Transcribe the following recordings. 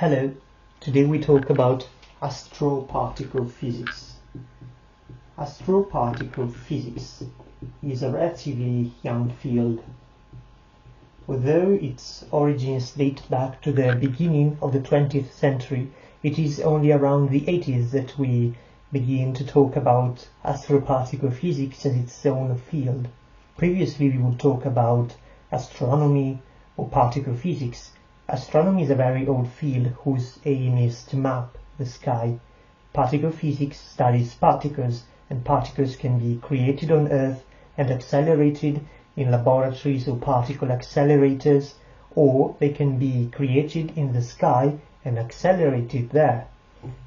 Hello, today we talk about astroparticle physics. Astroparticle physics is a relatively young field. Although its origins date back to the beginning of the 20th century, it is only around the 80s that we begin to talk about astroparticle physics as its own field. Previously we would talk about astronomy or particle physics. Astronomy is a very old field whose aim is to map the sky. Particle physics studies particles, and particles can be created on Earth and accelerated in laboratories or particle accelerators, or they can be created in the sky and accelerated there.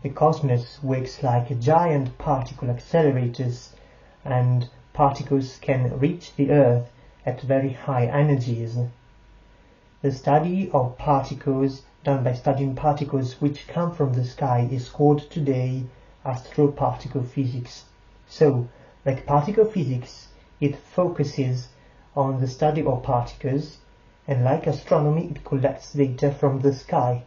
The cosmos works like a giant particle accelerators, and particles can reach the Earth at very high energies. The study of particles done by studying particles which come from the sky is called today astroparticle physics. So, like particle physics, it focuses on the study of particles, and like astronomy, it collects data from the sky.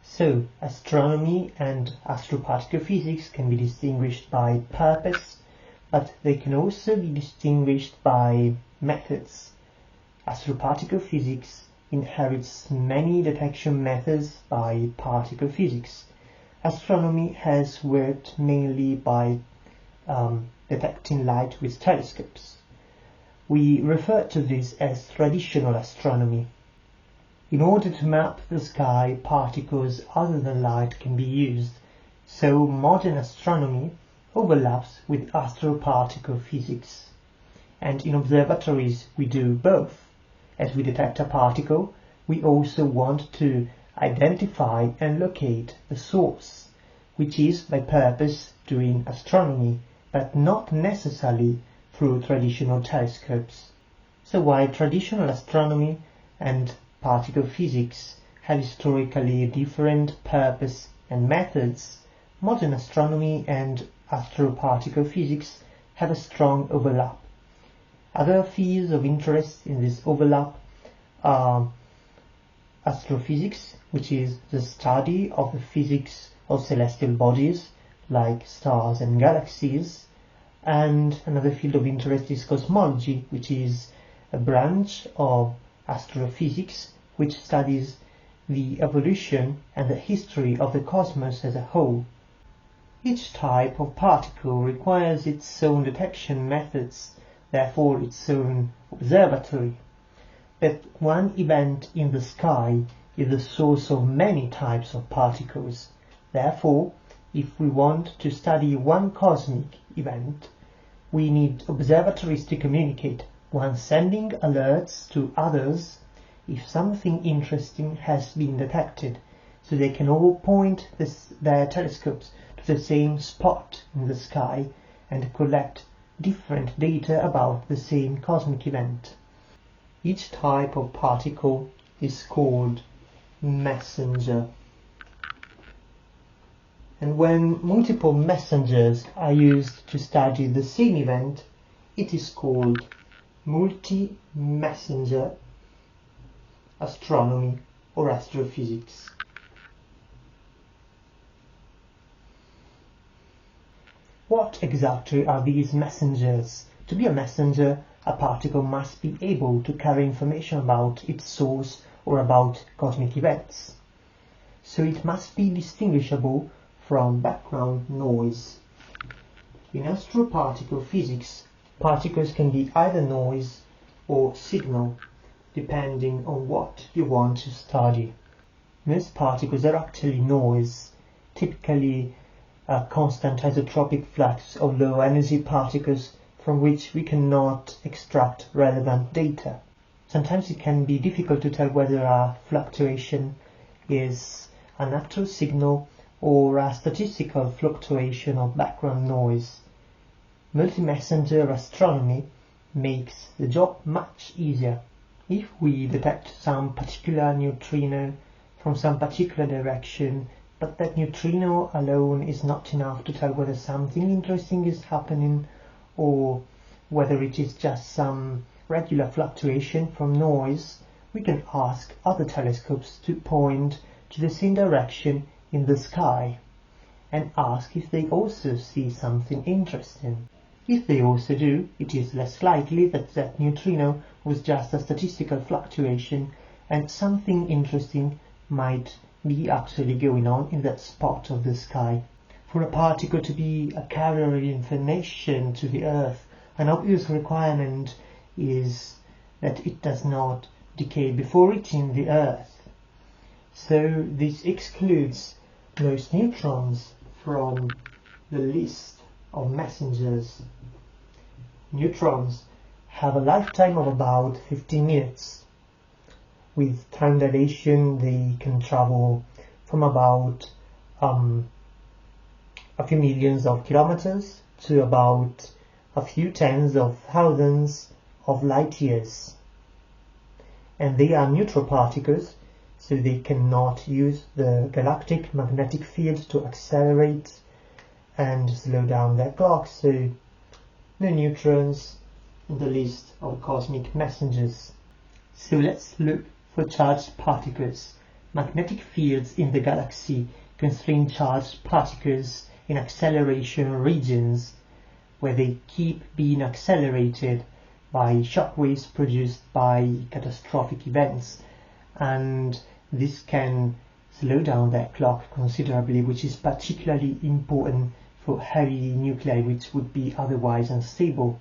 So, astronomy and astroparticle physics can be distinguished by purpose, but they can also be distinguished by methods. Astroparticle physics inherits many detection methods by particle physics. Astronomy has worked mainly by detecting light with telescopes. We refer to this as traditional astronomy. In order to map the sky, particles other than light can be used, so modern astronomy overlaps with astroparticle physics. And in observatories we do both. As we detect a particle, we also want to identify and locate the source, which is by purpose doing astronomy, but not necessarily through traditional telescopes. So while traditional astronomy and particle physics have historically different purpose and methods, modern astronomy and astroparticle physics have a strong overlap. Other fields of interest in this overlap are astrophysics, which is the study of the physics of celestial bodies like stars and galaxies, and another field of interest is cosmology, which is a branch of astrophysics which studies the evolution and the history of the cosmos as a whole. Each type of particle requires its own detection methods, therefore its own observatory. But one event in the sky is the source of many types of particles. Therefore, if we want to study one cosmic event, we need observatories to communicate, one sending alerts to others if something interesting has been detected, so they can all point their telescopes to the same spot in the sky and collect different data about the same cosmic event. Each type of particle is called messenger. And when multiple messengers are used to study the same event, it is called multi-messenger astronomy or astrophysics. What exactly are these messengers? To be a messenger, a particle must be able to carry information about its source or about cosmic events. So it must be distinguishable from background noise. In astroparticle physics, particles can be either noise or signal, depending on what you want to study. Most particles are actually noise, typically a constant isotropic flux of low-energy particles from which we cannot extract relevant data. Sometimes it can be difficult to tell whether a fluctuation is a natural signal or a statistical fluctuation of background noise. Multi-messenger astronomy makes the job much easier. If we detect some particular neutrino from some particular direction, but that neutrino alone is not enough to tell whether something interesting is happening or whether it is just some regular fluctuation from noise, we can ask other telescopes to point to the same direction in the sky and ask if they also see something interesting. If they also do, it is less likely that that neutrino was just a statistical fluctuation and something interesting might be actually going on in that spot of the sky. For a particle to be a carrier of information to the Earth, an obvious requirement is that it does not decay before reaching the Earth. So this excludes most neutrons from the list of messengers. Neutrons have a lifetime of about 15 minutes. With time dilation, they can travel from about a few millions of kilometers to about a few tens of thousands of light years. And they are neutral particles, so they cannot use the galactic magnetic field to accelerate and slow down their clock, so the neutrons in the list of cosmic messengers. So let's look for charged particles. Magnetic fields in the galaxy constrain charged particles in acceleration regions, where they keep being accelerated by shock waves produced by catastrophic events, and this can slow down their clock considerably, which is particularly important for heavy nuclei which would be otherwise unstable.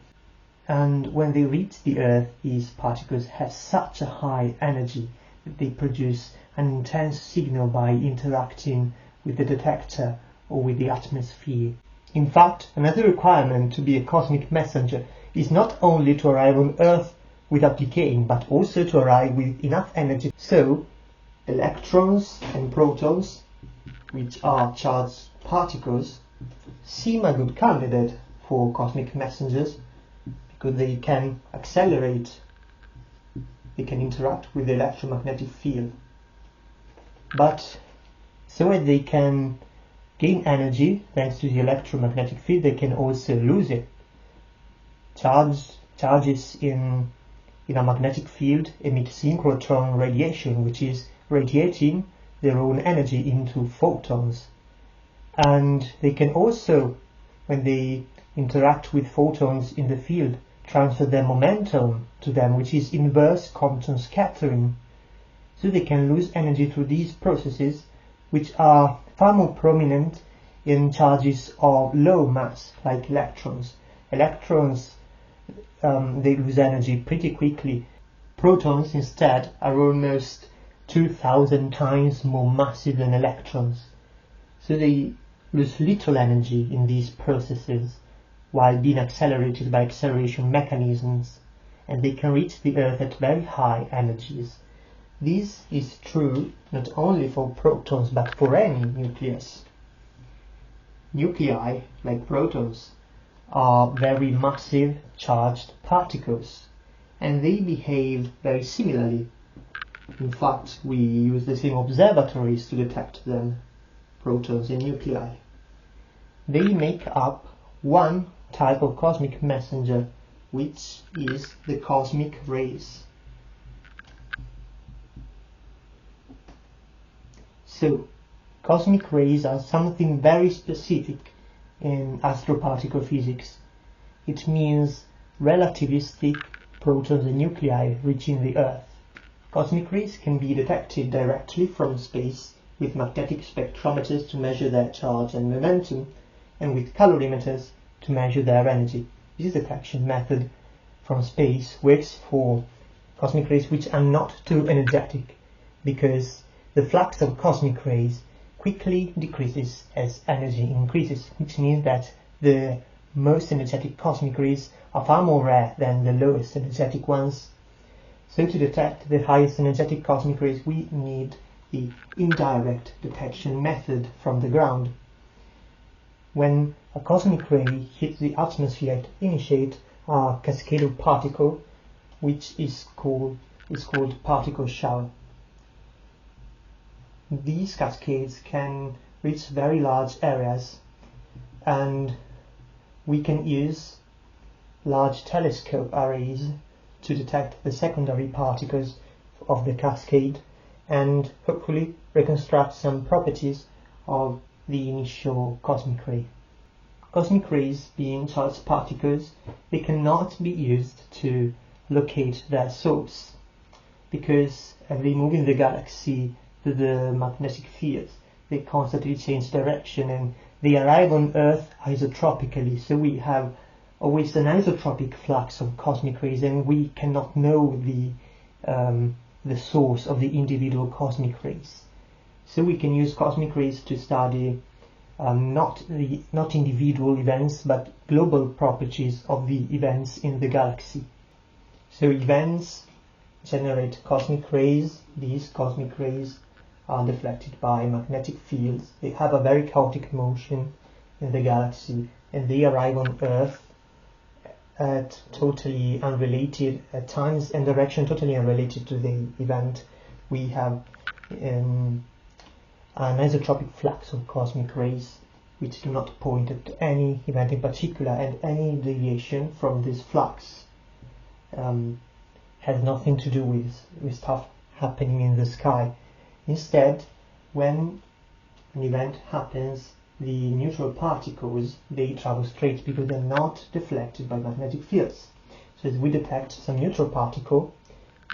And when they reach the Earth, these particles have such a high energy that they produce an intense signal by interacting with the detector or with the atmosphere. In fact, another requirement to be a cosmic messenger is not only to arrive on Earth without decaying, but also to arrive with enough energy. So, electrons and protons, which are charged particles, seem a good candidate for cosmic messengers because they can accelerate, they can interact with the electromagnetic field. But so that they can gain energy thanks to the electromagnetic field, they can also lose it. Charges in a magnetic field emit synchrotron radiation, which is radiating their own energy into photons. And they can also, when they interact with photons in the field, transfer their momentum to them, which is inverse Compton scattering. So they can lose energy through these processes, which are far more prominent in charges of low mass, like electrons. Electrons, they lose energy pretty quickly. Protons, instead, are almost 2,000 times more massive than electrons. So they lose little energy in these processes while being accelerated by acceleration mechanisms, and they can reach the Earth at very high energies. This is true not only for protons but for any nucleus. Nuclei, like protons, are very massive charged particles, and they behave very similarly. In fact, we use the same observatories to detect them, protons and nuclei. They make up one type of cosmic messenger, which is the cosmic rays. So, cosmic rays are something very specific in astroparticle physics. It means relativistic protons and nuclei reaching the Earth. Cosmic rays can be detected directly from space with magnetic spectrometers to measure their charge and momentum, and with calorimeters to measure their energy. This detection method from space works for cosmic rays which are not too energetic, because the flux of cosmic rays quickly decreases as energy increases, which means that the most energetic cosmic rays are far more rare than the lowest energetic ones. So to detect the highest energetic cosmic rays, we need the indirect detection method from the ground. When a cosmic ray hits the atmosphere, it initiates a cascade of particles, which is called particle shower. These cascades can reach very large areas, and we can use large telescope arrays to detect the secondary particles of the cascade and hopefully reconstruct some properties of the initial cosmic ray. Cosmic rays, being charged particles, they cannot be used to locate their source, because as they move in the galaxy to the magnetic fields, they constantly change direction and they arrive on Earth isotropically, so we have always an isotropic flux of cosmic rays, and we cannot know the source of the individual cosmic rays. So we can use cosmic rays to study not individual events, but global properties of the events in the galaxy. So events generate cosmic rays. These cosmic rays are deflected by magnetic fields. They have a very chaotic motion in the galaxy, and they arrive on Earth at totally unrelated, at times and direction totally unrelated to the event. We have an isotropic flux of cosmic rays which do not point at any event in particular, and any deviation from this flux has nothing to do with stuff happening in the sky. Instead, when an event happens, the neutral particles, they travel straight because they're not deflected by magnetic fields. So as we detect some neutral particle,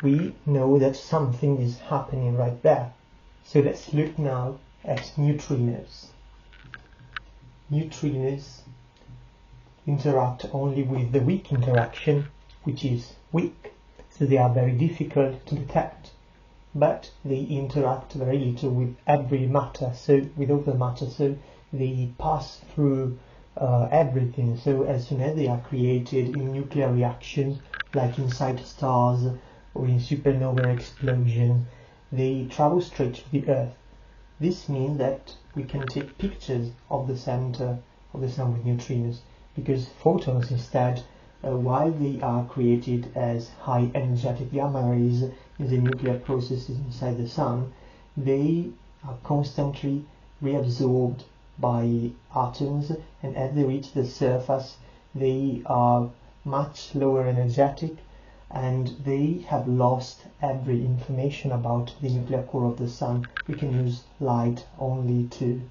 we know that something is happening right there. So let's look now at neutrinos. Neutrinos interact only with the weak interaction, which is weak, so they are very difficult to detect. But they interact very little with every matter, so with all the matter, so they pass through everything. So as soon as they are created in nuclear reactions, like inside stars or in supernova explosions, they travel straight to the Earth. This means that we can take pictures of the center of the sun with neutrinos, because photons instead, while they are created as high energetic gamma rays in the nuclear processes inside the sun, they are constantly reabsorbed by atoms, and as they reach the surface they are much lower energetic, and they have lost every information about the nuclear core of the sun. We can use light only to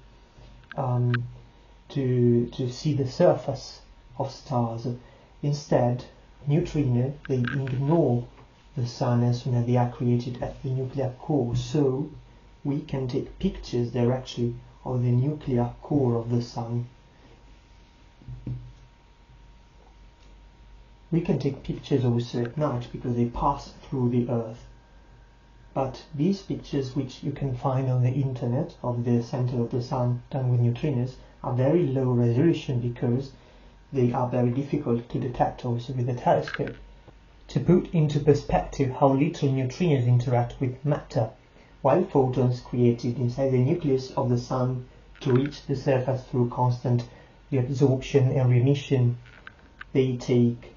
see the surface of stars. Instead, neutrinos, they ignore the sun as soon as they are created at the nuclear core, so we can take pictures directly of the nuclear core of the sun. We can take pictures also at night because they pass through the Earth. But these pictures, which you can find on the internet of the center of the sun done with neutrinos, are very low resolution because they are very difficult to detect also with the telescope. To put into perspective how little neutrinos interact with matter, while photons created inside the nucleus of the sun to reach the surface through constant reabsorption and reemission, they take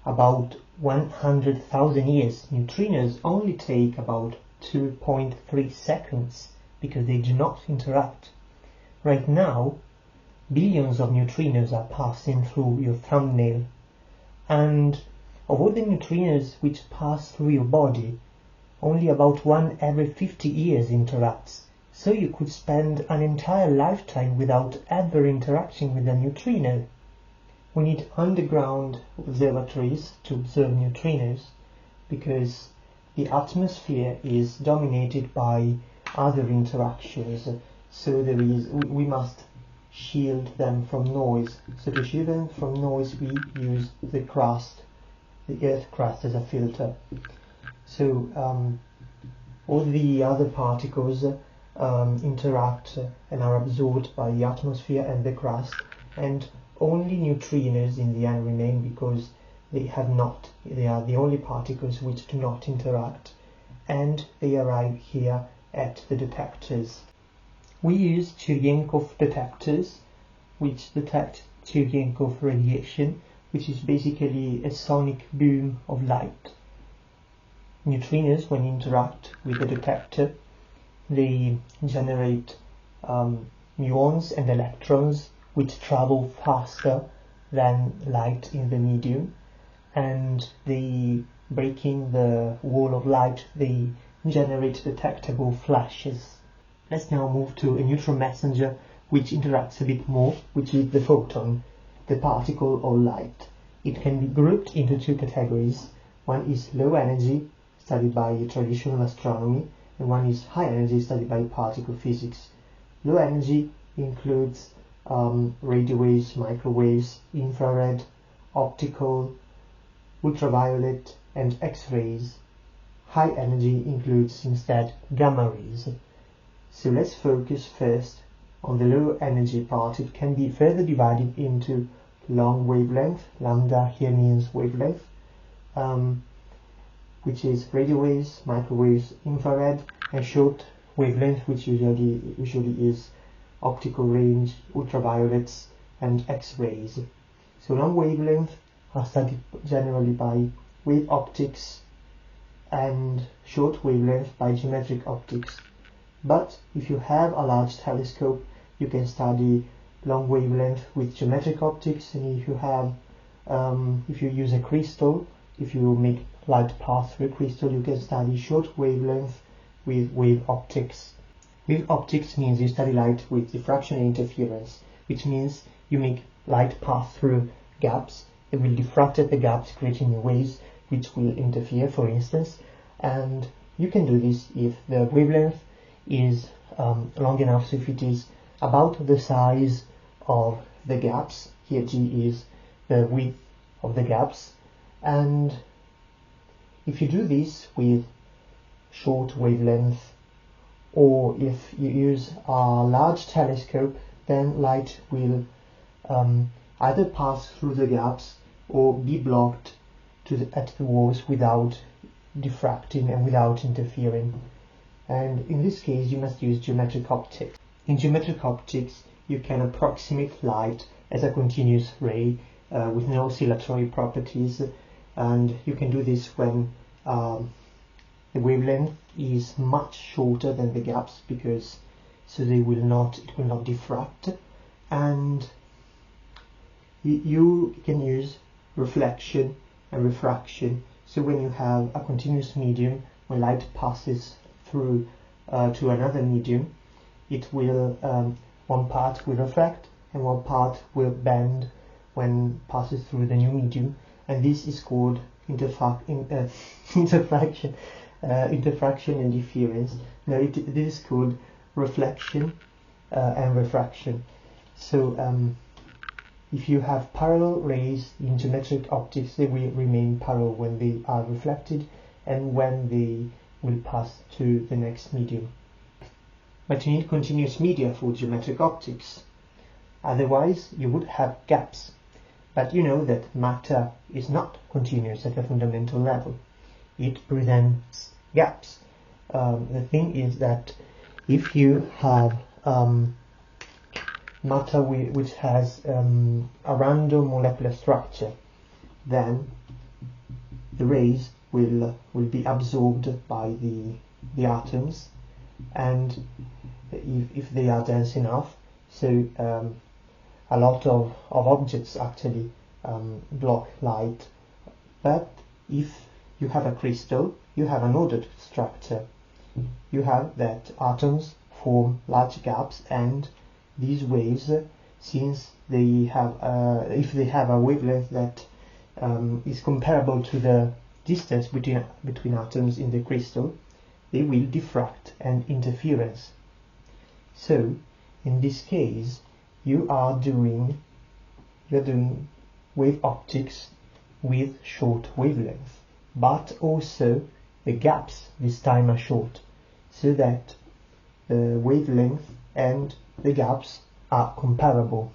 about 100,000 years. Neutrinos only take about 2.3 seconds because they do not interact. Right now, billions of neutrinos are passing through your thumbnail, and of all the neutrinos which pass through your body, only about 1 every 50 years interacts. So you could spend an entire lifetime without ever interacting with a neutrino. We need underground observatories to observe neutrinos because the atmosphere is dominated by other interactions, so we must shield them from noise. So to shield them from noise, we use the crust, the Earth crust, as a filter. So all the other particles interact and are absorbed by the atmosphere and the crust, and only neutrinos in the end remain because they are the only particles which do not interact, and they arrive here at the detectors. We use Cherenkov detectors which detect Cherenkov radiation, which is basically a sonic boom of light. Neutrinos, when interact with the detector, they generate muons and electrons which travel faster than light in the medium, and they, breaking the wall of light, they generate detectable flashes. Let's now move to a neutron messenger which interacts a bit more, which is the photon, the particle or light. It can be grouped into two categories. One is low energy, studied by traditional astronomy, and one is high energy, studied by particle physics. Low energy includes radio waves, microwaves, infrared, optical, ultraviolet, and X-rays. High energy includes instead gamma rays. So let's focus first on the low energy part. It can be further divided into long wavelength, lambda here means wavelength, which is radio waves, microwaves, infrared, and short wavelength, which usually is optical range, ultraviolets, and X-rays. So long wavelength are studied generally by wave optics and short wavelength by geometric optics. But if you have a large telescope, you can study long wavelength with geometric optics, and if you use a crystal, if you make light pass through a crystal, you can study short wavelength with wave optics. Wave optics means you study light with diffraction and interference, which means you make light pass through gaps. It will diffract at the gaps, creating new waves which will interfere, for instance, and you can do this if the wavelength is long enough, so if it is about the size of the gaps, here G is the width of the gaps, and if you do this with short wavelength, or if you use a large telescope, then light will either pass through the gaps or be blocked at the walls without diffracting and without interfering. And in this case you must use geometric optics. In geometric optics you can approximate light as a continuous ray with no oscillatory properties, and you can do this when the wavelength is much shorter than the gaps, because it will not diffract, and you can use reflection and refraction. So when you have a continuous medium, when light passes through to another medium, it will one part will refract and one part will bend when passes through the new medium, and this is called interfraction and difference. Now this is called reflection and refraction. So if you have parallel rays in geometric optics, they will remain parallel when they are reflected and when they will pass to the next medium. But you need continuous media for geometric optics, otherwise you would have gaps. But you know that matter is not continuous at a fundamental level. It presents gaps. The thing is that if you have matter which has a random molecular structure, then the rays will be absorbed by the atoms, and if they are dense enough, so a lot of objects actually block light. But if you have a crystal, you have an ordered structure. You have that atoms form large gaps, and these waves, since they have if they have a wavelength that is comparable to the distance between atoms in the crystal, they will diffract and interference. So in this case you are doing wave optics with short wavelength, but also the gaps this time are short, so that the wavelength and the gaps are comparable.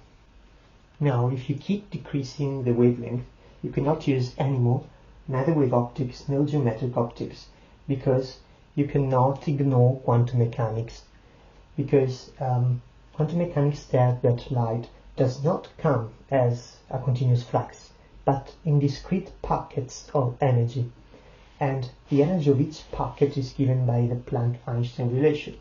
Now if you keep decreasing the wavelength, you cannot use anymore neither wave optics nor geometric optics, because you cannot ignore quantum mechanics, because quantum mechanics says that light does not come as a continuous flux, but in discrete packets of energy, and the energy of each packet is given by the Planck-Einstein relation.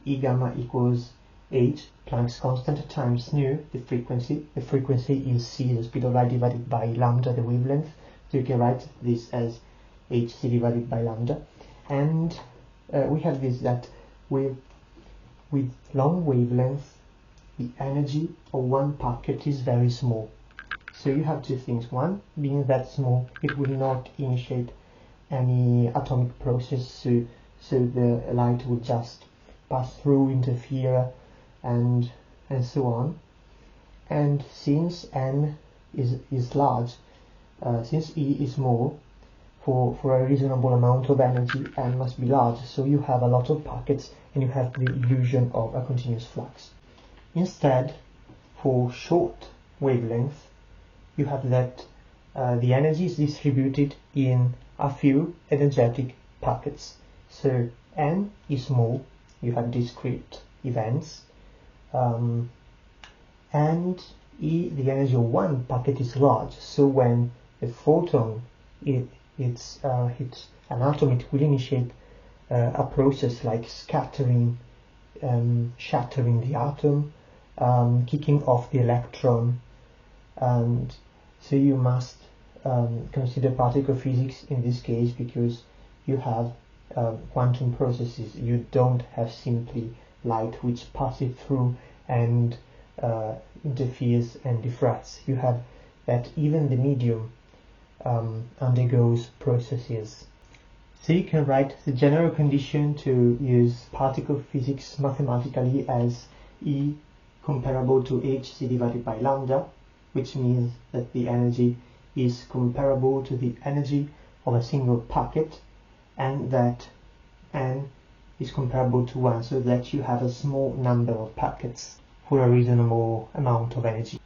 E gamma equals h, Planck's constant, times nu, the frequency. The frequency is c, the speed of light, divided by lambda, the wavelength. So you can write this as hc divided by lambda. And we have this, that with long wavelengths, the energy of one packet is very small. So you have two things. One, being that small, it will not initiate any atomic process, so the light will just pass through, interfere, and so on. And since n is large, since E is small, for a reasonable amount of energy, n must be large, so you have a lot of packets and you have the illusion of a continuous flux. Instead, for short wavelengths, you have that the energy is distributed in a few energetic packets. So n is small, you have discrete events, and E, the energy of one packet, is large. So when the photon hits an atom, it will initiate a process like scattering, shattering the atom, kicking off the electron, and so you must consider particle physics in this case, because you have quantum processes. You don't have simply light which passes through and interferes and diffracts. You have that even the medium undergoes processes. So you can write the general condition to use particle physics mathematically as E comparable to hc divided by lambda, which means that the energy is comparable to the energy of a single packet, and that n is comparable to 1, so that you have a small number of packets for a reasonable amount of energy.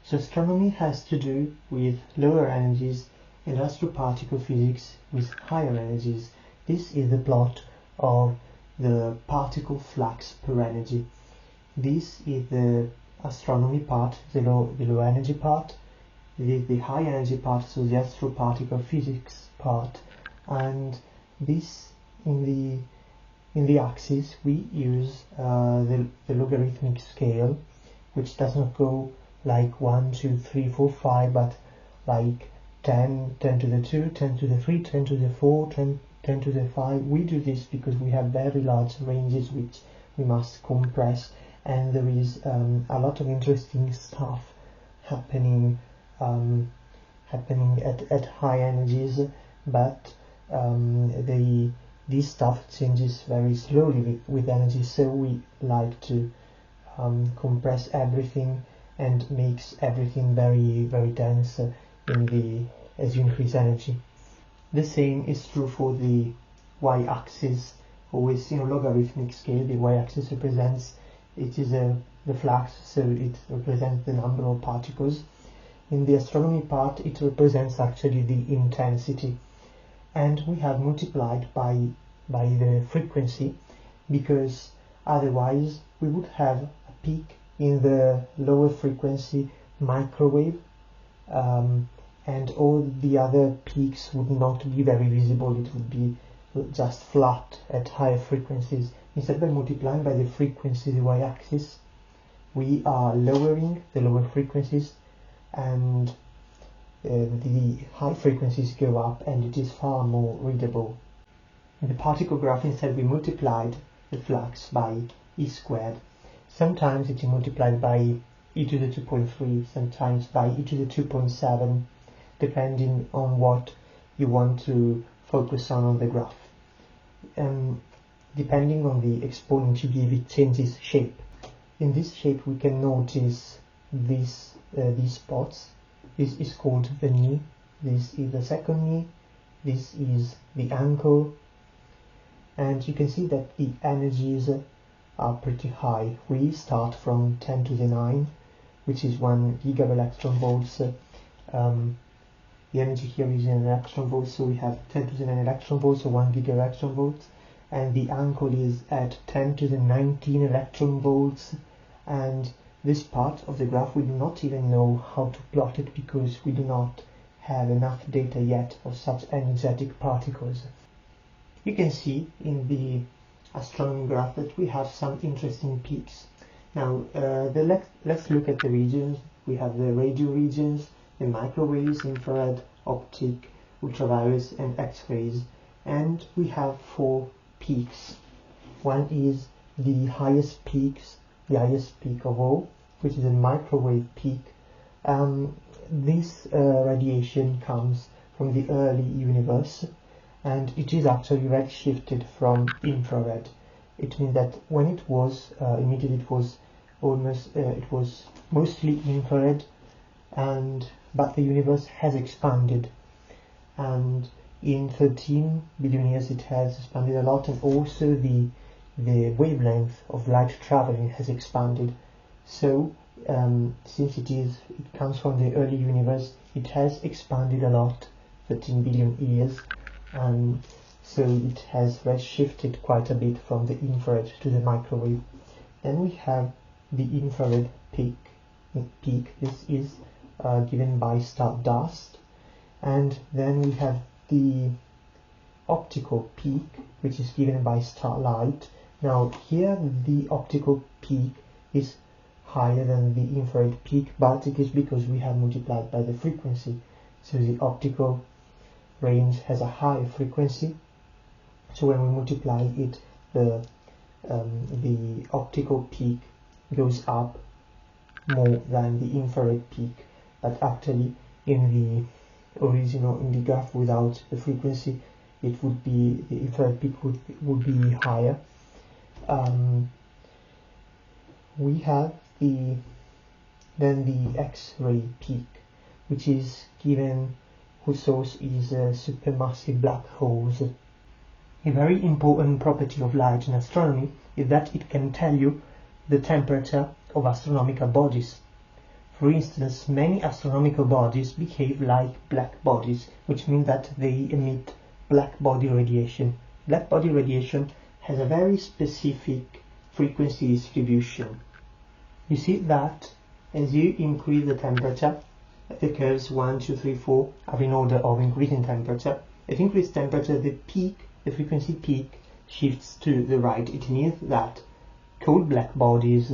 So astronomy has to do with lower energies and astroparticle physics with higher energies. This is the plot of the particle flux per energy. This is the astronomy part, the low energy part. This is the high energy part, so the astroparticle physics part. And this, in the axis, we use the logarithmic scale, which does not go like 1, 2, 3, 4, 5, but like 10, 10 to the 2, 10 to the 3, 10 to the 4, 10 to the 5. We do this because we have very large ranges which we must compress, and there is a lot of interesting stuff happening at high energies, but this stuff changes very slowly with energy, so we like to compress everything and makes everything very, very dense as you increase energy. The same is true for the y-axis. Always in a logarithmic scale, the y-axis represents, it is the flux, so it represents the number of particles. In the astronomy part, it represents actually the intensity, and we have multiplied by the frequency, because otherwise we would have a peak in the lower frequency microwave, and all the other peaks would not be very visible. It would be just flat at higher frequencies. Instead, by multiplying by the frequency, the y-axis, we are lowering the lower frequencies, and the high frequencies go up, and it is far more readable. In the particle graph, instead, we multiplied the flux by E squared. Sometimes it is multiplied by e to the 2.3, sometimes by e to the 2.7, depending on what you want to focus on the graph. Depending on the exponent you give, it changes shape. In this shape we can notice these spots. This is called the knee, this is the second knee, this is the ankle, and you can see that the energies are pretty high. We start from 10 to the 9, which is 1 gigaelectronvolts. The energy here is in electron volts, so we have 10 to the 9 electron volts, so 1 gigaelectronvolts, and the ankle is at 10 to the 19 electron volts. And this part of the graph, we do not even know how to plot it, because we do not have enough data yet of such energetic particles. You can see in the astronomy graph that we have some interesting peaks. Now let's look at the regions. We have the radio regions, the microwaves, infrared, optic, ultraviolet and X-rays, and we have 4 peaks. One is the highest peak of all, which is a microwave peak. This radiation comes from the early universe, and it is actually redshifted from infrared. It means that when it was emitted, it was mostly infrared, but the universe has expanded, and in 13 billion years it has expanded a lot, and also the wavelength of light traveling has expanded. So since it comes from the early universe, it has expanded a lot, 13 billion years, and so it has redshifted quite a bit from the infrared to the microwave. Then we have the infrared peak. This is given by stardust, and then we have the optical peak, which is given by starlight. Now here the optical peak is higher than the infrared peak, but it is because we have multiplied by the frequency. So the optical range has a high frequency, so when we multiply it, the optical peak goes up more than the infrared peak. But actually in the graph without the frequency, it would be, the infrared peak would be higher. We have then the X-ray peak, which is given, whose source is supermassive black holes. A very important property of light in astronomy is that it can tell you the temperature of astronomical bodies. For instance, many astronomical bodies behave like black bodies, which means that they emit black body radiation. Black body radiation has a very specific frequency distribution. You see that as you increase the temperature, the curves 1, 2, 3, 4 are in order of increasing temperature. At increased temperature, the frequency peak shifts to the right. It means that cold black bodies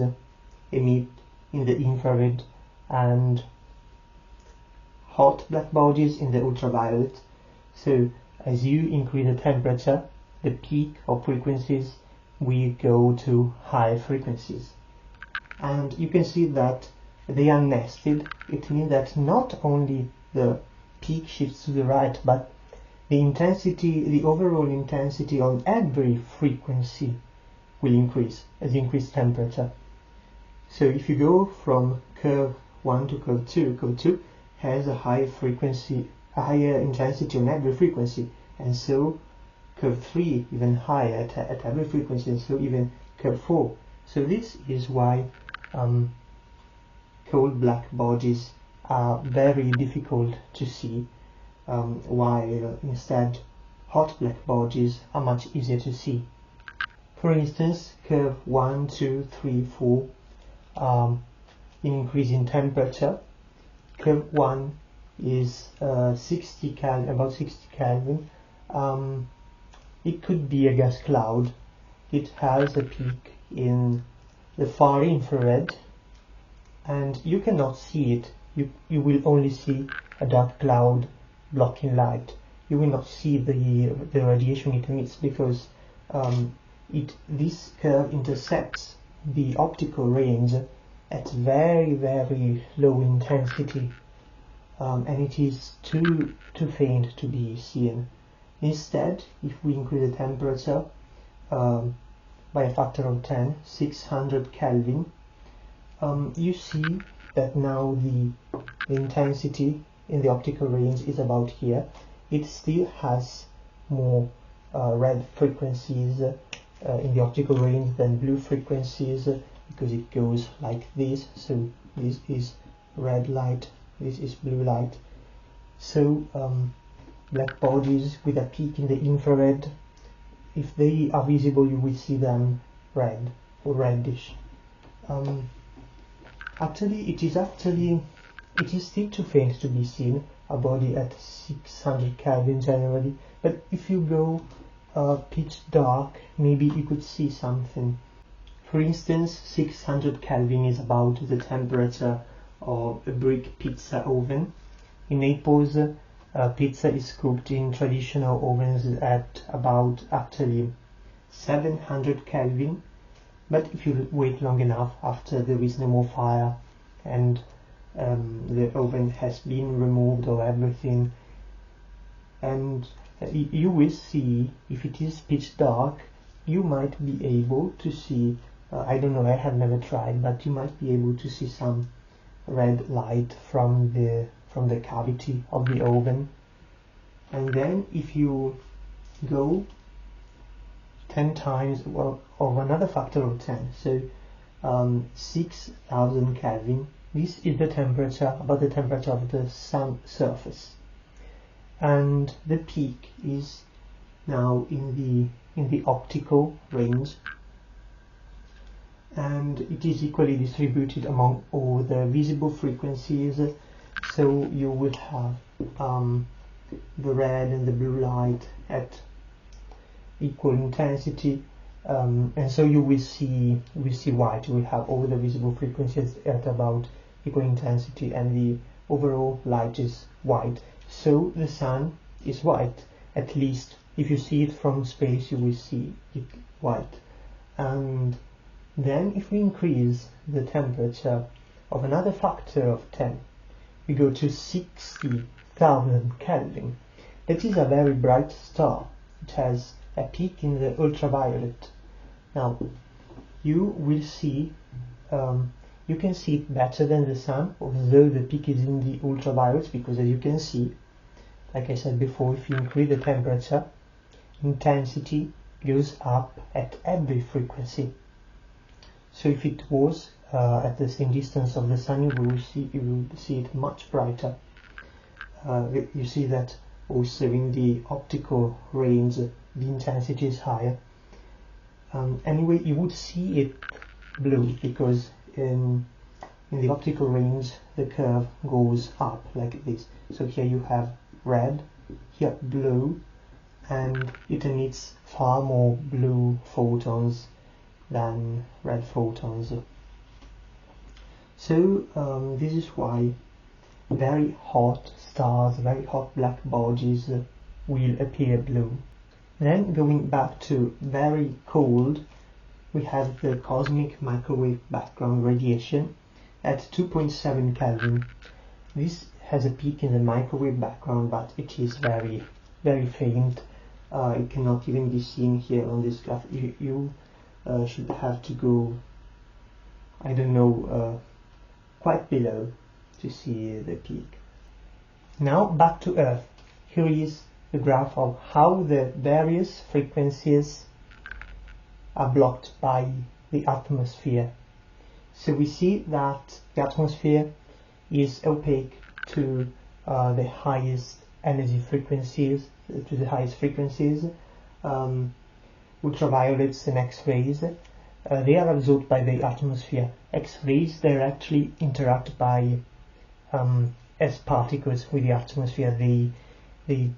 emit in the infrared and hot black bodies in the ultraviolet. So as you increase the temperature, the peak of frequencies will go to higher frequencies. And you can see that they are nested. It means that not only the peak shifts to the right, but the overall intensity on every frequency will increase as you increase temperature. So if you go from curve 1 to curve 2 has a higher intensity on every frequency, and so curve 3 even higher at every frequency, and so even curve 4. So this is why cold black bodies are very difficult to see, while instead hot black bodies are much easier to see. For instance, curve 1, 2, 3, 4, in increasing temperature, curve 1 is about 60 Kelvin. It could be a gas cloud. It has a peak in the far infrared, and you cannot see it. You will only see a dark cloud blocking light. You will not see the radiation it emits, because this curve intercepts the optical range at very, very low intensity, and it is too faint to be seen. Instead, if we increase the temperature by a factor of 10, 600 Kelvin, you see that now the intensity in the optical range is about here. It still has more red frequencies in the optical range than blue frequencies, because it goes like this. So this is red light, this is blue light. So black bodies with a peak in the infrared, if they are visible, you will see them red or reddish. Actually, it is still too faint to be seen, a body at 600 Kelvin generally, but if you go pitch dark, maybe you could see something. For instance, 600 Kelvin is about the temperature of a brick pizza oven. In Naples, pizza is cooked in traditional ovens at about, actually, 700 Kelvin, but if you wait long enough, after there is no more fire and the oven has been removed or everything, and you will see, if it is pitch dark, you might be able to see, I don't know, I have never tried, but you might be able to see some red light from the cavity of the oven. And then if you go 10 times, well, of another factor of 10, so 6000 Kelvin, this is the temperature, about the temperature of the sun surface, and the peak is now in the optical range, and it is equally distributed among all the visible frequencies, so you will have the red and the blue light at equal intensity, and so you will see white. You will have all the visible frequencies at about equal intensity, and the overall light is white. So the sun is white, at least if you see it from space you will see it white. And then if we increase the temperature of another factor of 10, we go to 60,000 Kelvin. That is a very bright star. It has a peak in the ultraviolet. Now you will see, you can see it better than the sun, although the peak is in the ultraviolet, because as you can see, like I said before, if you increase the temperature, intensity goes up at every frequency. So if it was at the same distance of the sun, you will see it much brighter. You see that also in the optical range the intensity is higher. Anyway, you would see it blue, because in the optical range the curve goes up like this. So here you have red, here blue, and it emits far more blue photons than red photons. So this is why very hot stars, very hot black bodies will appear blue. Then going back to very cold, we have the cosmic microwave background radiation at 2.7 Kelvin. This has a peak in the microwave background, but it is very, very faint. It cannot even be seen here on this graph. You should have to go, I don't know, quite below to see the peak. Now back to Earth. Here is the graph of how the various frequencies are blocked by the atmosphere. So we see that the atmosphere is opaque to the highest energy frequencies, ultraviolets and X-rays. They are absorbed by the atmosphere. X-rays directly interact as particles with the atmosphere. They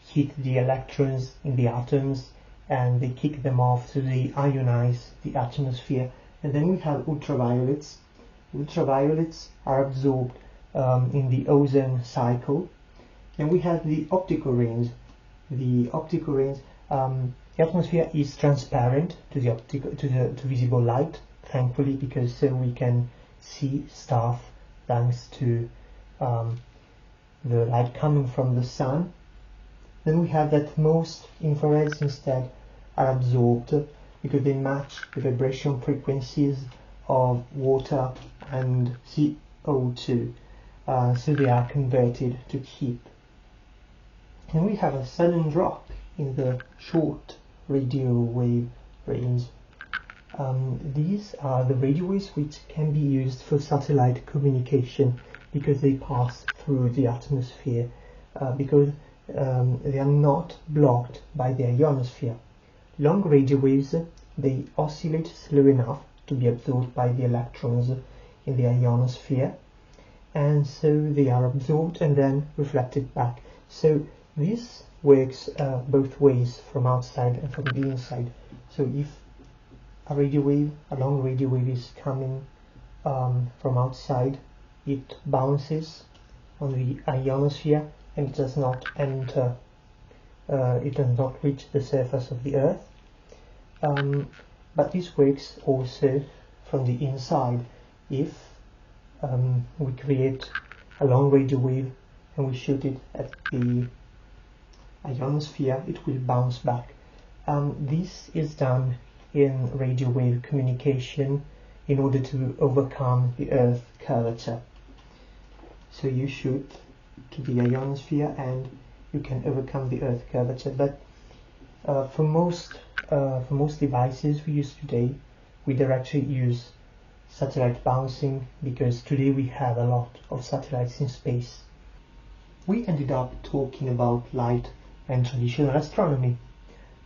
hit the electrons in the atoms and they kick them off, so they ionize the atmosphere. And then we have ultraviolets. Ultraviolets are absorbed in the ozone cycle. Then we have the optical range. The optical range, the atmosphere is transparent to visible light, thankfully, because so we can see stuff thanks to the light coming from the sun. Then we have that most infrareds instead are absorbed because they match the vibration frequencies of water and CO2, so they are converted to heat. And we have a sudden drop in the short radio wave range. These are the radio waves which can be used for satellite communication because they pass through the atmosphere, because they are not blocked by the ionosphere. Long radio waves, they oscillate slow enough to be absorbed by the electrons in the ionosphere, and so they are absorbed and then reflected back. So this works both ways, from outside and from the inside. So if a long radio wave is coming from outside, it bounces on the ionosphere and it does not enter, it does not reach the surface of the Earth. But this works also from the inside. If we create a long radio wave and we shoot it at the ionosphere, it will bounce back. This is done in radio wave communication in order to overcome the Earth curvature. So you shoot to the ionosphere and you can overcome the Earth curvature. But for most devices we use today, we directly use satellite bouncing, because today we have a lot of satellites in space. We ended up talking about light and traditional astronomy.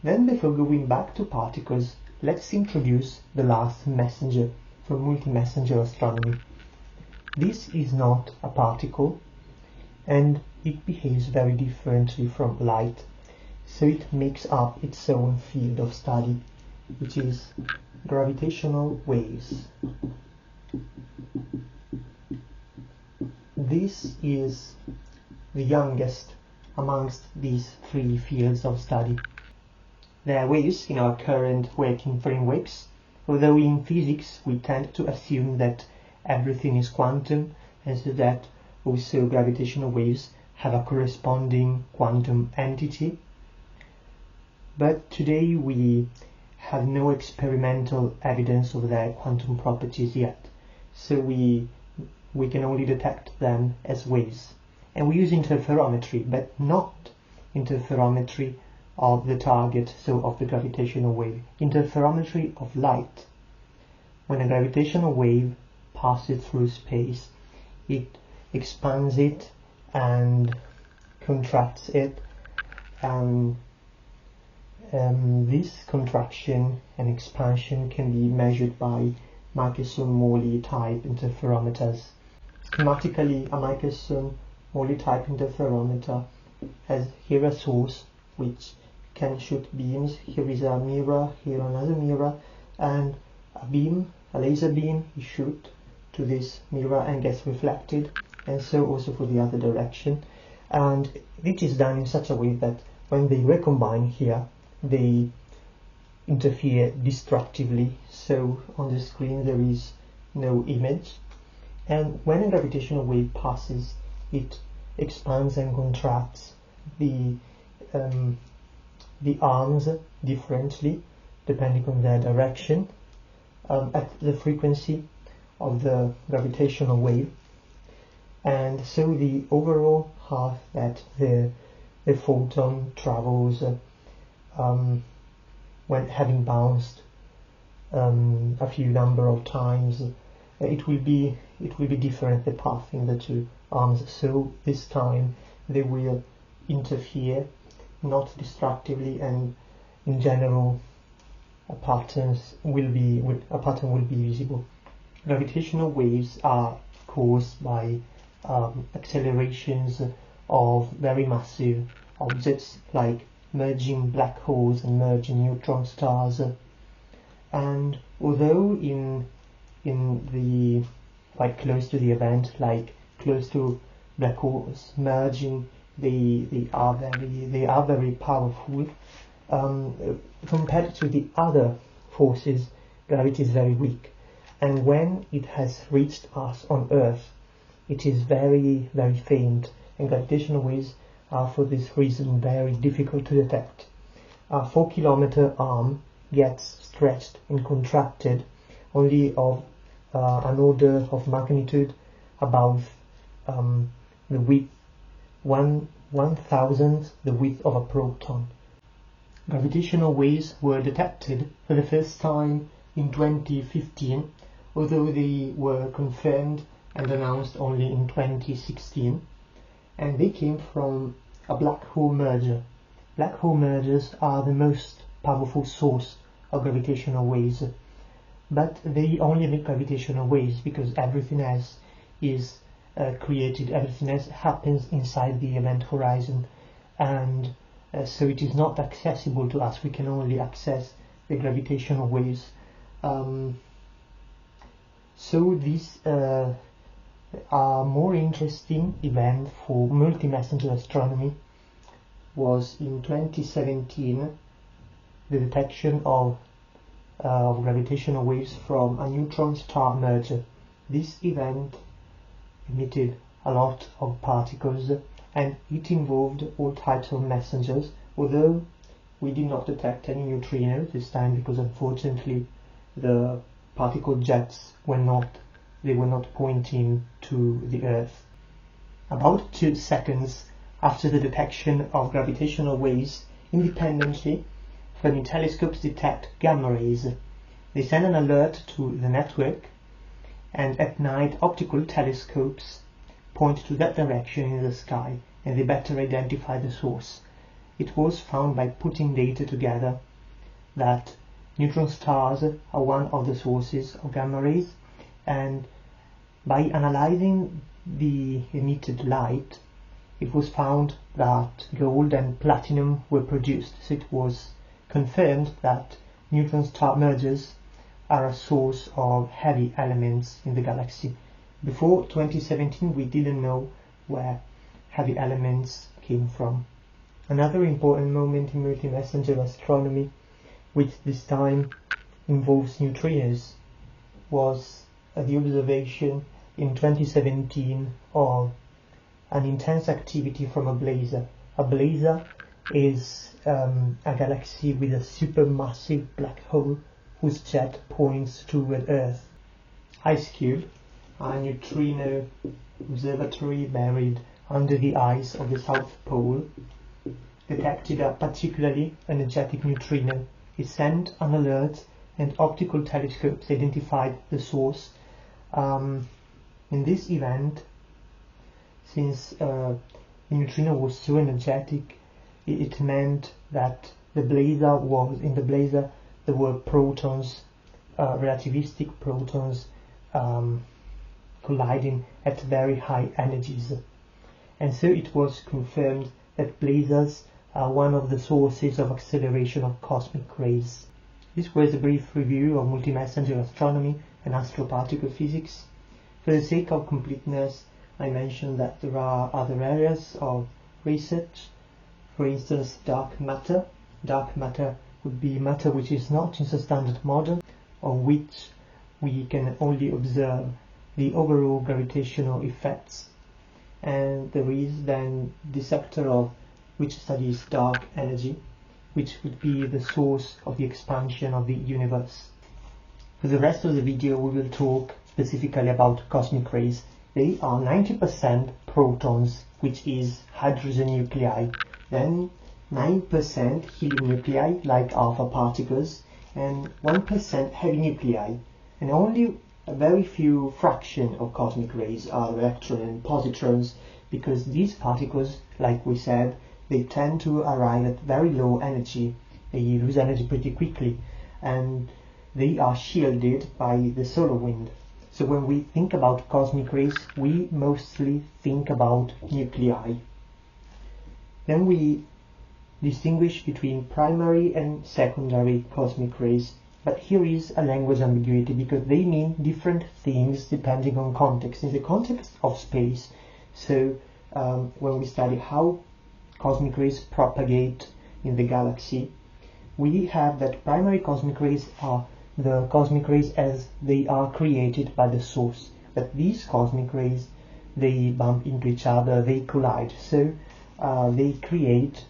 Then, before going back to particles, let's introduce the last messenger for multi-messenger astronomy. This is not a particle, and it behaves very differently from light, so it makes up its own field of study, which is gravitational waves. This is the youngest amongst these three fields of study. There are waves in our current working frameworks, although in physics we tend to assume that everything is quantum, and so that also gravitational waves have a corresponding quantum entity. But today we have no experimental evidence of their quantum properties yet, so we can only detect them as waves. And we use interferometry, but not interferometry of the target, so of the gravitational wave, interferometry of light. When a gravitational wave passes through space, it expands it and contracts it, and this contraction and expansion can be measured by Michelson-Morley type interferometers. Schematically, a Michelson-Morley type interferometer has here a source which can shoot beams. Here is a mirror, here another mirror, and a laser beam is shot to this mirror and gets reflected, and so also for the other direction. And it is done in such a way that when they recombine here, they interfere destructively, so on the screen there is no image. And when a gravitational wave passes, it expands and contracts the arms differently depending on their direction at the frequency of the gravitational wave, and so the overall path that the photon travels when having bounced a few number of times, it will be different, the path in the two arms. So this time they will interfere, not destructively, and in general a pattern will be visible. Gravitational waves are caused by accelerations of very massive objects like merging black holes and merging neutron stars. And although in the quite close to the event, like close to black holes merging, they are very powerful. Compared to the other forces, gravity is very weak, and when it has reached us on Earth, it is very, very faint, and gravitational waves are for this reason very difficult to detect. A 4-kilometer arm gets stretched and contracted only of an order of magnitude above the width, 1/1000th the width of a proton. Gravitational waves were detected for the first time in 2015, although they were confirmed and announced only in 2016, and they came from a black hole merger. Black hole mergers are the most powerful source of gravitational waves, but they only make gravitational waves because everything else is created, everything else happens inside the event horizon, and so it is not accessible to us. We can only access the gravitational waves. So these a more interesting event for multi-messenger astronomy was in 2017 the detection of of gravitational waves from a neutron-star merger. This event emitted a lot of particles, and it involved all types of messengers, although we did not detect any neutrinos this time, because unfortunately the particle jets were not pointing to the Earth. About 2 seconds after the detection of gravitational waves independently, Fermi telescopes detect gamma rays. They send an alert to the network, and at night optical telescopes point to that direction in the sky, and they better identify the source. It was found by putting data together that neutron stars are one of the sources of gamma rays, and by analyzing the emitted light, it was found that gold and platinum were produced. So it was confirmed that neutron star mergers are a source of heavy elements in the galaxy. Before 2017 we didn't know where heavy elements came from. Another important moment in multi-messenger astronomy, which this time involves neutrinos, was the observation in 2017 of an intense activity from a blazar. A blazar is a galaxy with a supermassive black hole whose jet points toward Earth. IceCube, a neutrino observatory buried under the ice of the South Pole, detected a particularly energetic neutrino. It sent an alert, and optical telescopes identified the source. In this event, since the neutrino was so energetic, it meant that in the blazar there were protons, relativistic protons, colliding at very high energies. And so it was confirmed that blazars are one of the sources of acceleration of cosmic rays. This was a brief review of multi-messenger astronomy and astroparticle physics. For the sake of completeness, I mentioned that there are other areas of research. For instance, dark matter. Dark matter would be matter which is not in the standard model, of which we can only observe the overall gravitational effects. And there is then the sector of which studies dark energy, which would be the source of the expansion of the universe. For the rest of the video we will talk specifically about cosmic rays. They are 90% protons, which is hydrogen nuclei, then 9% helium nuclei, like alpha particles, and 1% heavy nuclei, and only a very few fraction of cosmic rays are electrons and positrons, because these particles, like we said, they tend to arrive at very low energy. They lose energy pretty quickly, and they are shielded by the solar wind. So when we think about cosmic rays, we mostly think about nuclei. Then we distinguish between primary and secondary cosmic rays. But here is a language ambiguity, because they mean different things depending on context. In the context of space, so when we study how cosmic rays propagate in the galaxy, we have that primary cosmic rays are the cosmic rays as they are created by the source. But these cosmic rays, they bump into each other, they collide, so they create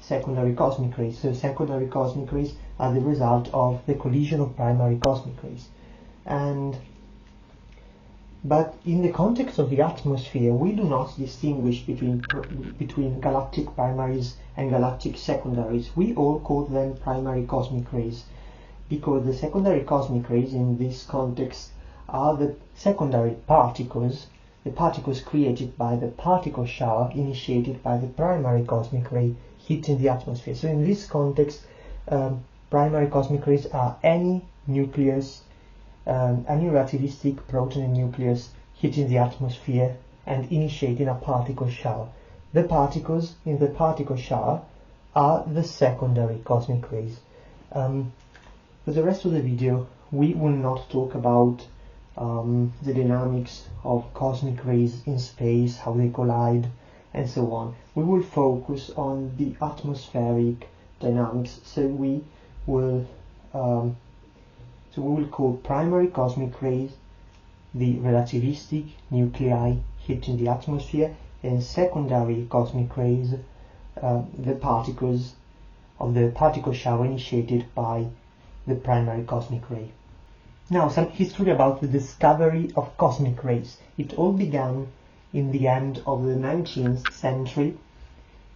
secondary cosmic rays. So secondary cosmic rays are the result of the collision of primary cosmic rays. But in the context of the atmosphere, we do not distinguish between galactic primaries and galactic secondaries. We all call them primary cosmic rays, because the secondary cosmic rays in this context are the secondary particles, the particles created by the particle shower initiated by the primary cosmic ray hitting the atmosphere. So in this context, primary cosmic rays are any nucleus, any relativistic proton nucleus hitting the atmosphere and initiating a particle shower. The particles in the particle shower are the secondary cosmic rays. For the rest of the video, we will not talk about the dynamics of cosmic rays in space, how they collide, and so on. We will focus on the atmospheric dynamics, so we will So we will call primary cosmic rays the relativistic nuclei hitting the atmosphere, and secondary cosmic rays the particles of the particle shower initiated by the primary cosmic ray. Now, some history about the discovery of cosmic rays. It all began in the end of the 19th century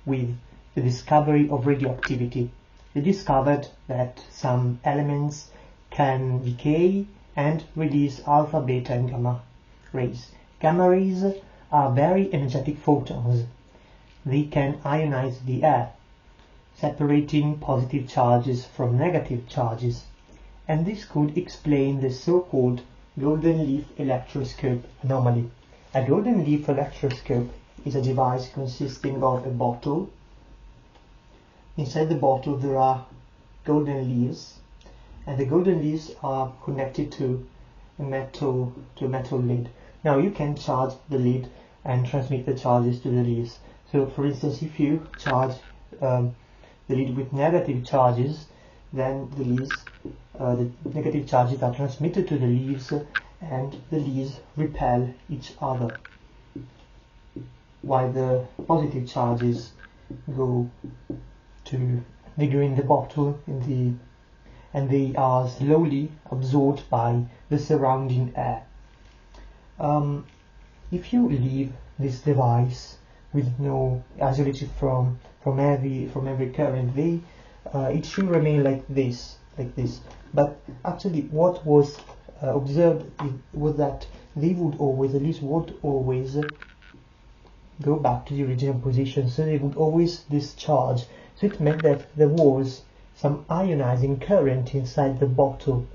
with the discovery of radioactivity. They discovered that some elements can decay and release alpha, beta and gamma rays. Gamma rays are very energetic photons. They can ionize the air, separating positive charges from negative charges, and this could explain the so-called golden leaf electroscope anomaly. A golden leaf electroscope is a device consisting of a bottle. Inside the bottle there are golden leaves, and the golden leaves are connected to a metal lid. Now you can charge the lid and transmit the charges to the leaves. So for instance, if you charge the lid with negative charges, then the leaves, the negative charges are transmitted to the leaves and the leaves repel each other, while the positive charges go in the bottle and they are slowly absorbed by the surrounding air. If you leave this device with no isolated from every current, it should remain like this. But actually, what was observed was that they would always, at least would always, go back to the original position. So they would always discharge. So it meant that there was some ionizing current inside the bottle.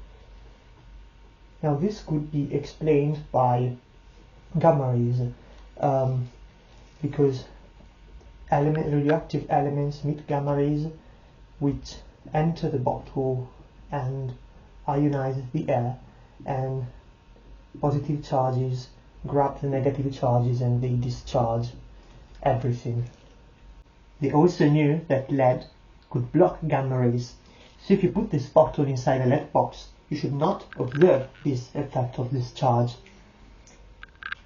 Now this could be explained by gamma rays, because radioactive elements emit gamma rays which enter the bottle and ionize the air, and positive charges grab the negative charges and they discharge everything. They also knew that lead could block gamma rays. So if you put this bottle inside a lead box, you should not observe this effect of discharge.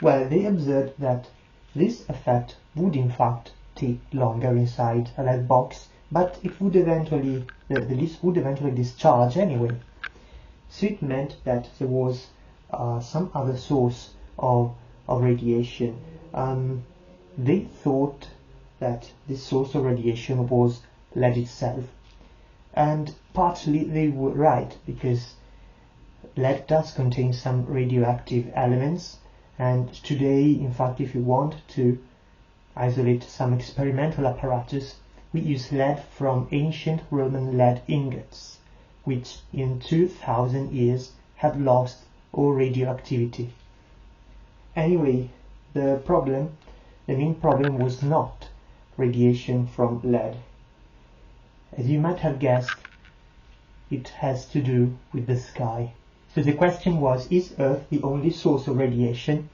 Well, they observed that this effect would in fact take longer inside a lead box, but it would eventually, the leaves would eventually discharge anyway. So it meant that there was some other source of radiation. They thought that this source of radiation was lead itself, and partly they were right, because lead does contain some radioactive elements, and today, in fact, if you want to isolate some experimental apparatus, we use lead from ancient Roman lead ingots, which in 2000 years have lost all radioactivity. Anyway, the main problem was not radiation from lead. As you might have guessed, it has to do with the sky. So the question was, is Earth the only source of radiation?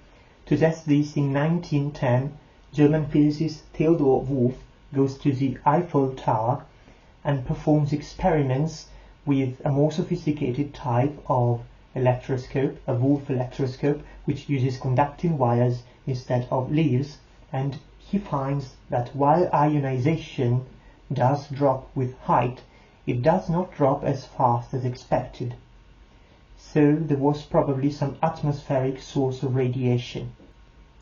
To test this, in 1910, German physicist Theodor Wolff goes to the Eiffel Tower and performs experiments with a more sophisticated type of electroscope, a Wolff electroscope, which uses conducting wires instead of leaves, and he finds that while ionization does drop with height, it does not drop as fast as expected. So there was probably some atmospheric source of radiation.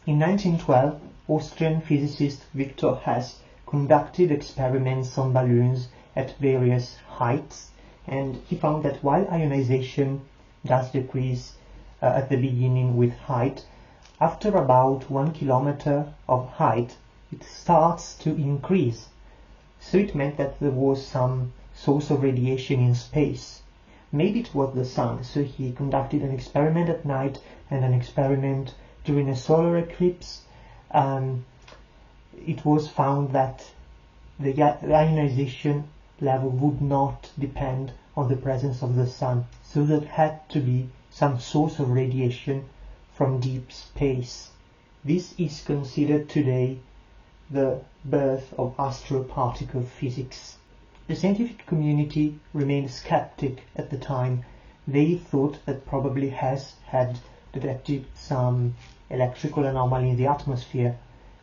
In 1912, Austrian physicist Victor Hess conducted experiments on balloons at various heights, and he found that while ionization does decrease at the beginning with height, after about 1 kilometer of height it starts to increase. So it meant that there was some source of radiation in space. Maybe it was the sun, so he conducted an experiment at night and an experiment during a solar eclipse. It was found that the ionization level would not depend on the presence of the sun, so there had to be some source of radiation from deep space. This is considered today the birth of astroparticle physics. The scientific community remained skeptic at the time, they thought that probably Hess had detected some electrical anomaly in the atmosphere.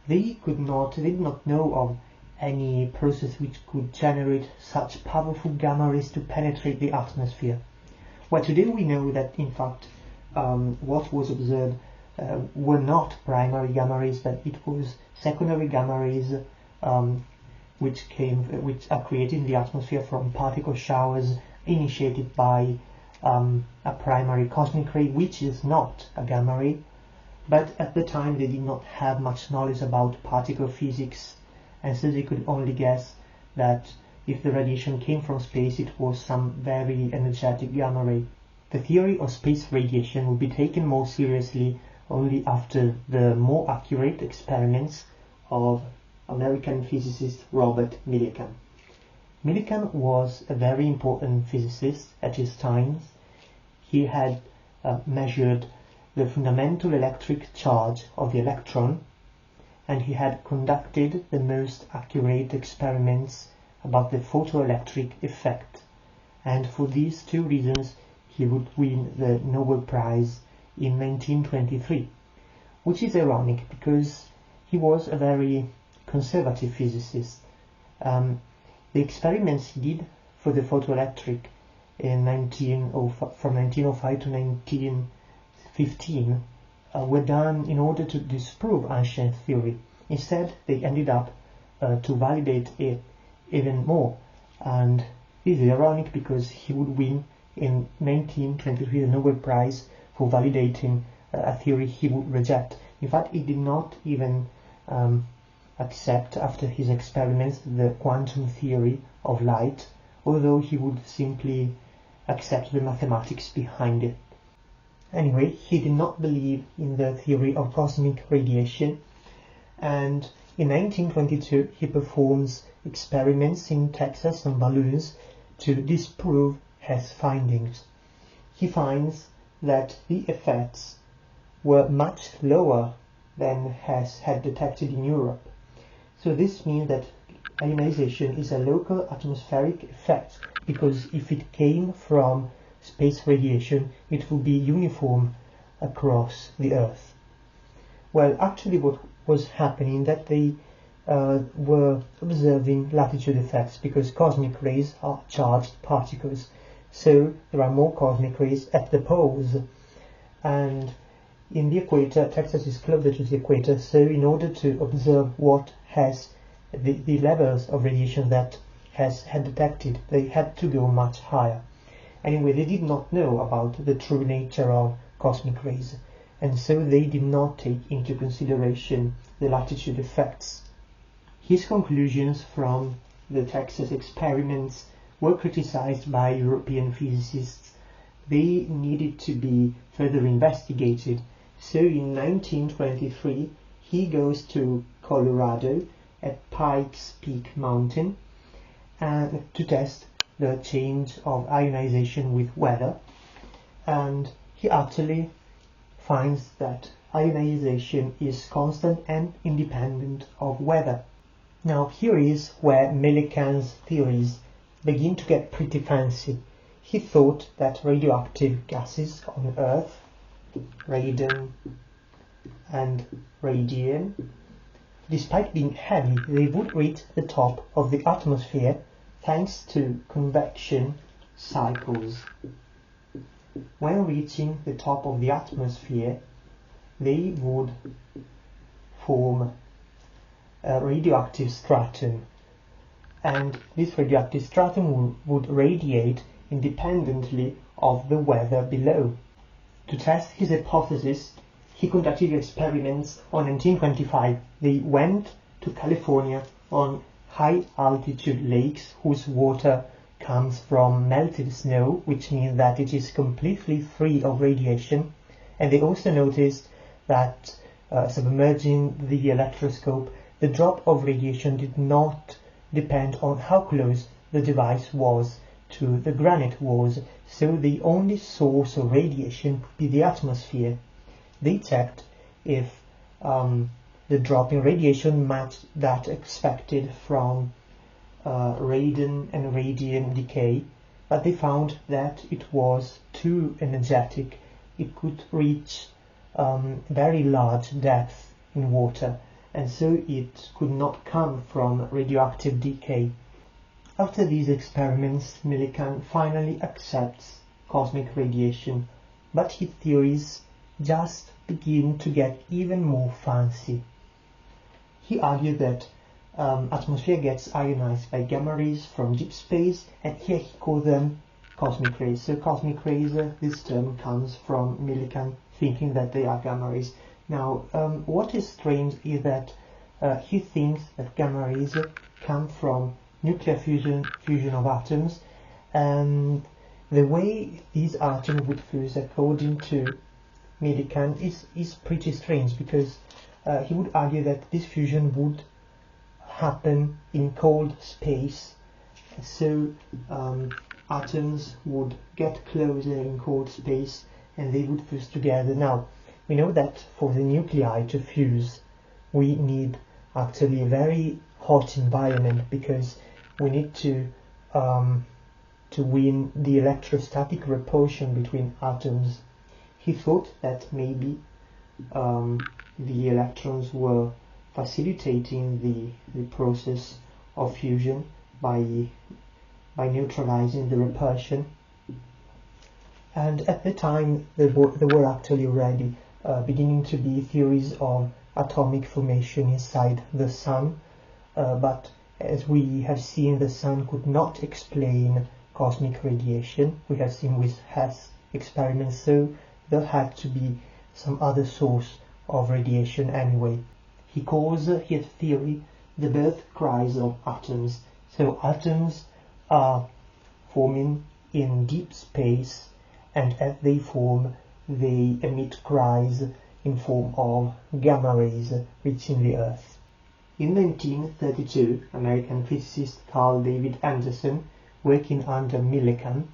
They did not know of any process which could generate such powerful gamma rays to penetrate the atmosphere. Well, today we know that in fact what was observed were not primary gamma rays, but it was secondary gamma rays which are created in the atmosphere from particle showers initiated by a primary cosmic ray, which is not a gamma ray. But at the time they did not have much knowledge about particle physics, and so they could only guess that if the radiation came from space, it was some very energetic gamma ray. The theory of space radiation will be taken more seriously only after the more accurate experiments of American physicist Robert Millikan. Millikan was a very important physicist at his time. He had measured the fundamental electric charge of the electron, and he had conducted the most accurate experiments about the photoelectric effect. And for these two reasons, he would win the Nobel Prize in 1923, which is ironic because he was a very conservative physicist. The experiments he did for the photoelectric from 1905 to 1915 were done in order to disprove Einstein's theory. Instead, they ended up to validate it even more. And this is ironic because he would win in 1923 the Nobel Prize for validating a theory he would reject. In fact, he did not even accept, after his experiments, the quantum theory of light, although he would simply accept the mathematics behind it. Anyway, he did not believe in the theory of cosmic radiation, and in 1922 he performs experiments in Texas on balloons to disprove Hess' findings. He finds that the effects were much lower than Hess had detected in Europe. So this means that ionization is a local atmospheric effect, because if it came from space radiation, it will be uniform across the Earth. Well, actually what was happening that they were observing latitude effects, because cosmic rays are charged particles, so there are more cosmic rays at the poles, and in the equator, Texas is closer to the equator, so in order to observe what has the levels of radiation that Hess had detected, they had to go much higher. Anyway, they did not know about the true nature of cosmic rays, and so they did not take into consideration the latitude effects. His conclusions from the Texas experiments were criticized by European physicists. They needed to be further investigated. So in 1923 he goes to Colorado at Pikes Peak Mountain and to test the change of ionization with weather, and he actually finds that ionization is constant and independent of weather. Now here is where Millikan's theories begin to get pretty fancy. He thought that radioactive gases on Earth, radon and radium, despite being heavy, they would reach the top of the atmosphere thanks to convection cycles. When reaching the top of the atmosphere, they would form a radioactive stratum, and this radioactive stratum would radiate independently of the weather below. To test his hypothesis, he conducted experiments on 1925. They went to California on high altitude lakes whose water comes from melted snow, which means that it is completely free of radiation, and they also noticed that submerging the electroscope, the drop of radiation did not depend on how close the device was to the granite walls, so the only source of radiation would be the atmosphere. They checked if the drop in radiation matched that expected from radon and radium decay, but they found that it was too energetic. It could reach very large depths in water, and so it could not come from radioactive decay. After these experiments, Millikan finally accepts cosmic radiation, but his theories just begin to get even more fancy. He argued that atmosphere gets ionized by gamma rays from deep space, and here he called them cosmic rays. So cosmic rays, this term comes from Millikan thinking that they are gamma rays. Now, what is strange is that he thinks that gamma rays come from nuclear fusion of atoms, and the way these atoms would fuse, according to Millikan, is pretty strange, because he would argue that this fusion would happen in cold space. So atoms would get closer in cold space and they would fuse together. Now, we know that for the nuclei to fuse, we need actually a very hot environment, because we need to win the electrostatic repulsion between atoms. He thought that maybe the electrons were facilitating the process of fusion by neutralizing the repulsion. And at the time there were actually already beginning to be theories of atomic formation inside the Sun, but as we have seen, the Sun could not explain cosmic radiation. We have seen with Hess experiments, so there had to be some other source of radiation anyway. He calls his theory the birth cries of atoms. So atoms are forming in deep space, and as they form, they emit cries in form of gamma rays reaching the Earth. In 1932, American physicist Carl David Anderson, working under Millikan,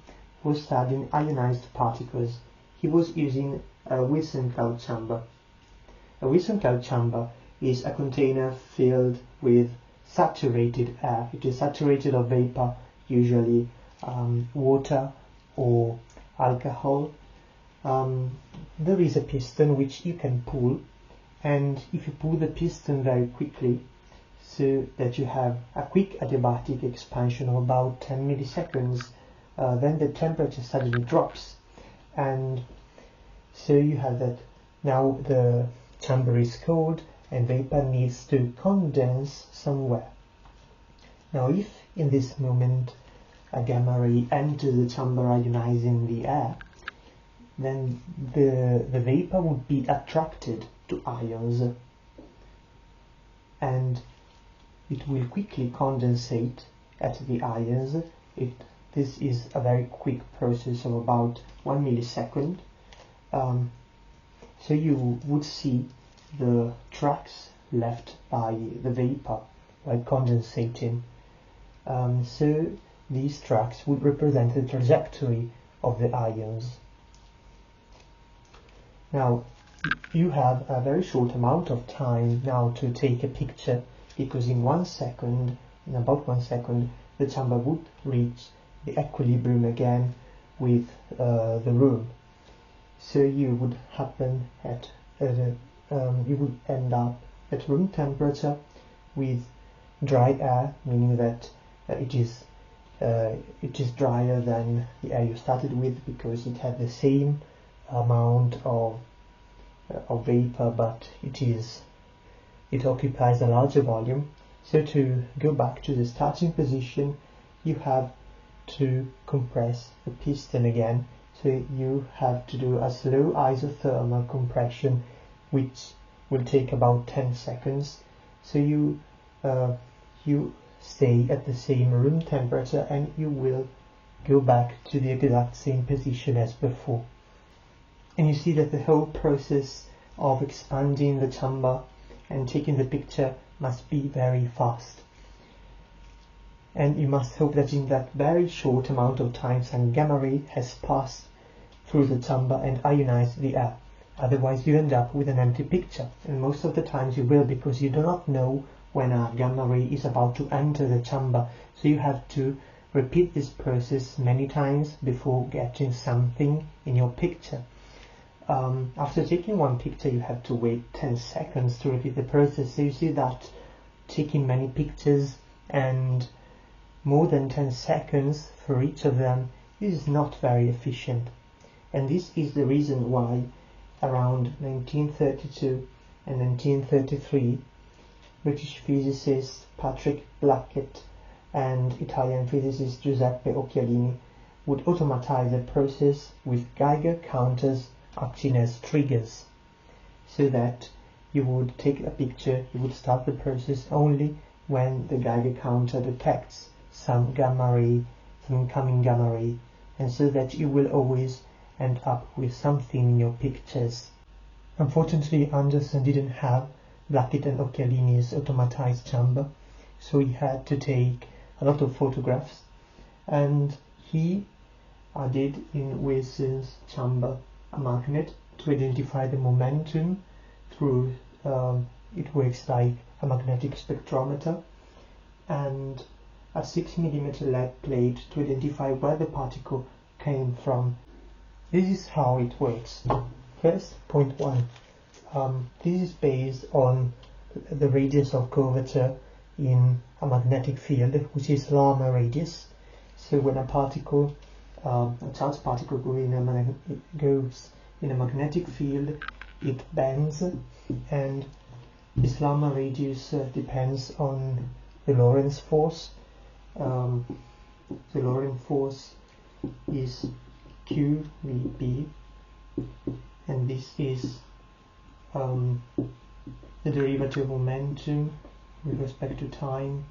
was studying ionized particles. He was using a Wilson cloud chamber. A Wilson cloud chamber is a container filled with saturated air. It is saturated of vapor, usually water or alcohol. There is a piston which you can pull, and if you pull the piston very quickly, so that you have a quick adiabatic expansion of about 10 milliseconds, then the temperature suddenly drops, and so you have that now the chamber is cold and vapor needs to condense somewhere. Now, if in this moment a gamma ray enters the chamber ionizing the air, then the vapor would be attracted to ions, and it will quickly condensate at the ions. This is a very quick process of about 1 millisecond. So you would see the tracks left by the vapor while condensating. So these tracks would represent the trajectory of the ions. Now, you have a very short amount of time now to take a picture, because in about 1 second, the chamber would reach the equilibrium again with the room. So you would end up at room temperature with dry air, meaning that it is drier than the air you started with, because it had the same amount of vapor, but it occupies a larger volume. So to go back to the starting position, you have to compress the piston again. So you have to do a slow isothermal compression, which will take about 10 seconds. So you stay at the same room temperature, and you will go back to the exact same position as before. And you see that the whole process of expanding the chamber and taking the picture must be very fast. And you must hope that in that very short amount of time some gamma ray has passed through the chamber and ionized the air. Otherwise you end up with an empty picture, and most of the times you will, because you do not know when a gamma ray is about to enter the chamber. So you have to repeat this process many times before getting something in your picture. After taking one picture, you have to wait 10 seconds to repeat the process. So you see that taking many pictures and more than 10 seconds for each of them is not very efficient. And this is the reason why around 1932 and 1933, British physicist Patrick Blackett and Italian physicist Giuseppe Occhialini would automatize the process with Geiger counters acting as triggers, so that you would take a picture, you would start the process only when the Geiger counter detects some gamma ray, some incoming gamma ray, and so that you will always end up with something in your pictures. Unfortunately, Anderson didn't have Blackett and Occhialini's automatized chamber, so he had to take a lot of photographs, and he added in Wilson's chamber a magnet to identify the momentum through it works like a magnetic spectrometer, and a 6mm lead plate to identify where the particle came from. This is how it works. First, point 1. This is based on the radius of curvature in a magnetic field, which is Larmor radius. So when a particle, a charged particle goes in a magnetic field, it bends, and this Larmor radius depends on the Lorentz force. The Lorentz force is QVB, and this is the derivative of momentum with respect to time,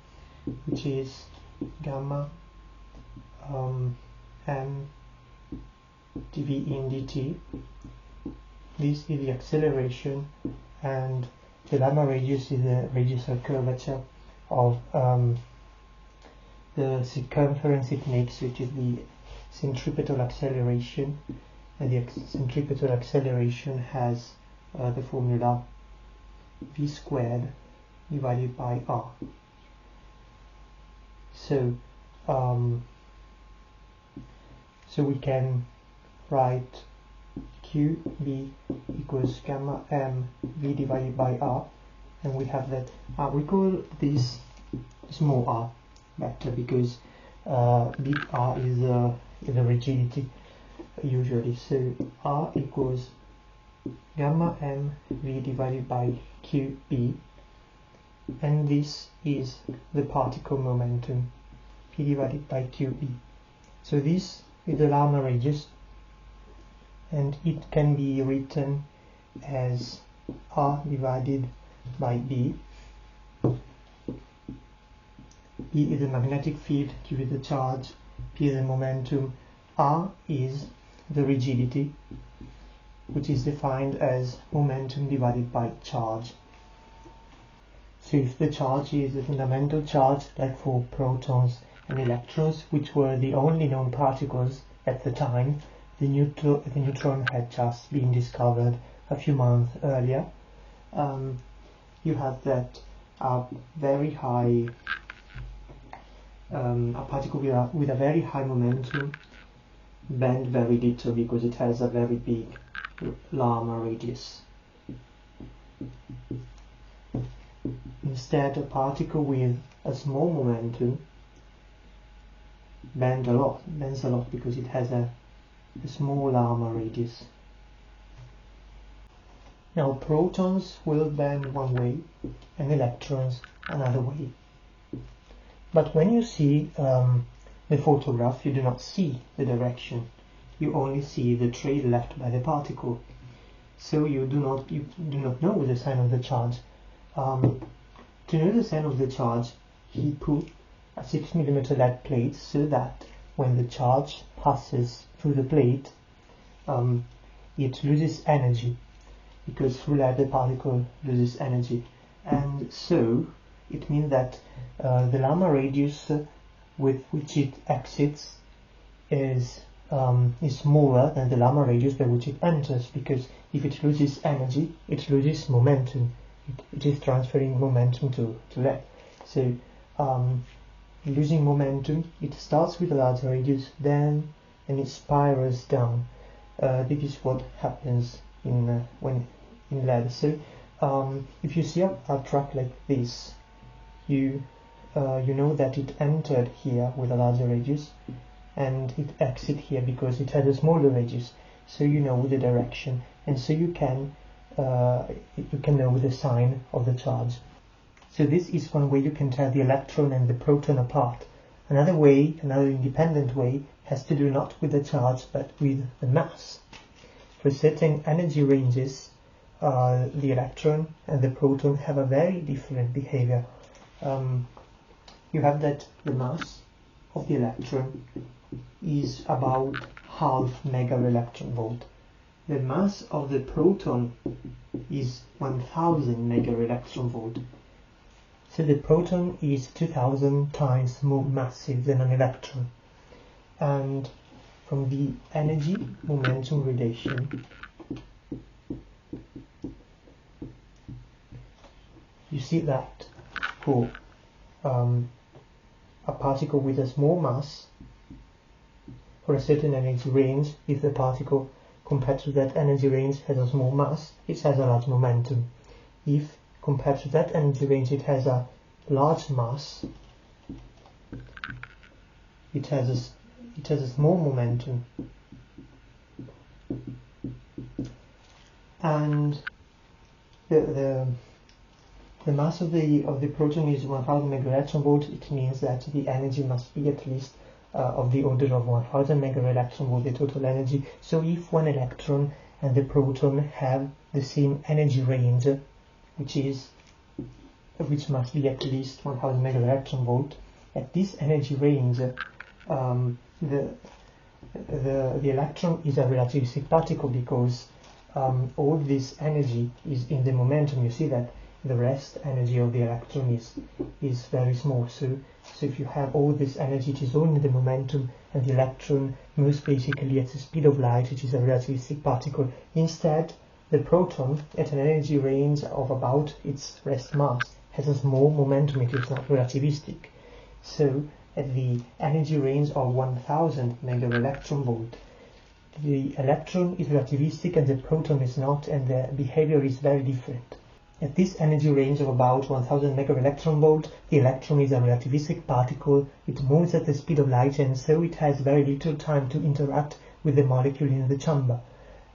which is gamma m dv in dt. This is the acceleration, and the Larmor radius is the radius of curvature of the circumference it makes, which is the centripetal acceleration, and the centripetal acceleration has the formula v squared divided by r. So we can write QB equals gamma m v divided by r, and we have that. We call this small r better, because big R is the rigidity usually. So R equals gamma m v divided by QB, and this is the particle momentum, P divided by QB. So this is the Larmor radius, and it can be written as R divided by B. E is the magnetic field, Q is the charge, P is the momentum, R is the rigidity, which is defined as momentum divided by charge. So if the charge is the fundamental charge, like for protons and electrons, which were the only known particles at the time, the neutron had just been discovered a few months earlier, you have that very high a particle with a very high momentum bend very little because it has a very big Larmor radius. Instead, a particle with a small momentum bends a lot because it has a small Larmor radius. Now protons will bend one way and electrons another way. But when you see the photograph, you do not see the direction. You only see the trail left by the particle. So you do not know the sign of the charge. To know the sign of the charge, he put a 6mm lead plate, so that when the charge passes through the plate, it loses energy, because through lead the particle loses energy, and so it means that the Larmor radius with which it exits is smaller than the Larmor radius by which it enters, because if it loses energy, it loses momentum. It is transferring momentum to lead. So losing momentum. It starts with a large radius, then and it spirals down. This is what happens when in lead. So if you see a track like this, you know that it entered here with a larger radius and it exit here because it had a smaller radius. So you know the direction, and so you can know the sign of the charge. So this is one way you can tell the electron and the proton apart. Another way, another independent way, has to do not with the charge but with the mass. For certain energy ranges, the electron and the proton have a very different behavior. You have that the mass of the electron is about half megaelectronvolt. The mass of the proton is 1000 megaelectronvolt. So the proton is 2000 times more massive than an electron. And from the energy momentum relation, you see that for a particle with a small mass, for a certain energy range, if the particle compared to that energy range has a small mass, it has a large momentum. If compared to that energy range it has a large mass, it has a small momentum. And the mass of the proton is 1000 megaelectronvolt. It means that the energy must be at least of the order of 1000 megaelectronvolt, the total energy. So if one electron and the proton have the same energy range, which must be at least 1000 megaelectronvolt, at this energy range, the electron is a relativistic particle because all this energy is in the momentum. You see that the rest energy of the electron is very small. So if you have all this energy, it is only the momentum, and the electron moves basically at the speed of light, which is a relativistic particle. Instead, the proton, at an energy range of about its rest mass, has a small momentum. It is not relativistic. So at the energy range of 1000 megaelectronvolt, the electron is relativistic and the proton is not, and the behavior is very different. At this energy range of about 1000 megaelectronvolt, the electron is a relativistic particle. It moves at the speed of light, and so it has very little time to interact with the molecule in the chamber,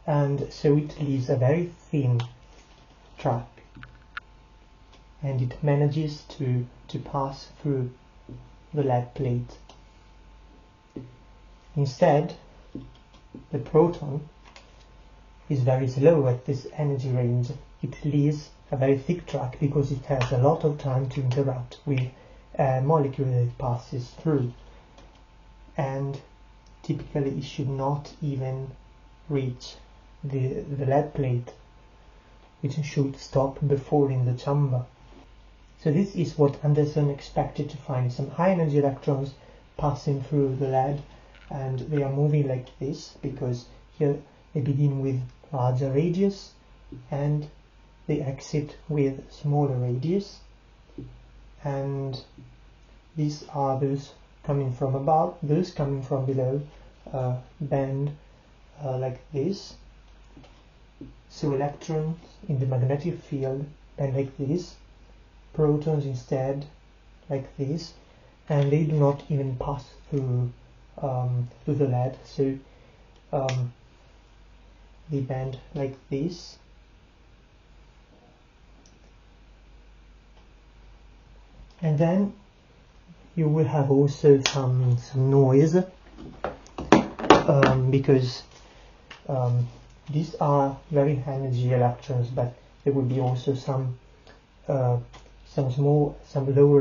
and so it leaves a very thin track, and it manages to pass through the lead plate. Instead, the proton is very slow at this energy range. It leaves a very thick track because it has a lot of time to interact with a molecule that it passes through, and typically it should not even reach the lead plate, which should stop before in the chamber. So this is what Anderson expected to find: some high energy electrons passing through the lead, and they are moving like this because here they begin with larger radius and they exit with smaller radius, and these are those coming from above, those coming from below bend like this. So electrons in the magnetic field bend like this, protons instead like this, and they do not even pass through the lead, so they bend like this. And then you will have also some noise because these are very high energy electrons, but there will be also some lower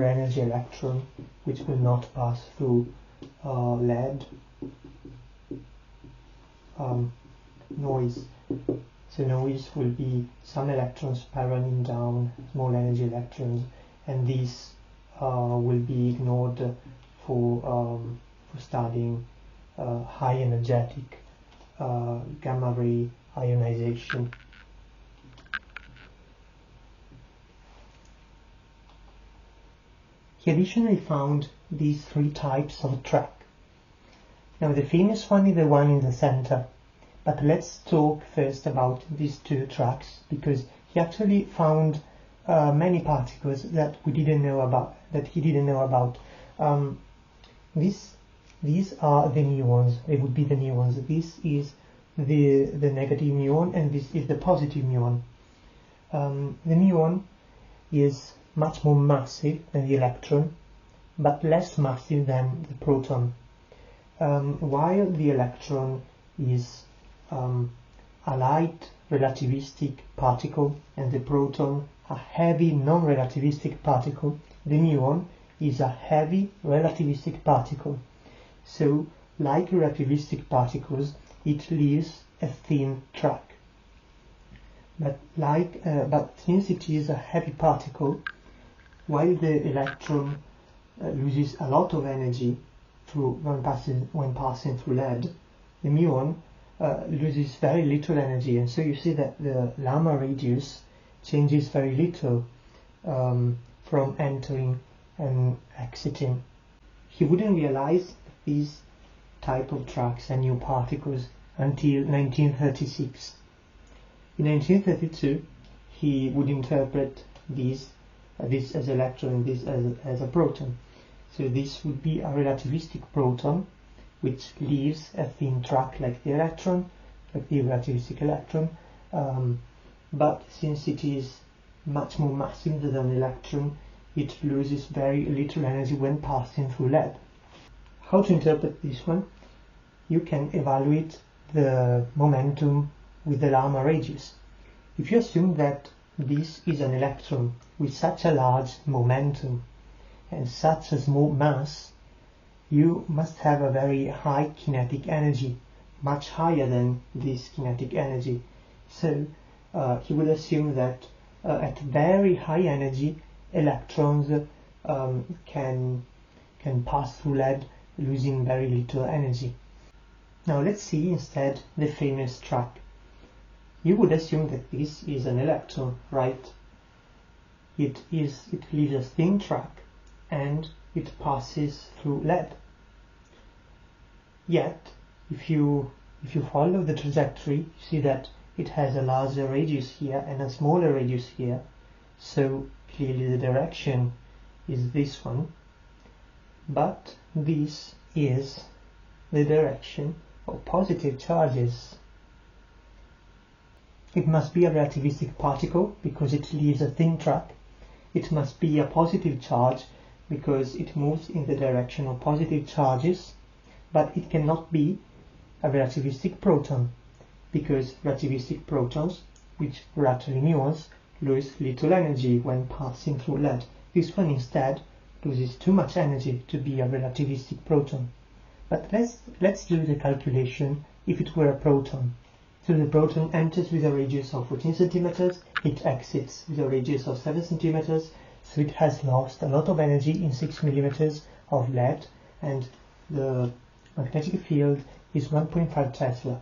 energy electron which will not pass through lead. Noise. So noise will be some electrons spiraling down, small energy electrons, and these will be ignored for studying high energetic gamma ray ionization. He additionally found these three types of track. Now the famous one is the one in the center, but let's talk first about these two tracks, because he actually found many particles that we didn't know about, that he didn't know about. These are the muons. They would be the muons. This is the negative muon, and this is the positive muon. The muon is much more massive than the electron, but less massive than the proton. While the electron is a light relativistic particle and the proton a heavy non-relativistic particle, the muon is a heavy relativistic particle. So, like relativistic particles, it leaves a thin track. But since it is a heavy particle, while the electron loses a lot of energy when passing through lead, the muon loses very little energy, and so you see that the Lama radius changes very little from entering and exiting. He wouldn't realize these type of tracks and new particles until 1936. In 1932, he would interpret this as electron and this as a proton. So this would be a relativistic proton, which leaves a thin track like the electron, like the relativistic electron, but since it is much more massive than an electron, it loses very little energy when passing through lead. How to interpret this one? You can evaluate the momentum with the Lama radius. If you assume that this is an electron with such a large momentum and such a small mass, you must have a very high kinetic energy, much higher than this kinetic energy. So he would assume that at very high energy, electrons can pass through lead, losing very little energy. Now let's see instead the famous track. You would assume that this is an electron, right? It leaves a thin track and it passes through lead. Yet, if you follow the trajectory, you see that it has a larger radius here and a smaller radius here. So clearly the direction is this one, but this is the direction of positive charges. It must be a relativistic particle because it leaves a thin track. It must be a positive charge because it moves in the direction of positive charges, but it cannot be a relativistic proton because relativistic protons, which are actually muons, lose little energy when passing through lead. This one instead loses too much energy to be a relativistic proton. But let's do the calculation if it were a proton. So the proton enters with a radius of 14 centimeters, it exits with a radius of 7 centimeters, so it has lost a lot of energy in 6 millimeters of lead, and the magnetic field is 1.5 Tesla.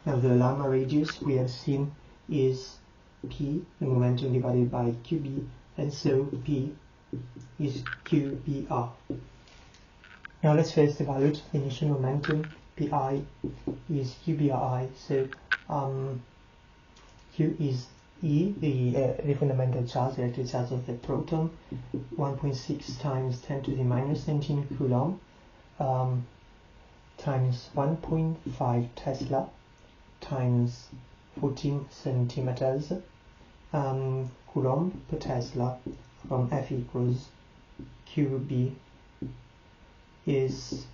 Now the Lama radius we have seen is P, the momentum divided by QB, and so P is QBR. Now let's first evaluate the initial momentum. Pi is QBRI, so Q is E, the fundamental charge, the electric charge of the proton, 1.6 times 10 to the minus 19 coulomb, times 1.5 Tesla, times 14 centimeters, coulomb per Tesla, from F equals QB is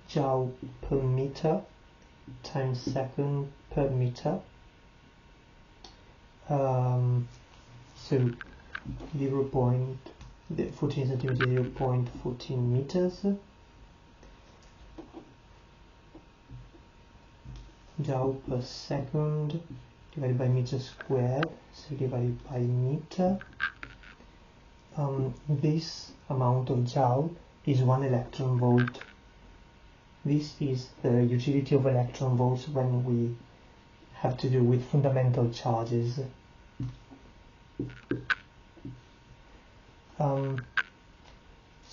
Joule per meter times second per meter. So 14 centimeters, 0.14 meters. Joule per second divided by meter squared, so divided by meter. This amount of joule is 1 electron volt. This is the utility of electron volts when we have to do with fundamental charges.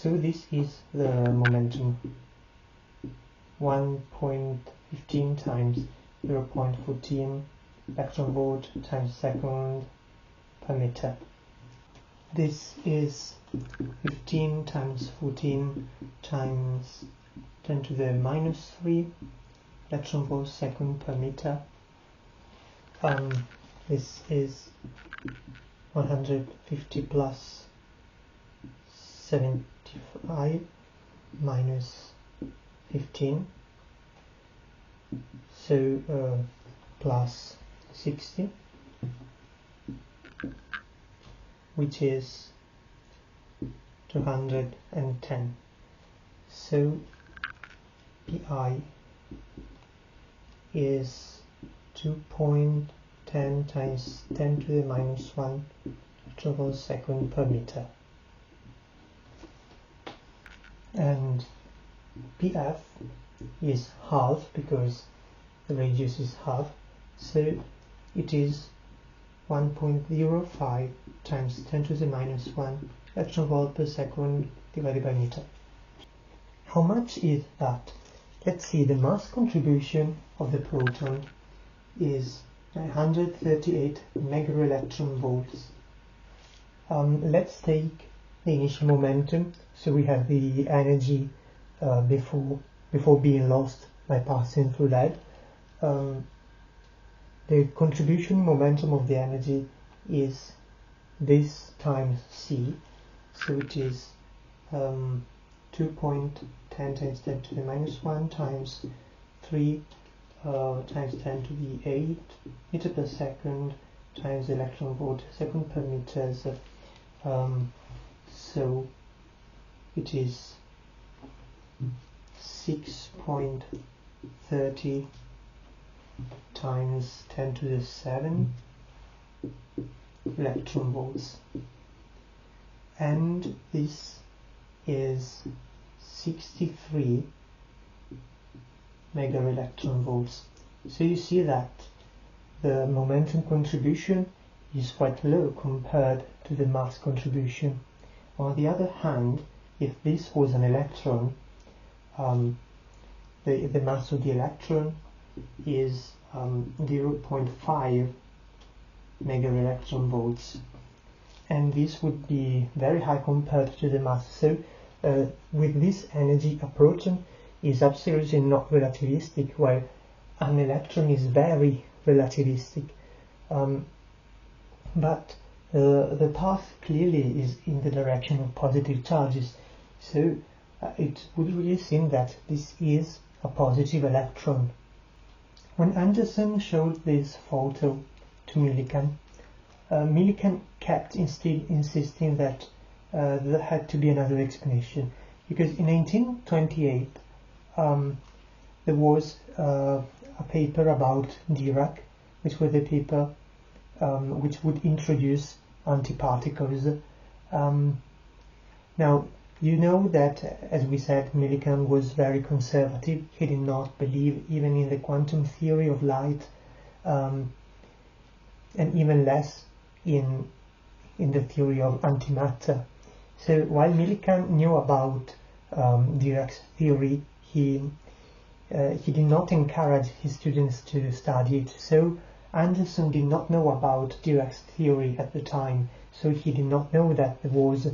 So this is the momentum, 1.15 times 0.14 electron volt times second per meter. This is 15 times 14 times 10 to the minus 3 electron volt second per meter. This is 150 plus 75 minus 15, so plus 60, which is 210. So Pi is 2.10 times 10 to the minus 1 electron volt second per meter. And Pf is half because the radius is half, so it is 1.05 times 10 to the minus 1 electron volt per second divided by meter. How much is that? Let's see, the mass contribution of the proton is 138 megaelectron volts. Let's take the initial momentum, so we have the energy before being lost by passing through that. The contribution momentum of the energy is this times c, so it is 2.10 times 10 to the minus 1 times 3 times 10 to the 8 meter per second times electron volt second per meter. So it is 6.30 times 10 to the 7 electron volts, and this is 63 megaelectron volts. So you see that the momentum contribution is quite low compared to the mass contribution. On the other hand, if this was an electron, the mass of the electron is 0.5 megaelectron volts, and this would be very high compared to the mass. So with this energy, a proton is absolutely not relativistic, while an electron is very relativistic. But the path clearly is in the direction of positive charges, so it would really seem that this is a positive electron. When Anderson showed this photo to Millikan, Millikan kept instead insisting that there had to be another explanation, because in 1928 there was a paper about Dirac, which was a paper which would introduce antiparticles. Now, you know that, as we said, Millikan was very conservative. He did not believe even in the quantum theory of light, and even less in the theory of antimatter. So while Millikan knew about Dirac's theory, he did not encourage his students to study it. So Anderson did not know about Dirac's theory at the time, so he did not know that there was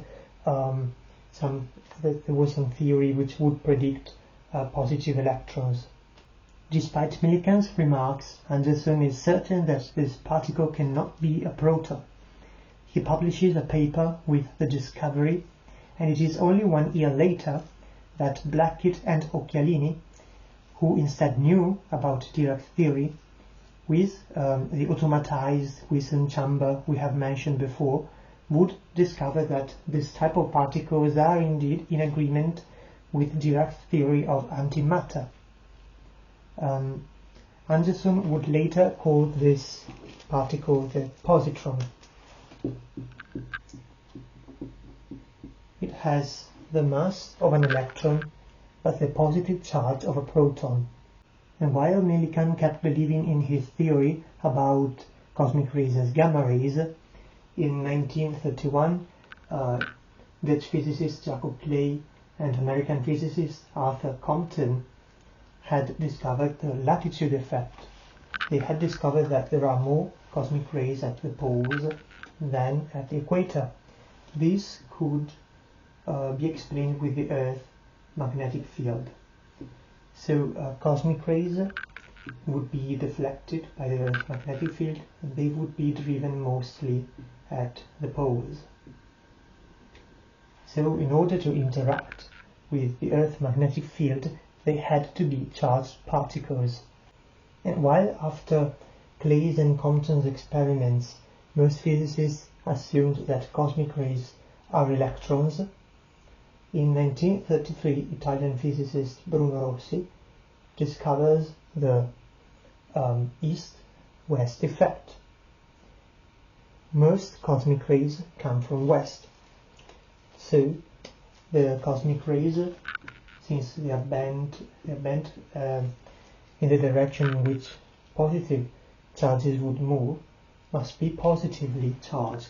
some theory which would predict positive electrons. Despite Millikan's remarks, Anderson is certain that this particle cannot be a proton. He publishes a paper with the discovery, and it is only 1 year later that Blackett and Occhialini, who instead knew about Dirac's theory, with the automatized Wilson chamber we have mentioned before, would discover that this type of particles are indeed in agreement with Dirac's theory of antimatter. Anderson would later call this particle the positron. It has the mass of an electron but the positive charge of a proton. And while Millikan kept believing in his theory about cosmic rays as gamma rays, in 1931 Dutch physicist Jacob Clay and American physicist Arthur Compton had discovered the latitude effect. They had discovered that there are more cosmic rays at the poles than at the equator. This could be explained with the Earth's magnetic field. So cosmic rays would be deflected by the Earth's magnetic field, and they would be driven mostly at the poles. So in order to interact with the Earth's magnetic field, they had to be charged particles. And while after Clay's and Compton's experiments, most physicists assumed that cosmic rays are electrons, in 1933 Italian physicist Bruno Rossi discovers the east-west effect. Most cosmic rays come from west. So the cosmic rays, since they are bent in the direction in which positive charges would move, must be positively charged.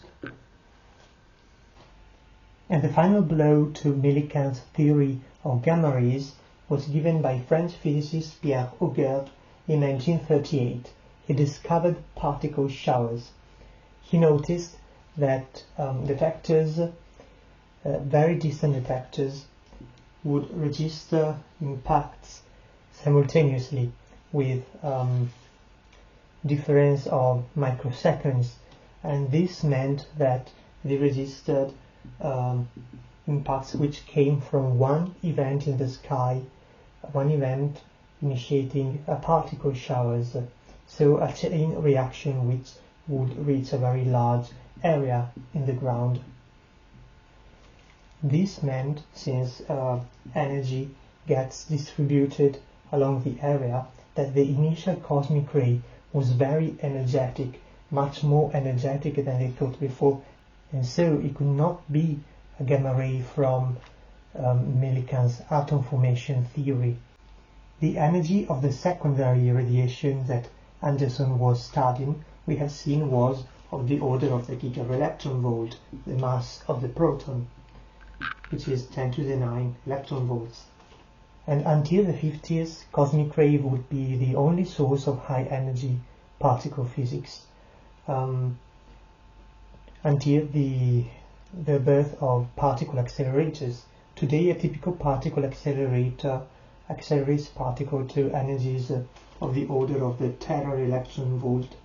And the final blow to Millikan's theory of gamma rays was given by French physicist Pierre Auger in 1938. He discovered particle showers. He noticed that detectors, very distant detectors, would register impacts simultaneously with difference of microseconds, and this meant that they registered impacts which came from one event in the sky, one event initiating a particle showers, so a chain reaction which would reach a very large area in the ground. This meant, since energy gets distributed along the area, that the initial cosmic ray was very energetic, much more energetic than they thought before, and so it could not be a gamma ray from Millikan's atom formation theory. The energy of the secondary radiation that Anderson was studying, we have seen, was of the order of the gigaelectron volt, the mass of the proton, which is 10 to the 9 electron volts. And until the 50s, cosmic ray would be the only source of high energy particle physics, until the birth of particle accelerators. Today, a typical particle accelerator accelerates particles to energies of the order of the tera electron volt,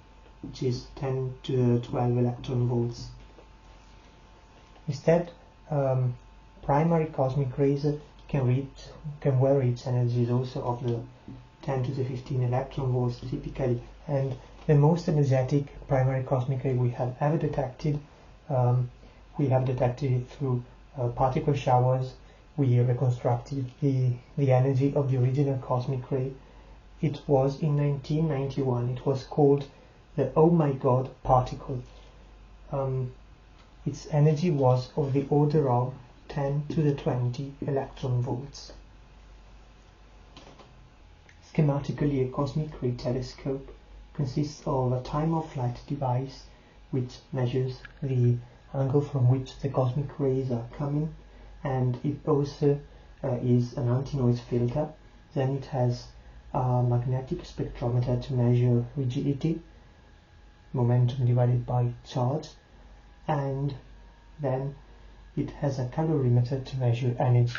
which is 10 to the 12 electron volts. Instead, primary cosmic rays can well reach energies also of the 10 to the 15 electron volts typically, and the most energetic primary cosmic ray we have ever detected, we have detected it through particle showers. We reconstructed the energy of the original cosmic ray. It was in 1991. It was called the Oh My God particle. Its energy was of the order of 10 to the 20 electron volts. Schematically, a cosmic ray telescope consists of a time-of-flight device which measures the angle from which the cosmic rays are coming, and it also is an anti-noise filter. Then it has a magnetic spectrometer to measure rigidity, momentum divided by charge, and then it has a calorimeter to measure energy.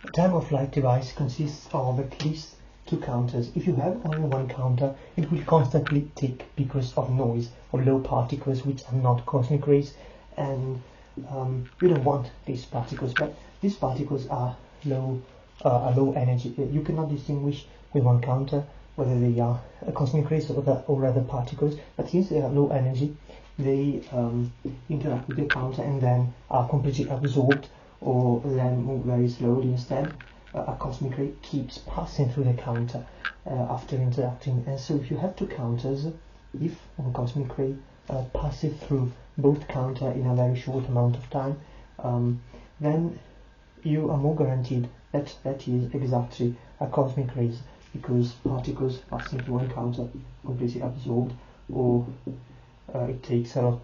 A time-of-flight device consists of at least two counters. If you have only one counter, it will constantly tick because of noise or low particles which are not cosmic rays, and you don't want these particles, but these particles are low energy. You cannot distinguish with one counter whether they are cosmic rays or other particles, but since they are low energy, they interact with the counter and then are completely absorbed or then move very slowly. Instead, a cosmic ray keeps passing through the counter after interacting, and so if you have two counters, if one cosmic ray passes through both counter in a very short amount of time, then you are more guaranteed that that is exactly a cosmic ray, because particles passing through one counter completely absorbed, or it takes a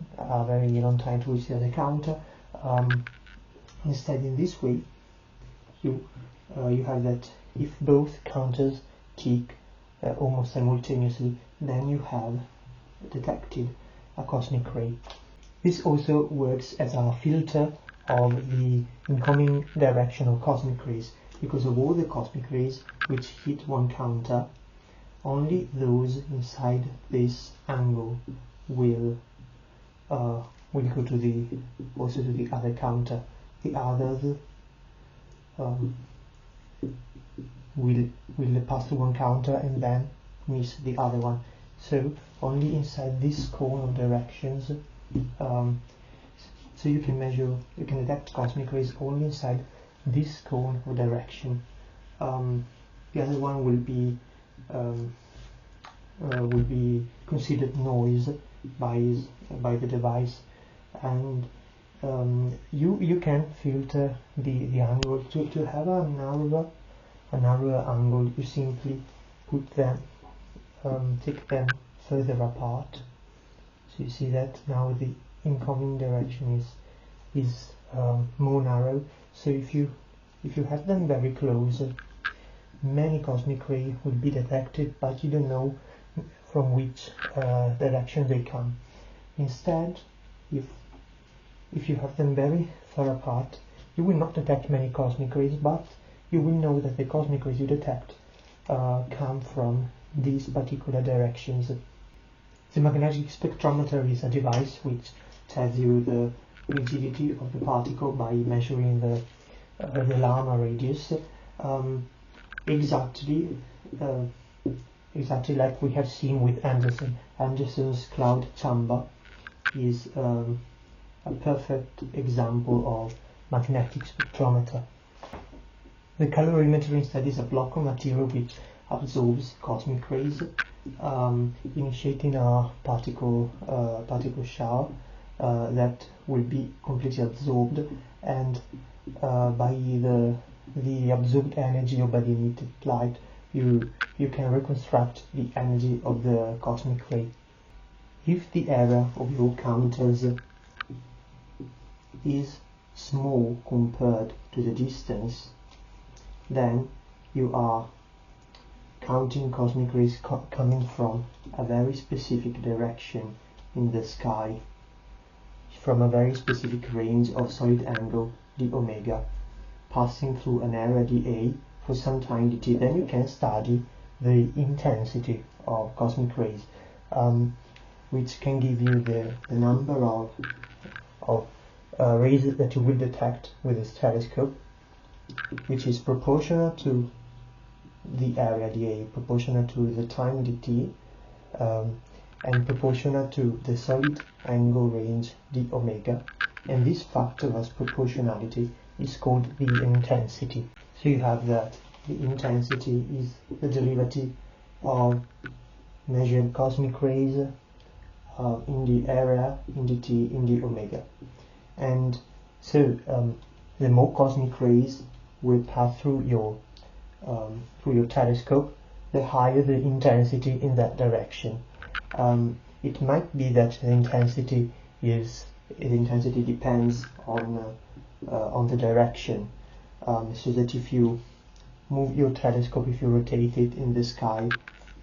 very long time to reach the other counter. Instead, in this way, you have that if both counters tick almost simultaneously, then you have detected a cosmic ray. This also works as a filter of the incoming direction of cosmic rays, because of all the cosmic rays which hit one counter, only those inside this angle will go to the other counter. The others will pass through one counter and then miss the other one. So only inside this cone of directions. So you can detect cosmic rays only inside this cone of direction. The other one will be considered noise by the device, and you can filter the angle to have a narrower angle. You simply put them, take them further apart. So you see that now the incoming direction is more narrow. So if you have them very close, many cosmic rays will be detected, but you don't know from which direction they come. Instead, if you have them very far apart, you will not detect many cosmic rays, but you will know that the cosmic rays you detect come from these particular directions. The magnetic spectrometer is a device which tells you the rigidity of the particle by measuring the Lama radius, exactly like we have seen with Anderson. Anderson's cloud chamber is a perfect example of magnetic spectrometer. The calorimeter instead is a block of material which absorbs cosmic rays, initiating a particle shower that will be completely absorbed, and by the absorbed energy or by the emitted light, you can reconstruct the energy of the cosmic ray. If the area of your counters is small compared to the distance, then you are counting cosmic rays coming from a very specific direction in the sky, from a very specific range of solid angle d omega, passing through an area dA for some time dt. Then you can study the intensity of cosmic rays, which can give you the number of rays that you will detect with this telescope, which is proportional to the area dA, proportional to the time dt, and proportional to the solid angle range d omega. And this factor as proportionality is called the intensity. So you have that the intensity is the derivative of measured cosmic rays in the area, in dt, in d omega. And so the more cosmic rays will pass through your telescope, the higher the intensity in that direction. It might be that the intensity depends on the direction, so that if you move your telescope, if you rotate it in the sky,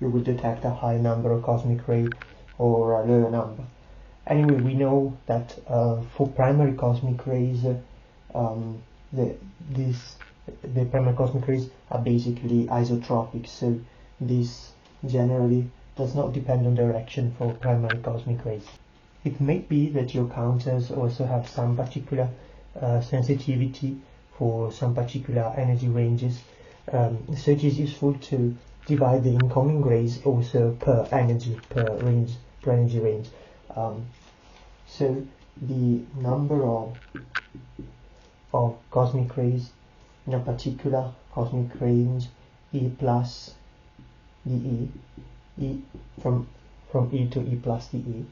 you will detect a high number of cosmic rays or a lower number. Anyway, we know that for primary cosmic rays, the primary cosmic rays are basically isotropic, so this generally does not depend on direction for primary cosmic rays. It may be that your counters also have some particular sensitivity for some particular energy ranges, so it is useful to divide the incoming rays also per energy range. So the number of cosmic rays in a particular cosmic range E plus dE, from E to E plus dE,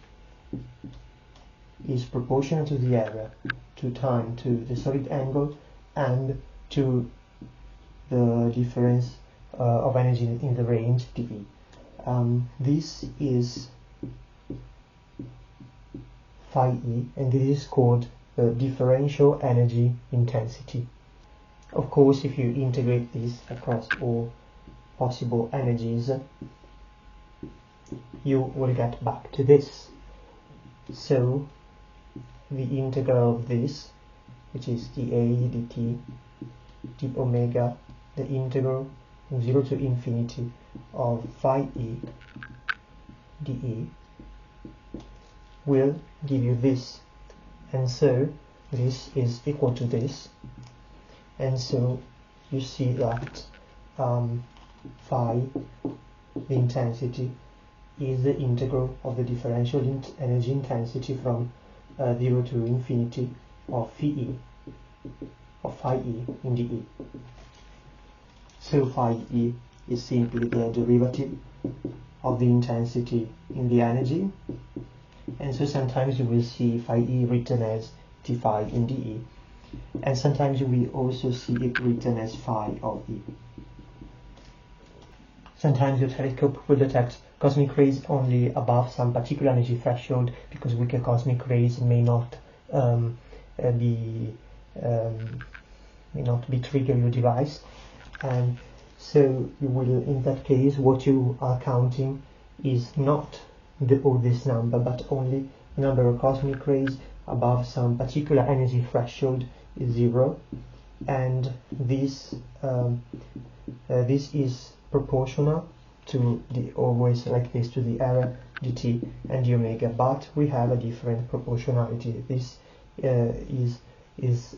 is proportional to the area, to time, to the solid angle, and to the difference of energy in the range dE. This is phi E, and this is called the differential energy intensity. Of course, if you integrate this across all possible energies, you will get back to this. So the integral of this, which is dA dt d omega, the integral from 0 to infinity of phi e dE, will give you this, and so this is equal to this, and so you see that phi, the intensity, is the integral of the differential energy intensity from 0 to infinity of phi e in dE. So phi e is simply the derivative of the intensity in the energy, and so sometimes you will see phi e written as T phi in dE, and sometimes you will also see it written as phi of E. Sometimes your telescope will detect cosmic rays only above some particular energy threshold, because weaker cosmic rays may not be triggering your device, and so you will, in that case, what you are counting is not this number, but only the number of cosmic rays above some particular energy threshold is 0, and this is proportional to the, always like this, to the area dt and d omega, but we have a different proportionality. This is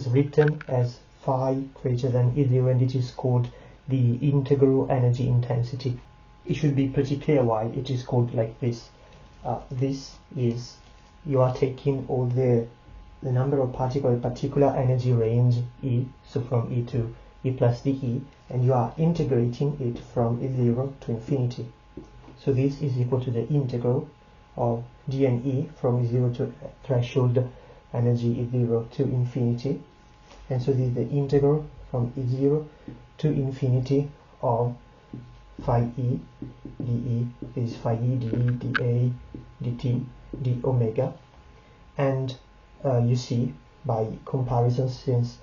written as phi greater than E0, and it is called the integral energy intensity. It should be pretty clear why it is called like this. This is, you are taking all the number of particles, particular energy range E, so from E to E plus dE, and you are integrating it from E0 to infinity. So this is equal to the integral of d and E from E0 to threshold energy E0 to infinity, and so this is the integral from E0 to infinity of phi e dE. This is phi e dE dA dt d omega, and you see by comparison, since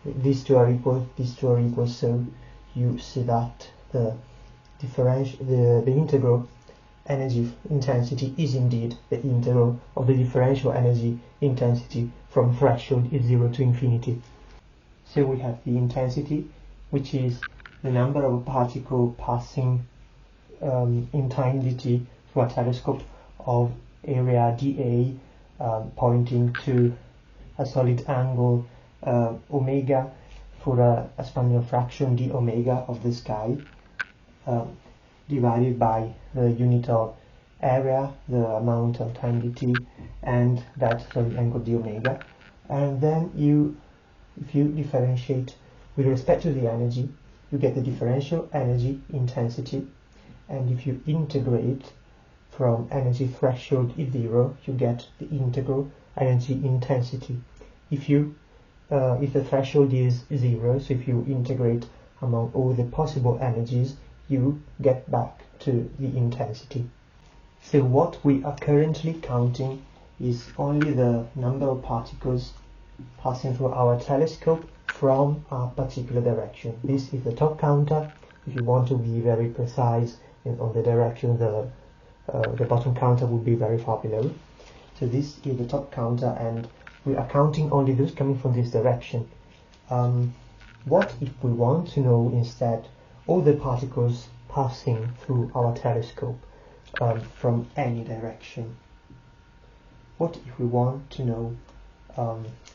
these two are equal, so you see that the integral energy intensity is indeed the integral of the differential energy intensity from threshold is 0 to infinity. So we have the intensity, which is the number of particles passing in time dt through a telescope of area dA pointing to a solid angle omega for a spandrel fraction d omega of the sky, divided by the unit of area, the amount of time dt, and that solid angle d omega. And then if you differentiate with respect to the energy, you get the differential energy intensity, and if you integrate from energy threshold E0, you get the integral energy intensity. If the threshold is 0, so if you integrate among all the possible energies, you get back to the intensity. So what we are currently counting is only the number of particles passing through our telescope from a particular direction. This is the top counter. If you want to be very precise on the direction, the bottom counter would be very far below. So this is the top counter, and we are counting only those coming from this direction. What if we want to know instead all the particles passing through our telescope from any direction? What if we want to know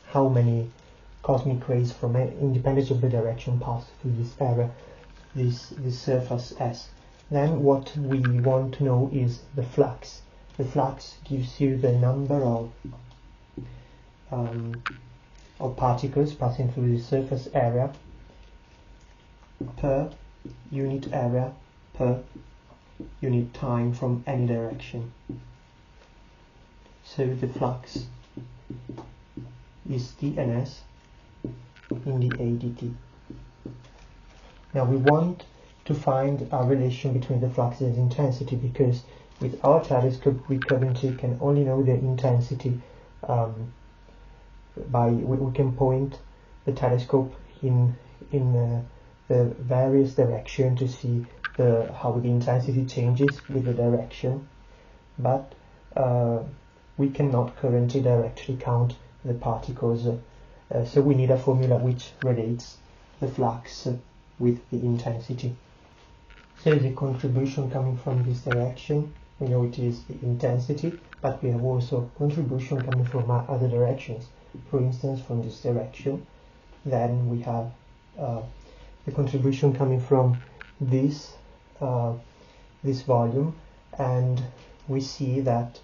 how many cosmic rays from independent of the direction pass through this area, this surface S? Then what we want to know is the flux. The flux gives you the number of particles passing through the surface area per unit area per unit time from any direction. So the flux is dNs in the dt. Now we want to find a relation between the flux and intensity, because with our telescope we currently can only know the intensity we can point the telescope in the various direction to see how the intensity changes with the direction, but we cannot currently directly count the particles, so we need a formula which relates the flux with the intensity. So the contribution coming from this direction, we know it is the intensity, but we have also contribution coming from other directions. For instance, from this direction, then we have the contribution coming from this volume, and we see that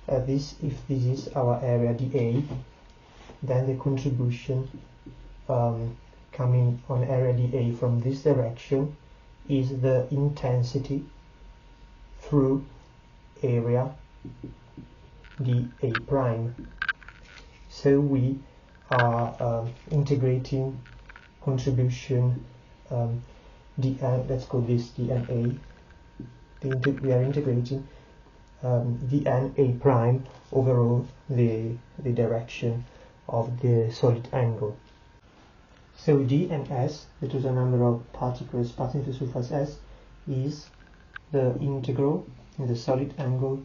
if this is our area dA, then the contribution coming on area dA from this direction is the intensity through area dA prime. So we are integrating contribution let's call this dNA. We are integrating dNA prime over the direction of the solid angle. So d and s, the total number of particles passing through surface S, is the integral in the solid angle,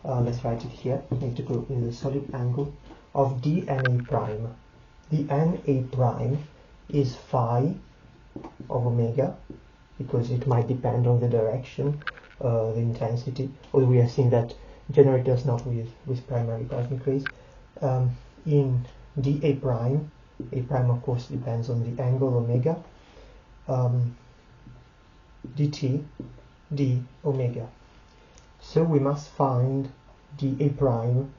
let's write it here, integral in the solid angle of dNA prime. dNA prime is phi of omega, because it might depend on the direction, the intensity, although we are seeing that generally does not with primary cosmic rays. In dA prime, A prime of course depends on the angle omega, dt d omega. So we must find dA prime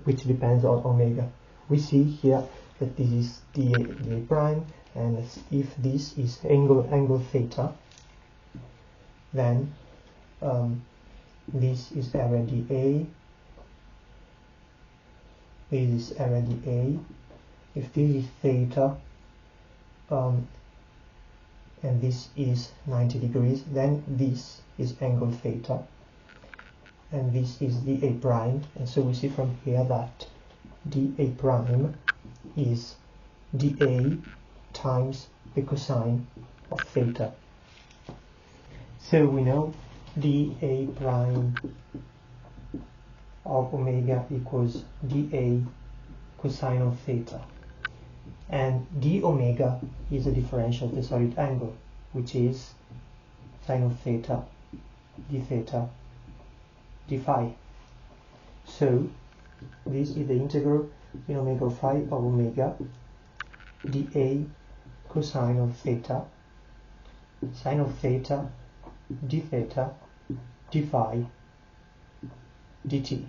which depends on omega. We see here that this is dA prime, and if this is angle theta, then this is area dA, this is area dA. If this is theta, and this is 90 degrees, then this is angle theta, and this is dA prime, and so we see from here that dA prime is dA times the cosine of theta. So we know dA prime of omega equals dA cosine of theta, and d omega is the differential of the solid angle, which is sine of theta d theta d phi. So this is the integral in omega phi of omega dA cosine of theta sine of theta d theta d phi dt.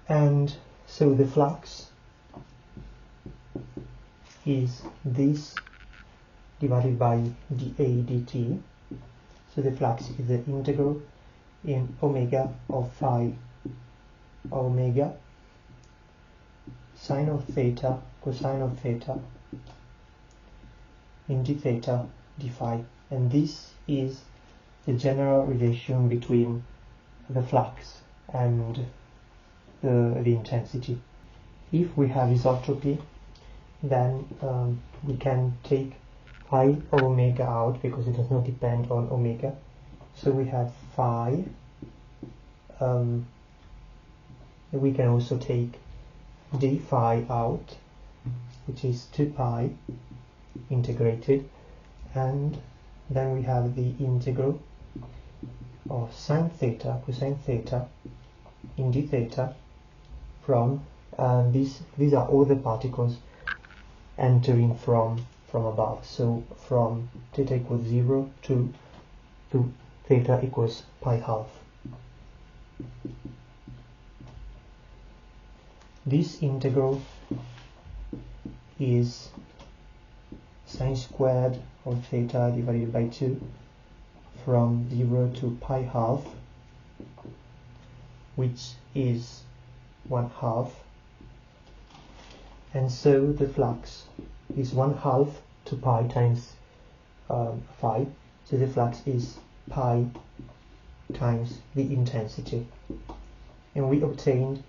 And so the flux is this divided by dA dt. So the flux is the integral in omega of phi omega sine of theta cosine of theta in d theta d phi, and this is the general relation between the flux and the intensity. If we have isotropy, then we can take phi of omega out because it does not depend on omega. So we have phi. We can also take d phi out, which is 2 pi integrated, and then we have the integral of sine theta cosine theta in d theta from these are all the particles entering from above. So from theta equals 0 to theta equals pi half. This integral is sine squared of theta divided by 2 from 0 to pi half, which is 1/2, and so the flux is 1/2 to pi times phi, so the flux is pi times the intensity, and we obtained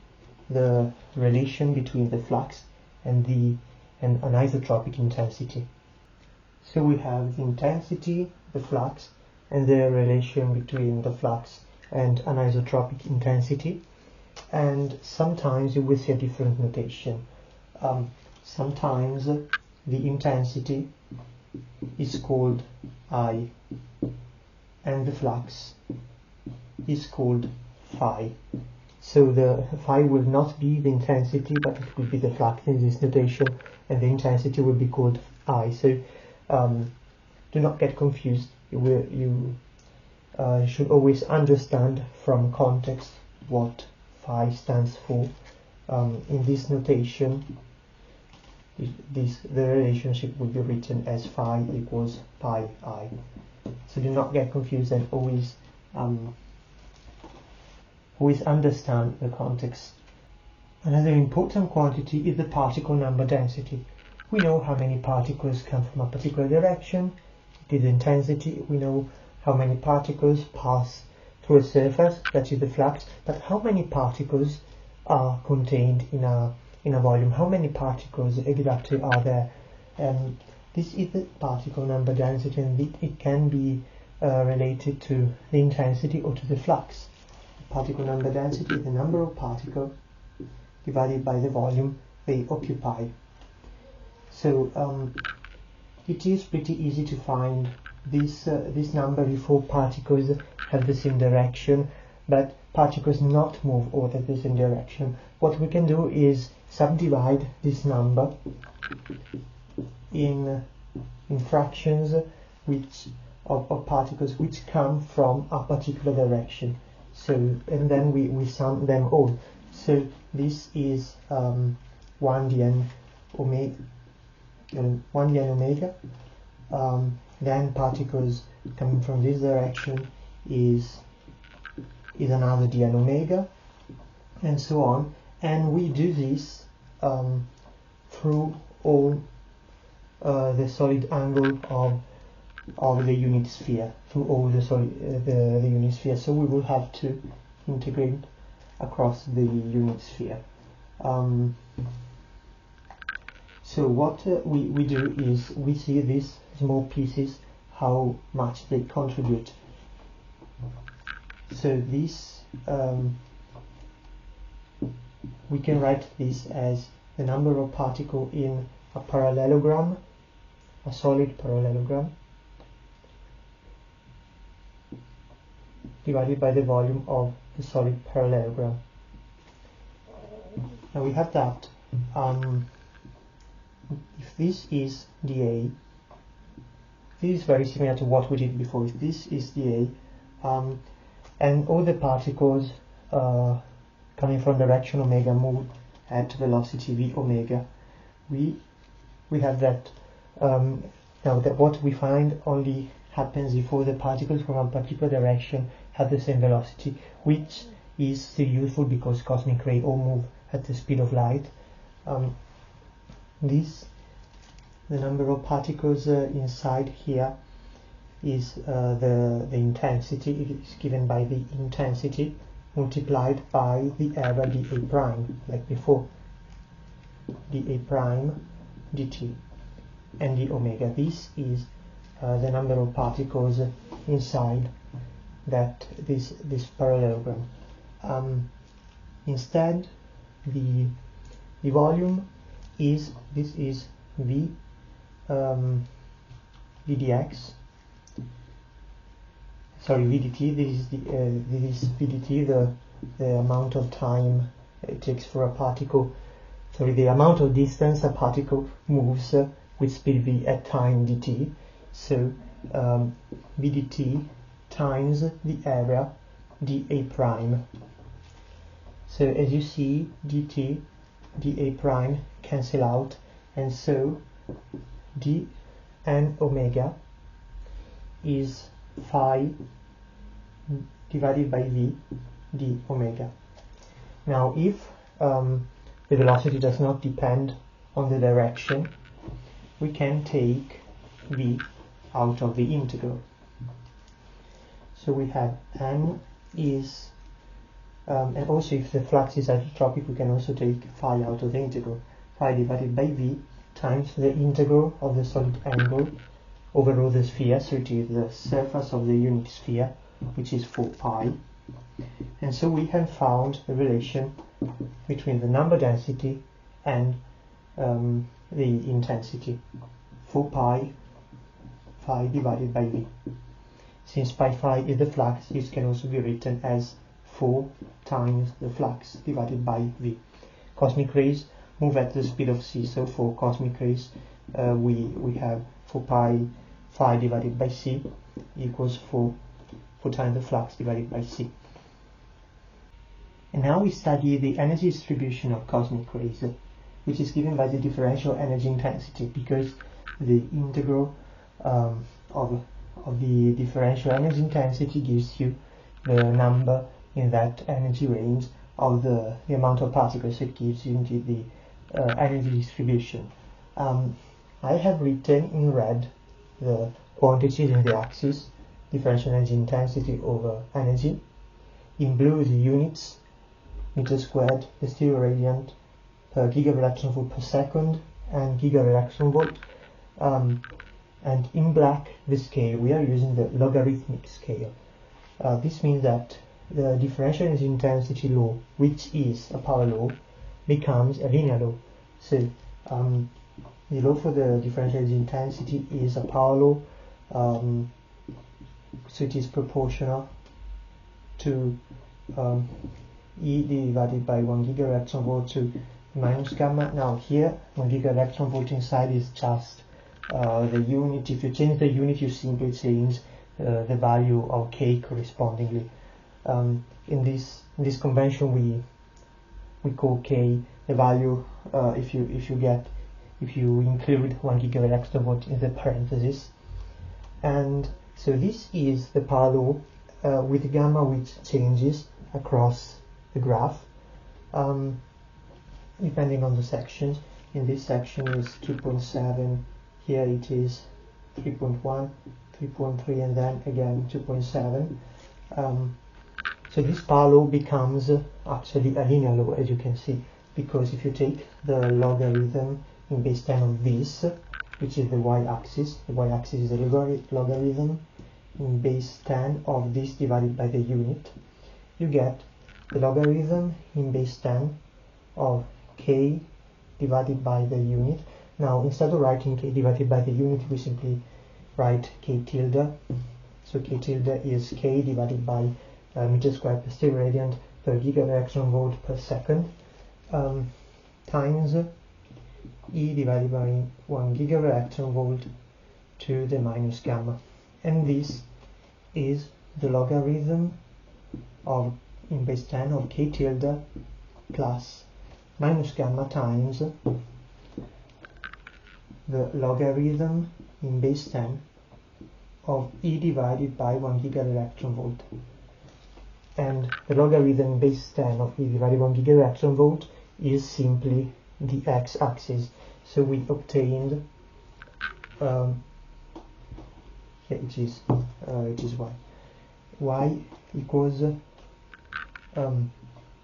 the relation between the flux and an isotropic intensity. So we have the intensity, the flux, and the relation between the flux and an isotropic intensity. And sometimes you will see a different notation. Sometimes the intensity is called I, and the flux is called phi. So the phi will not be the intensity, but it will be the flux in this notation, and the intensity will be called I. So do not get confused. You should always understand from context what phi stands for. In this notation, the relationship will be written as phi equals pi I. So do not get confused, and always understand the context. Another important quantity is the particle number density. We know how many particles come from a particular direction. It is intensity. We know how many particles pass through a surface, that is the flux. But how many particles are contained in a volume? How many particles exactly are there? This is the particle number density, and it can be related to the intensity or to the flux. Particle number density is the number of particles divided by the volume they occupy. So it is pretty easy to find this number if all particles have the same direction, but particles not move all at the same direction. What we can do is subdivide this number in fractions of particles which come from a particular direction. So, and then we sum them all. So this is 1 dn omega. Then particles coming from this direction is another dn omega, and so on. And we do this through all the solid angle of the unit sphere, through all the unit sphere. So we will have to integrate across the unit sphere. So what we do is we see these small pieces, how much they contribute. So this we can write this as the number of particles in a parallelogram, a solid parallelogram, divided by the volume of the solid parallelogram. Now we have that if this is dA, this is very similar to what we did before. If this is dA, and all the particles coming from direction omega move at velocity v omega, we have that. Now that what we find only happens if all the particles from a particular direction have the same velocity, which is still useful because cosmic rays all move at the speed of light. The number of particles inside here is the intensity. It is given by the intensity multiplied by the area dA prime, like before, dA prime dt, and the omega. This is the number of particles inside that this parallelogram. Instead, the volume is v vdx. Sorry, vdt. This is vdt, the amount of time it takes for a particle. Sorry, the amount of distance a particle moves with speed v at time dt. So vdt times the area dA prime. So as you see, dt, dA prime cancel out, and so d and omega is phi divided by v d omega. Now if the velocity does not depend on the direction, we can take v out of the integral. So we have n is, and also if the flux is isotropic, we can also take phi out of the integral. Phi divided by v times the integral of the solid angle over all the sphere, so it is the surface of the unit sphere, which is 4 pi. And so we have found a relation between the number density and the intensity, 4 pi phi divided by v. Since pi phi is the flux, it can also be written as 4 times the flux divided by v. Cosmic rays move at the speed of c, so for cosmic rays we have 4 pi phi divided by c equals 4 times the flux divided by c. And now we study the energy distribution of cosmic rays, which is given by the differential energy intensity, because the integral of the differential energy intensity gives you the number in that energy range of the amount of particles. It gives you indeed the energy distribution. I have written in red the quantities in the axis, differential energy intensity over energy. In blue the units, meter squared, the stereo radiant per gigaelectron volt per second and gigaelectron volt. And in black the scale, we are using the logarithmic scale. This means that the differential energy intensity law, which is a power law, becomes a linear law. So the law for the differential energy intensity is a power law, so it is proportional to E divided by 1 gigaelectron volt to minus gamma. Now here 1 gigaelectron volt inside is just the unit. If you change the unit, you simply change the value of k correspondingly. In this convention we call k the value if you include 1 gigaelectron volt in the parenthesis. And so this is the power law with gamma, which changes across the graph depending on the sections. In this section is 2.7, here it is 3.1, 3.3, and then again 2.7. So this power law becomes actually a linear law, as you can see, because if you take the logarithm in base 10 of this, which is the y-axis is a logarithm in base 10 of this divided by the unit, you get the logarithm in base 10 of k divided by the unit. Now instead of writing k divided by the unit, we simply write k tilde. So k tilde is k divided by meter squared per stereo radiant per gigaelectron volt per second times E divided by 1 gigaelectron volt to the minus gamma. And this is the logarithm of in base 10 of k tilde plus minus gamma times the logarithm in base 10 of E divided by 1 gigaelectron volt. And the logarithm in base 10 of E divided by 1 gigaelectron volt is simply the x-axis. So we obtained it is y equals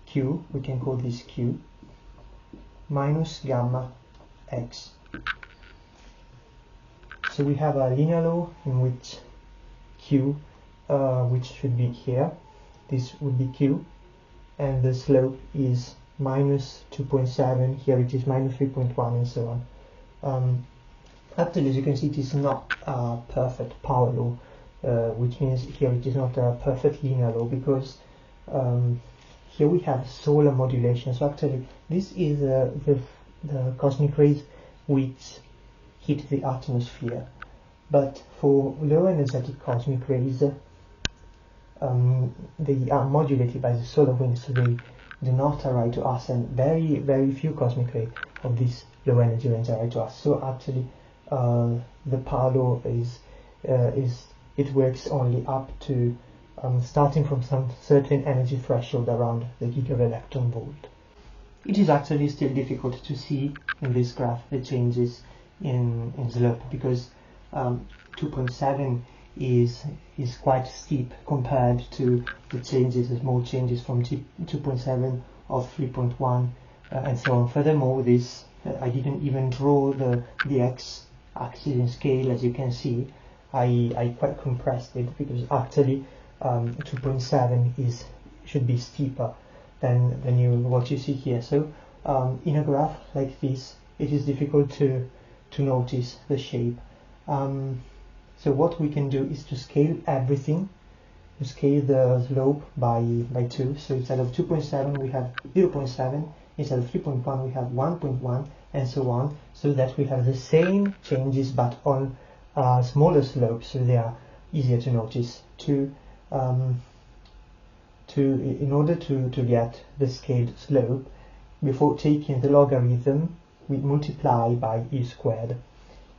q, we can call this q, minus gamma x. So we have a linear law in which q, which should be here, this would be q, and the slope is minus 2.7, here it is minus 3.1, and so on. Actually, as you can see, it is not a perfect power law, which means here it is not a perfect linear law, because here we have solar modulation. So actually this is the cosmic rays which hit the atmosphere, but for low energetic cosmic rays they are modulated by the solar wind, so they do not arrive to us, and very few cosmic rays of this low energy range arrive to us. So actually the power law is it works only up to starting from some certain energy threshold around the gigaelectron volt. It is actually still difficult to see in this graph the changes in slope, because 2.7 is quite steep compared to the changes, the small changes from 2.7 or 3.1 and so on. Furthermore, this I didn't even draw the x-axis in scale. As you can see, I quite compressed it because actually 2.7 should be steeper than what you see here. So in a graph like this, it is difficult to notice the shape. So what we can do is to scale everything, to scale the slope by 2. So instead of 2.7 we have 0.7, instead of 3.1 we have 1.1, and so on, so that we have the same changes but on smaller slopes, so they are easier to notice. In order to get the scaled slope, before taking the logarithm, we multiply by e squared.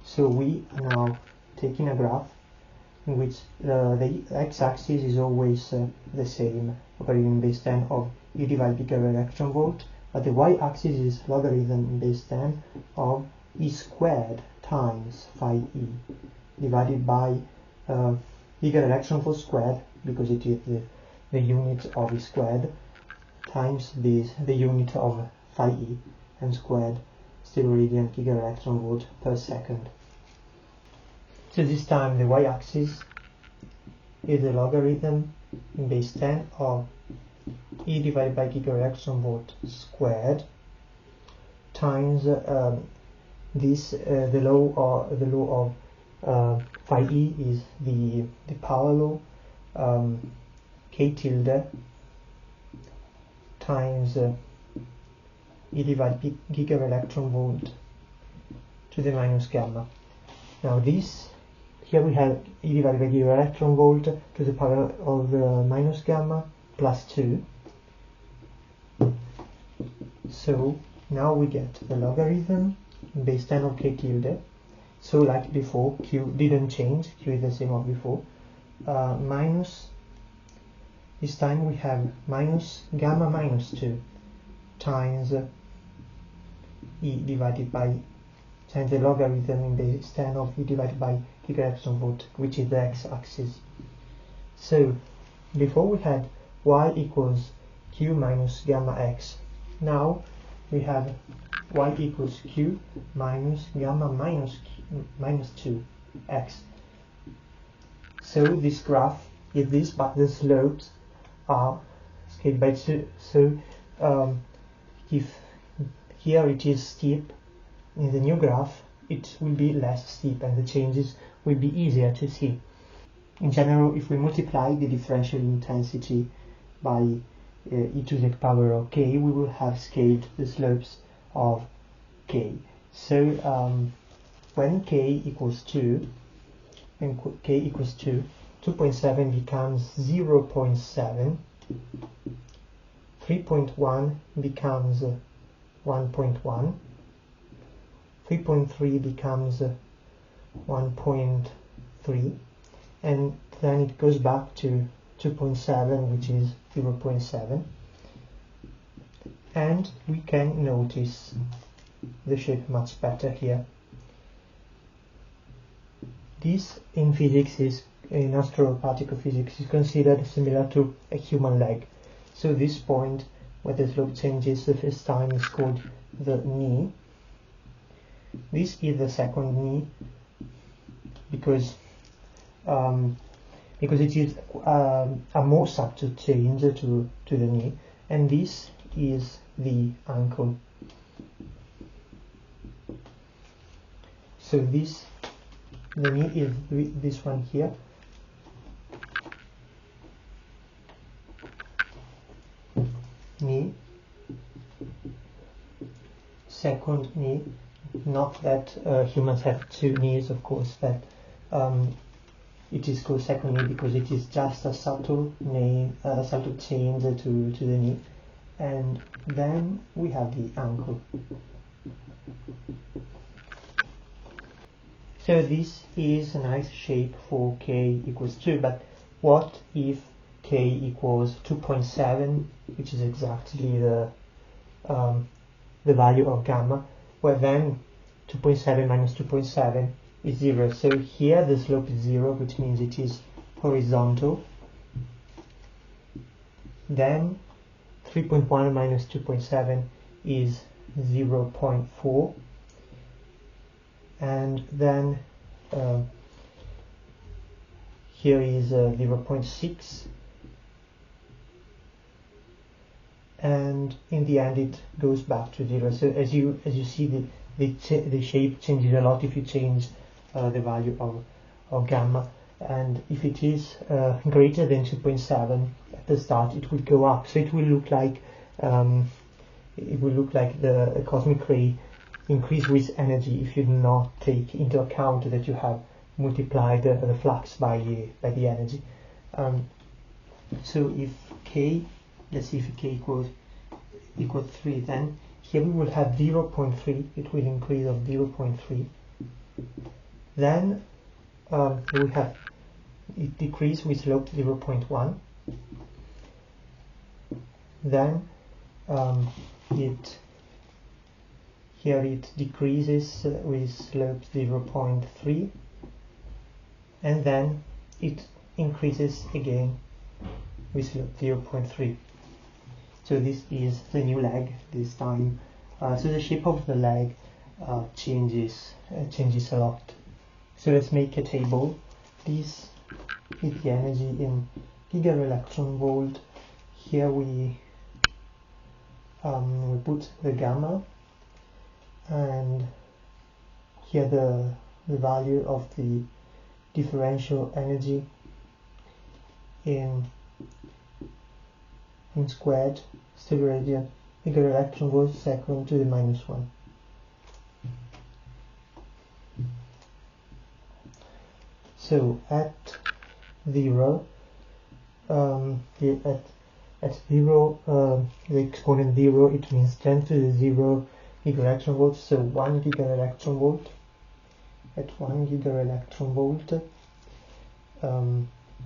So we are now taking a graph in which the x-axis is always the same, logarithm base 10 of e divided by bigger electron volt, but the y-axis is logarithm base 10 of e squared times phi e divided by bigger electron volt squared, because it is the unit of e squared, times the unit of phi e, and squared still radian gigaelectron volt per second. So this time the y-axis is the logarithm in base 10 of e divided by gigaelectron volt squared times the law of phi e is the power law, k tilde times e divided by gigaelectron volt to the minus gamma. Now this, here we have e divided by gigaelectron volt to the power of minus gamma plus 2. So now we get the logarithm base 10 of k tilde. So like before, q didn't change, q is the same as before, minus, this time we have minus gamma minus 2 times e divided by, times the logarithm in base 10 of e divided by gigaelectron volt, which is the x-axis. So before we had y equals q minus gamma x. Now we have y equals q minus gamma minus 2 x. So this graph is this, but the slopes are scaled by 2. So if here it is steep, in the new graph it will be less steep and the changes will be easier to see. In general, if we multiply the differential intensity by e to the power of k, we will have scaled the slopes of k. So when k equals 2, 2.7 becomes 0.7, 3.1 becomes 1.1, 3.3 becomes 1.3, and then it goes back to 2.7, which is 0.7, and we can notice the shape much better here. This in physics in astroparticle physics is considered similar to a human leg. So this point where the slope changes the first time is called the knee. This is the second knee because it is a more subtle change to the knee, and this is the ankle. So the knee is this one here. Knee, second knee. Not that humans have two knees, of course, that it is called second knee because it is just a subtle change to the knee. And then we have the ankle. So this is a nice shape for k equals 2, but what if k equals 2.7, which is exactly the value of gamma? Well, then 2.7 minus 2.7 is 0. So here the slope is 0, which means it is horizontal. Then 3.1 minus 2.7 is 0.4, and then here is 0.6, and in the end it goes back to 0. So as you see, the shape changes a lot if you change the value of gamma, and if it is greater than 2.7 at the start, it will go up. So it will look like the cosmic ray increase with energy if you do not take into account that you have multiplied the flux by the energy. So if k, let's see if k equals 3, then here we will have 0.3. It will increase of 0.3. Then we have it decrease with slope 0.1. Then here it decreases with slope 0.3, and then it increases again with slope 0.3. So this is the new leg this time. So the shape of the leg changes a lot. So let's make a table. This is the energy in gigaelectron volt. Here we put the gamma, and here the value of the differential energy in squared steady-radian gigaelectron volt second to the minus 1. So at 0, at 0, the exponent 0, it means 10 to the 0 gigaelectron volts. So 1 gigaelectron volt. At 1 gigaelectron volt,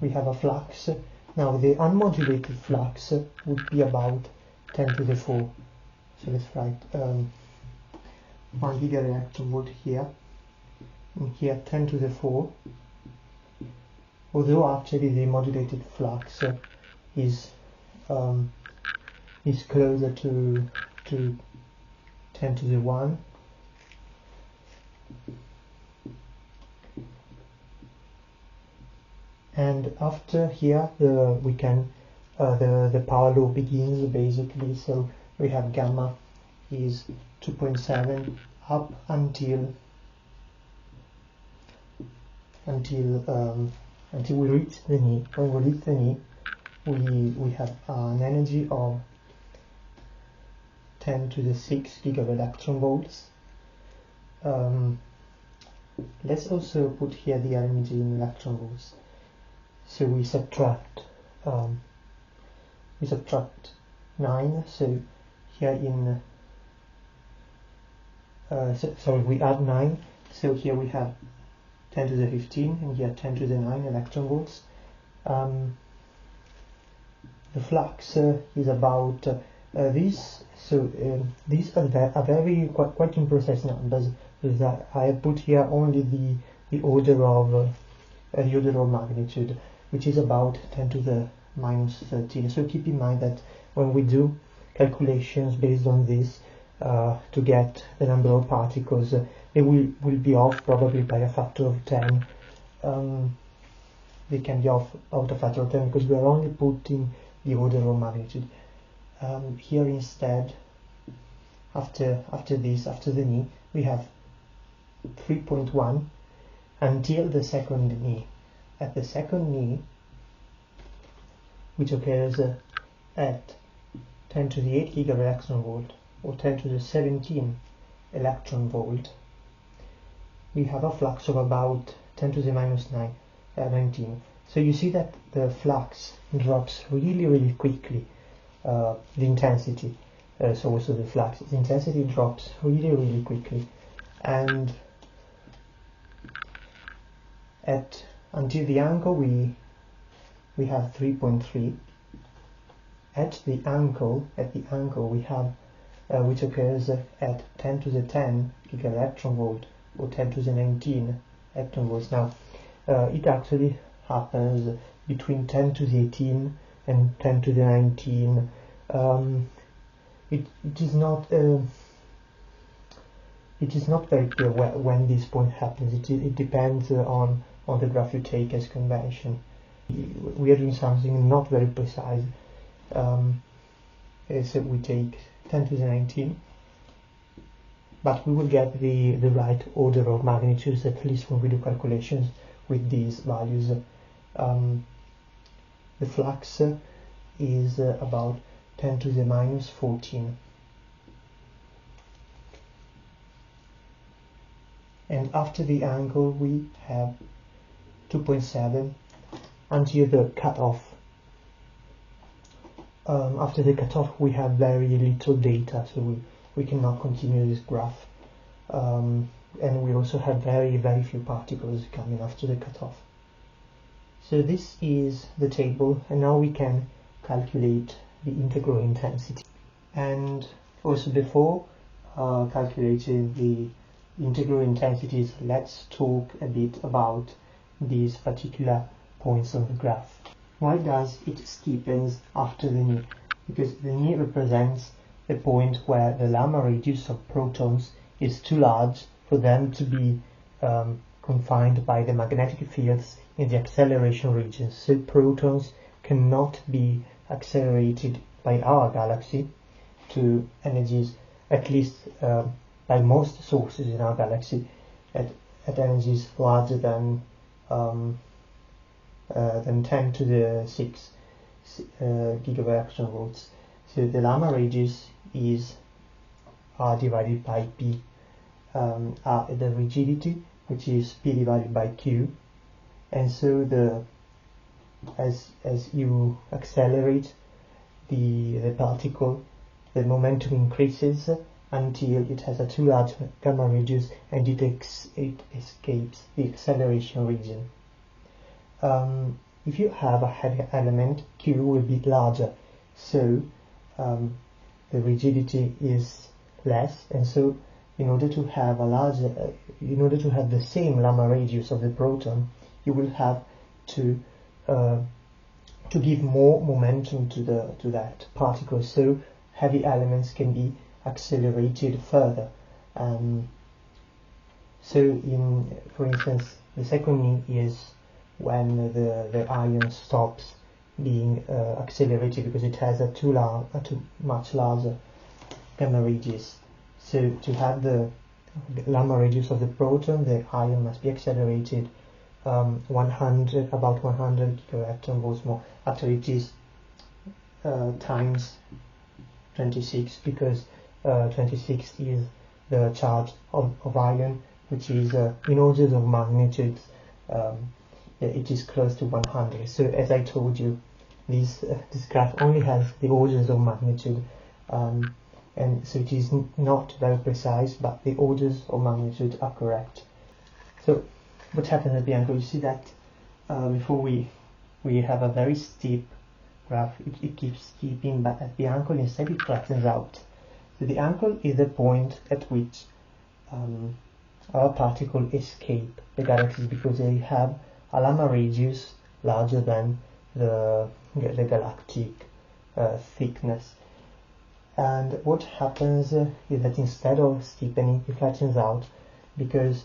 we have a flux. Now the unmodulated flux would be about 10 to the 4. So let's write 1 gigaelectron volt here, and here 10 to the 4. Although actually the modulated flux is closer to 10 to the 1. And after here we can the power law begins basically. So we have gamma is 2.7 up until we reach the knee. When we reach the knee, we have an energy of 10 to the 6 gigaelectron volts. Let's also put here the energy in electron volts. So we subtract 9. So here in we add 9. So here we have 10 to the 15, and here 10 to the 9 electron volts. The flux is about this. So these are very quite imprecise numbers, because I have put here only the order of magnitude, which is about 10 to the minus 13. So keep in mind that when we do calculations based on this to get the number of particles, they will be off probably by a factor of 10. They can be off out a factor of 10 because we are only putting the order of magnitude. Here instead, after the knee, we have 3.1 until the second knee. At the second knee, which occurs at 10 to the 8 gigaelectron volt or 10 to the 17 electron volt, we have a flux of about 10 to the minus 19. So you see that the flux drops really quickly. The intensity, so also the flux, the intensity drops really quickly, and until the ankle we have 3.3. At the ankle we have which occurs at 10 to the 10 gigaelectron volt or 10 to the 19 gigaelectron-volts. Now, it actually happens between 10 to the 18 and 10 to the 19. It is not very clear when this point happens. It depends on the graph you take as convention. We are doing something not very precise. So we take 10 to the 19, but we will get the right order of magnitudes, at least when we do calculations with these values. The flux is about 10 to the minus 14. And after the angle we have 2.7 until the cutoff. After the cutoff we have very little data, so we cannot continue this graph. And we also have very few particles coming after the cutoff. So this is the table, and now we can calculate the integral intensity. And also before calculating the integral intensities, let's talk a bit about these particular points on the graph. Why does it steepens after the knee? Because the knee represents the point where the Lama radius of protons is too large for them to be confined by the magnetic fields in the acceleration region. So protons cannot be accelerated by our galaxy to energies, at least by most sources in our galaxy, at energies larger than 10 to the 6 gigaelectron-volts. So the Lama radius is R divided by P. The rigidity, which is P divided by Q, and so as you accelerate the particle, the momentum increases until it has a too large gamma radius and it escapes the acceleration region. If you have a heavy element, Q will be larger, so the rigidity is less, and so in order to have the same Lama radius of the proton, you will have to give more momentum to that particle, so heavy elements can be accelerated further. For instance, the second knee is when the ion stops being accelerated because it has a too much larger gamma radius. So to have the Lama radius of the proton, the ion must be accelerated about 100 gigaelectron-volts more. Actually, it is times 26, because 26 is the charge of ion, which is in orders of magnitude. It is close to 100. So as I told you, this graph only has the orders of magnitude, and so it is not very precise, but the orders of magnitude are correct. So what happens at the angle? You see that before we have a very steep graph, it keeps steeping, but at the angle instead it flattens out. So the angle is the point at which our particle escape the galaxies, because they have a Lama radius larger than the galactic thickness. And what happens is that instead of steepening, it flattens out, because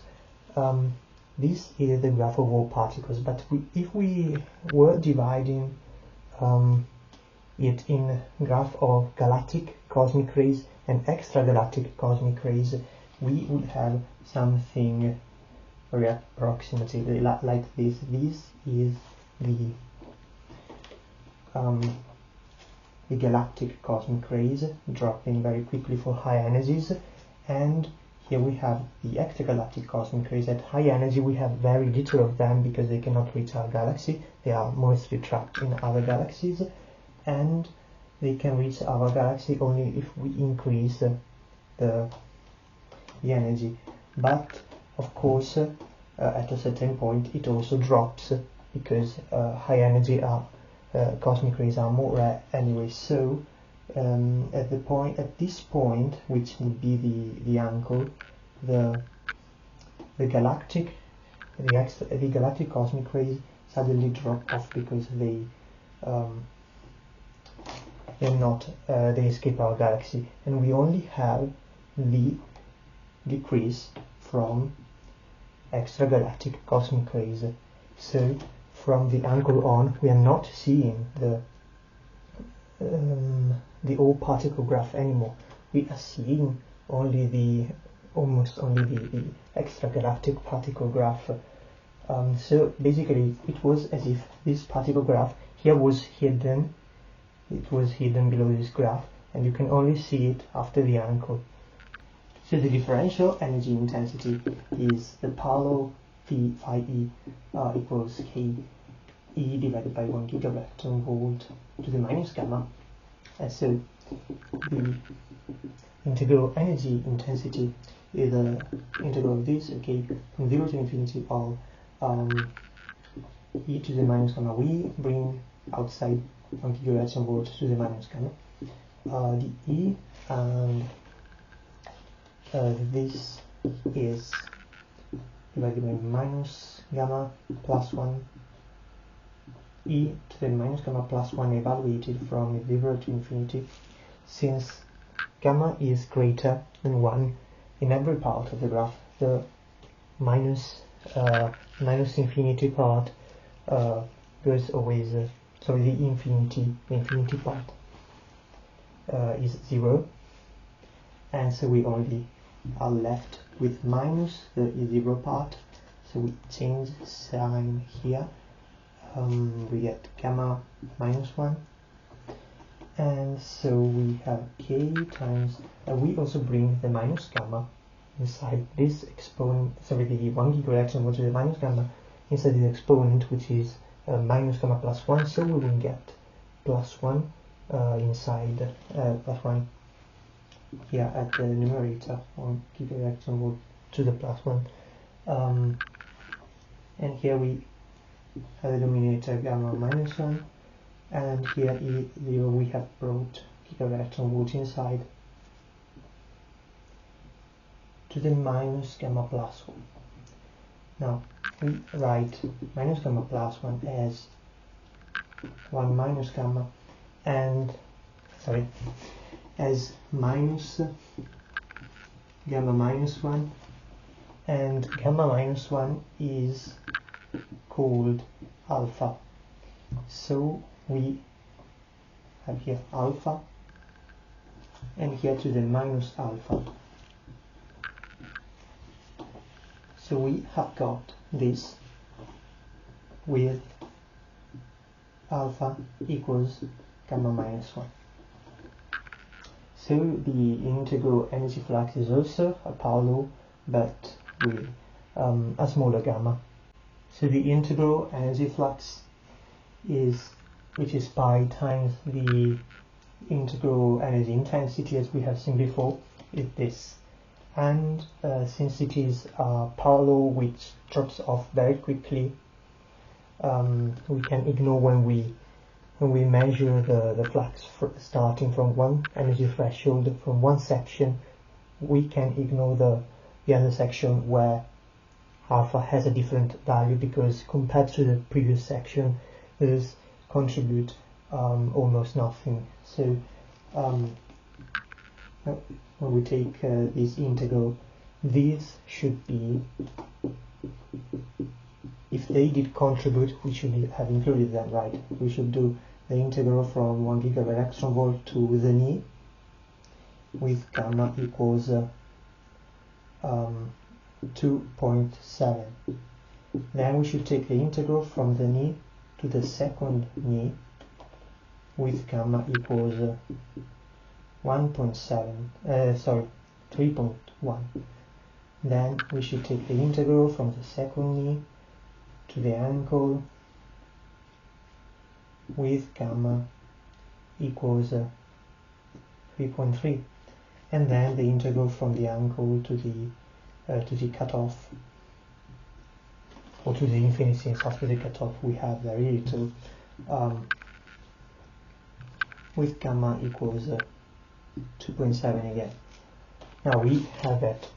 this is the graph of all particles. But if we were dividing it in graph of galactic cosmic rays and extragalactic cosmic rays, we would have something very approximately like this. This is the galactic cosmic rays dropping very quickly for high energies, and here we have the extragalactic cosmic rays. At high energy we have very little of them because they cannot reach our galaxy. They are mostly trapped in other galaxies, and they can reach our galaxy only if we increase the energy. But of course at a certain point it also drops, because high energy cosmic rays are more rare anyway. So at this point, which would be the angle, the galactic the galactic cosmic rays suddenly drop off because they they escape our galaxy, and we only have the decrease from extragalactic cosmic rays. So from the angle on, we are not seeing the O particle graph anymore. We are seeing only almost only the extragalactic particle graph. So basically, it was as if this particle graph here was hidden. It was hidden below this graph, and you can only see it after the angle. So the differential energy intensity is the parallel phi e equals k E divided by 1 gigaelectron volt to the minus gamma. And so the integral energy intensity is the integral of this, okay, from 0 to infinity of e to the minus gamma. We bring outside 1 gigaelectron volt to the minus gamma. The e and this is divided by minus gamma plus 1 e to the minus gamma plus 1 evaluated from 0 to infinity. Since gamma is greater than 1 in every part of the graph, the minus infinity part goes always, sorry, the infinity part is 0, and so we only are left with minus the 0 part. So we change sign here. We get gamma minus 1, and so we have k times, we also bring the minus gamma inside this exponent, sorry, the 1 gigaelectron volt to the minus gamma inside the exponent, which is minus gamma plus 1, so we will get plus 1 inside, plus 1 here at the numerator, 1 gigaelectron volt to the plus 1, and here we have the denominator gamma minus 1, and here E0 we have brought gigaelectron volt inside to the minus gamma plus 1. Now we write minus gamma plus 1 as 1 minus gamma, and sorry, as minus gamma minus 1, and gamma minus 1 is called alpha. So we have here alpha, and here to the minus alpha. So we have got this with alpha equals gamma minus 1. So the integral energy flux is also a parallel, but with a smaller gamma. So the integral energy flux is, which is pi times the integral energy intensity, as we have seen before, is this. And since it is a parallel which drops off very quickly, we can ignore when we measure the flux starting from one energy threshold, from one section, we can ignore the other section where alpha has a different value, because compared to the previous section, those contribute almost nothing. So when we take this integral, these should be, if they did contribute, we should have included them, right? We should do the integral from 1 gigaelectron volt to the knee with gamma equals 2.7. Then we should take the integral from the knee to the second knee with gamma equals 3.1. Then we should take the integral from the second knee to the ankle with gamma equals 3.3, and then the integral from the ankle to the cutoff, or to the infinity, since after the cutoff we have very little, with gamma equals 2.7 again. Now we have that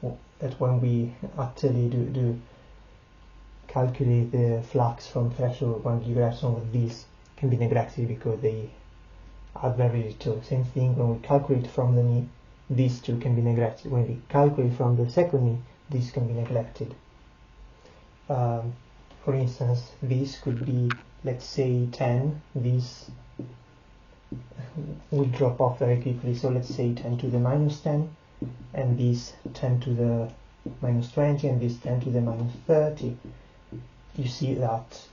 when we actually do calculate the flux from threshold 1 gigaelectron, these can be neglected because they are very little. Same thing when we calculate from the knee, these two can be neglected. When we calculate from the second knee, these can be neglected. For instance, this could be, let's say, 10. This will drop off very quickly, so let's say 10 to the minus 10, and this 10 to the minus 20, and this 10 to the minus 30. You see that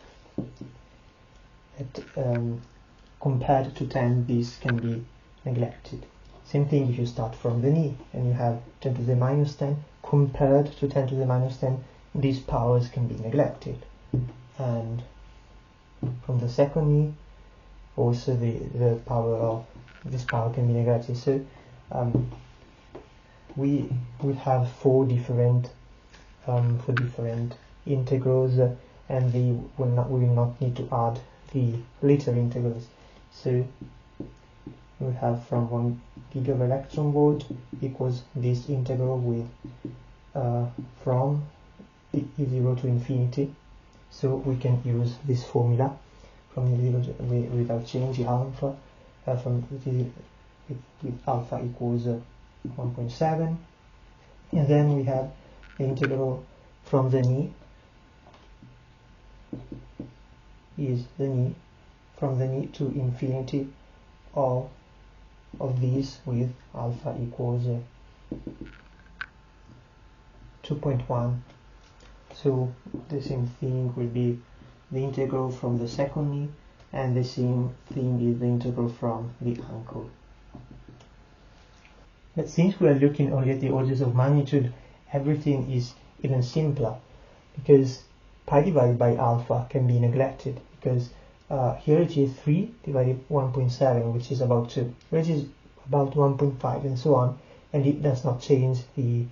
compared to 10, these can be neglected. Same thing if you start from the knee and you have 10 to the minus 10 compared to 10 to the minus 10, these powers can be neglected. And from the second knee, also the power of this power can be neglected. So we have four different integrals, and we will not need to add the later integrals. So we have from 1 gigaelectron volt equals this integral with from E0 to infinity. So we can use this formula from E0 to, without changing alpha, with alpha equals 1.7, and then we have the integral from the knee is the knee from the knee to infinity of these with alpha equals 2.1. So the same thing will be the integral from the second knee, and the same thing is the integral from the ankle. But since we are looking only at the orders of magnitude, everything is even simpler, because pi divided by alpha can be neglected, because here it is 3 divided 1.7, which is about 2, which is about 1.5, and so on, and it does not change the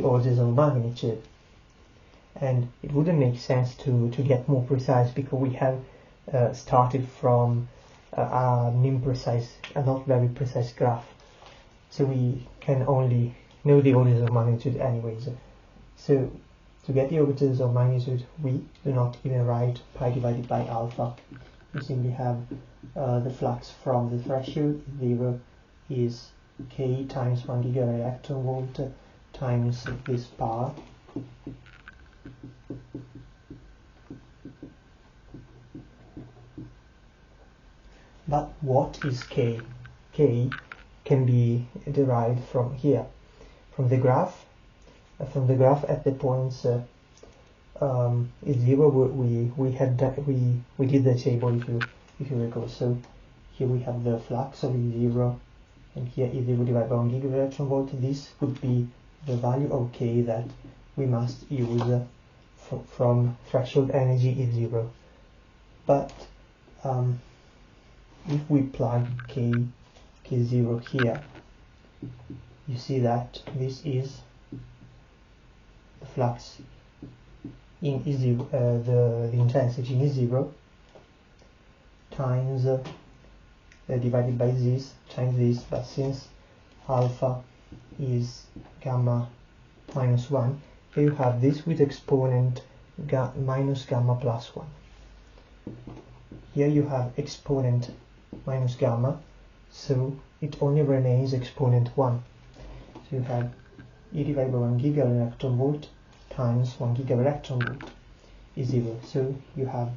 orders of magnitude. And it wouldn't make sense to get more precise, because we have started from an imprecise, a not very precise graph. So we can only know the orders of magnitude anyways. So to get the orders of magnitude, we do not even write pi divided by alpha. We simply have the flux from the threshold. 0 is k times 1 gigaelectron volt times this power. But what is k? K can be derived from here, from the graph. From the graph at the points is 0. We did the table if you recall. So here we have the flux of E0, and here E0 divided by 1 gigaelectron volt. This would be the value of k that we must use from threshold energy E0. But if we plug k0 here, you see that this is the flux in E0, the intensity in E0 times divided by this times this, but since alpha is gamma minus 1, here you have this with exponent minus gamma plus 1. Here you have exponent minus gamma, so it only remains exponent 1. So you have E divided by 1 gigaelectron volt times 1 gigaelectron volt is 0. So you have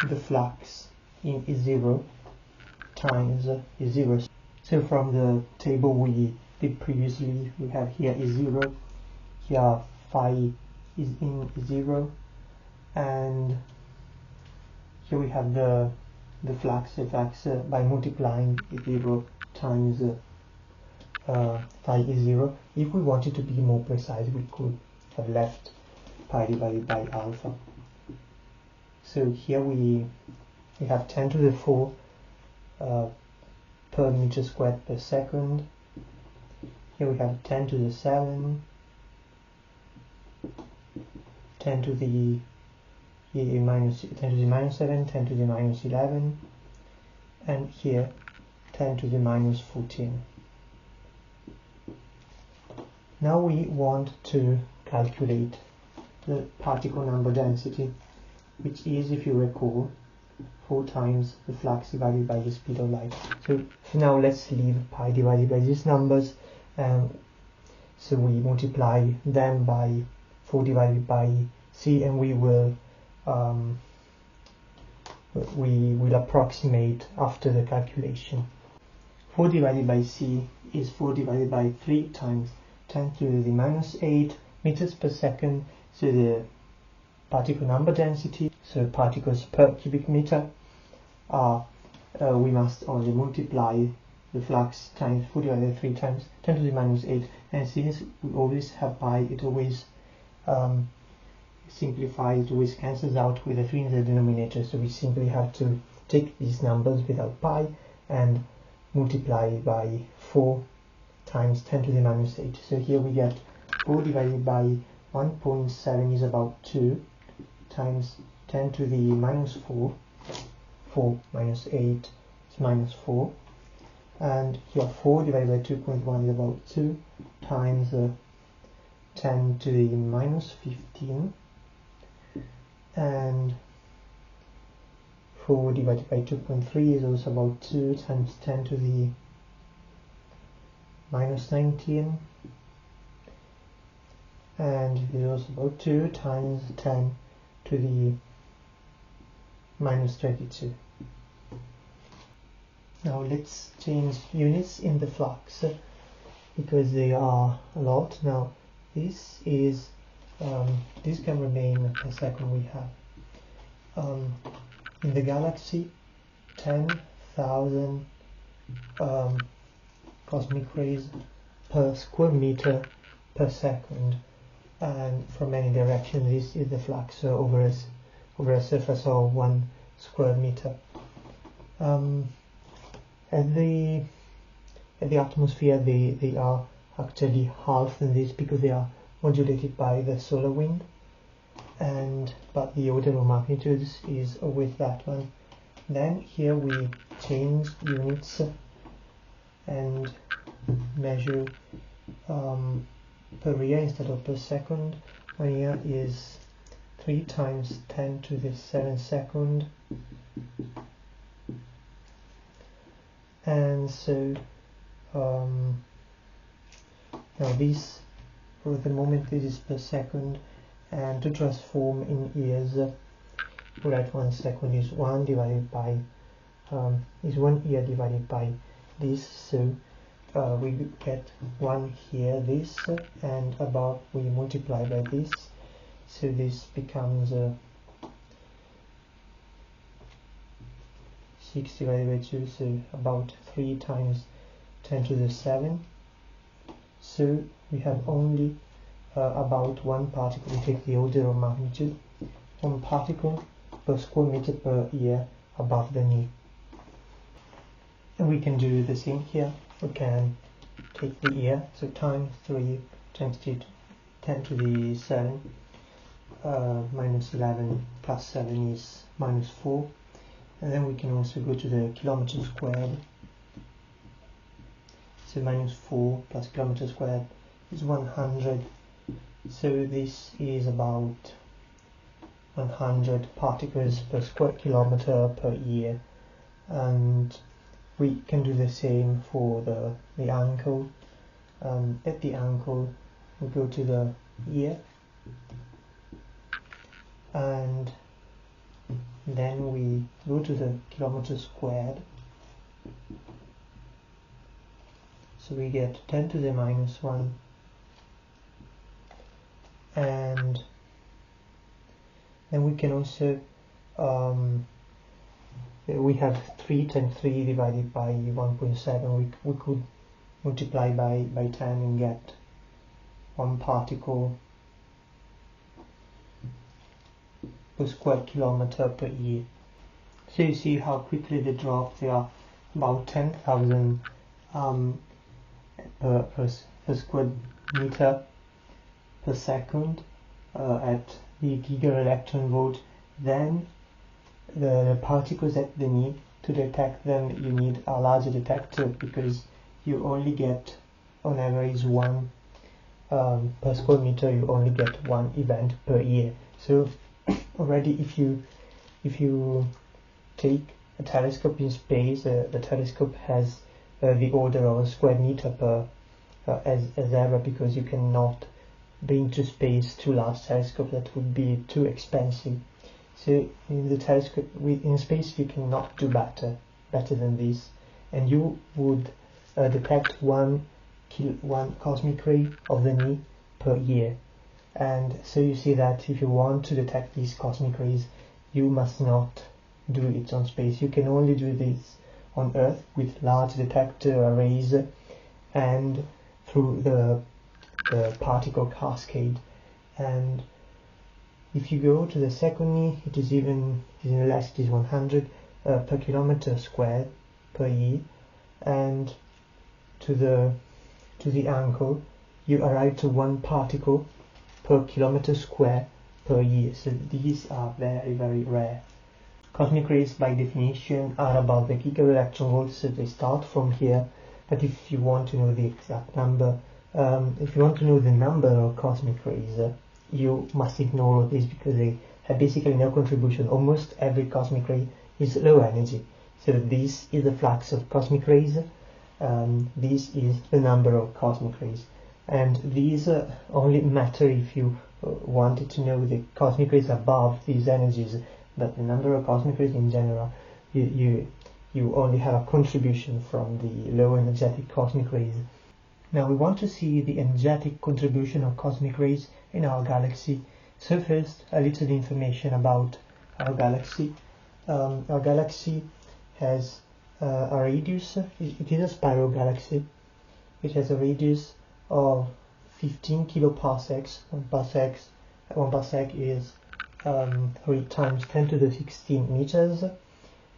the flux in E0 times E0. So from the table we did previously, we have here E0, here phi is in E0, and here we have the flux by multiplying E0 times phi E0. If we wanted to be more precise, we could have left pi divided by alpha. So here we have 10 to the 4 per meter squared per second. Here we have 10 to the 7, 10 to the minus 7, 10 to the minus 11, and here 10 to the minus 14. Now we want to calculate the particle number density, which is, if you recall, 4 times the flux divided by the speed of light. So now let's leave pi divided by these numbers. So we multiply them by 4 divided by c, and we will approximate after the calculation. 4 divided by c is 4 divided by 3 times 10 to the minus 8 meters per second. So the particle number density, so particles per cubic meter, we must only multiply the flux times 4 divided by 3 times 10 to the minus 8, and since we always have pi, it always simplifies, it always cancels out with a 3 in the denominator, so we simply have to take these numbers without pi and multiply by 4 times 10 to the minus 8. So here we get 4 divided by 1.7 is about 2 times 10 to the minus 4. 4 minus 8 is minus 4. And here 4 divided by 2.1 is about 2 times 10 to the minus 15. And 4 divided by 2.3 is also about 2 times 10 to the minus 19. And it is also about 2 times 10 to the minus 32. Now let's change units in the flux because they are a lot. Now this is this can remain per second. We have in the galaxy 10,000 cosmic rays per square meter per second, and from any direction this is the flux over a surface of 1 square meter. At the atmosphere they are actually half than this because they are modulated by the solar wind, but the order of magnitudes is with that one. Then here we change units and measure per year instead of per second. 1 year is 3 times 10 to the 7 second, and so now this, for the moment, this is per second, and to transform in years, we write 1 second is 1 divided by is 1 year divided by this, so we get 1 here, this, and above we multiply by this, so this becomes 6 divided by 2, so about 3 times 10 to the 7. So we have only about 1 particle. We take the order of magnitude, 1 particle per square meter per year above the knee. And we can do the same here. We can take the year, so times 3 times 10 to the 7, minus 11 plus 7 is minus 4. And then we can also go to the kilometer squared. So minus 4 plus kilometer squared is 100. So this is about 100 particles per square kilometer per year. And we can do the same for the ankle. At the ankle, we go to the ear, and then we go to the kilometer squared. So we get 10 to the minus 1, and then we can also we have 3 times 3 divided by 1.7. We could multiply by 10 and get 1 particle per square kilometer per year. So you see how quickly they drop. They are about 10,000 per square meter per second at the giga-electron volt. Then the particles that they need to detect them, you need a larger detector because you only get on average 1 per square meter, you only get one event per year. So already if you take a telescope in space, the telescope has the order of a square meter per as ever, because you cannot bring to space two large telescopes. That would be too expensive. So in the telescope, in space, you cannot do better than this, and you would detect one cosmic ray of the knee per year. And so you see that if you want to detect these cosmic rays, you must not do it on space. You can only do this on Earth with large detector arrays and through the particle cascade. And if you go to the second knee, it is even less. It is 100 per kilometer squared per year, and to the ankle, you arrive to 1 particle per kilometer square per year. So these are very, very rare. Cosmic rays, by definition, are about the gigaelectron volts, so they start from here. But if you want to know the exact number, if you want to know the number of cosmic rays, you must ignore this, because they have basically no contribution. Almost every cosmic ray is low energy. So this is the flux of cosmic rays. This is the number of cosmic rays, and these only matter if you wanted to know the cosmic rays above these energies. But the number of cosmic rays in general, you only have a contribution from the low energetic cosmic rays. Now we want to see the energetic contribution of cosmic rays in our galaxy. So first, a little information about our galaxy. Our galaxy has a radius. It is a spiral galaxy. It has a radius of 15 kiloparsecs. One parsec is 3 times 10 to the 16 meters,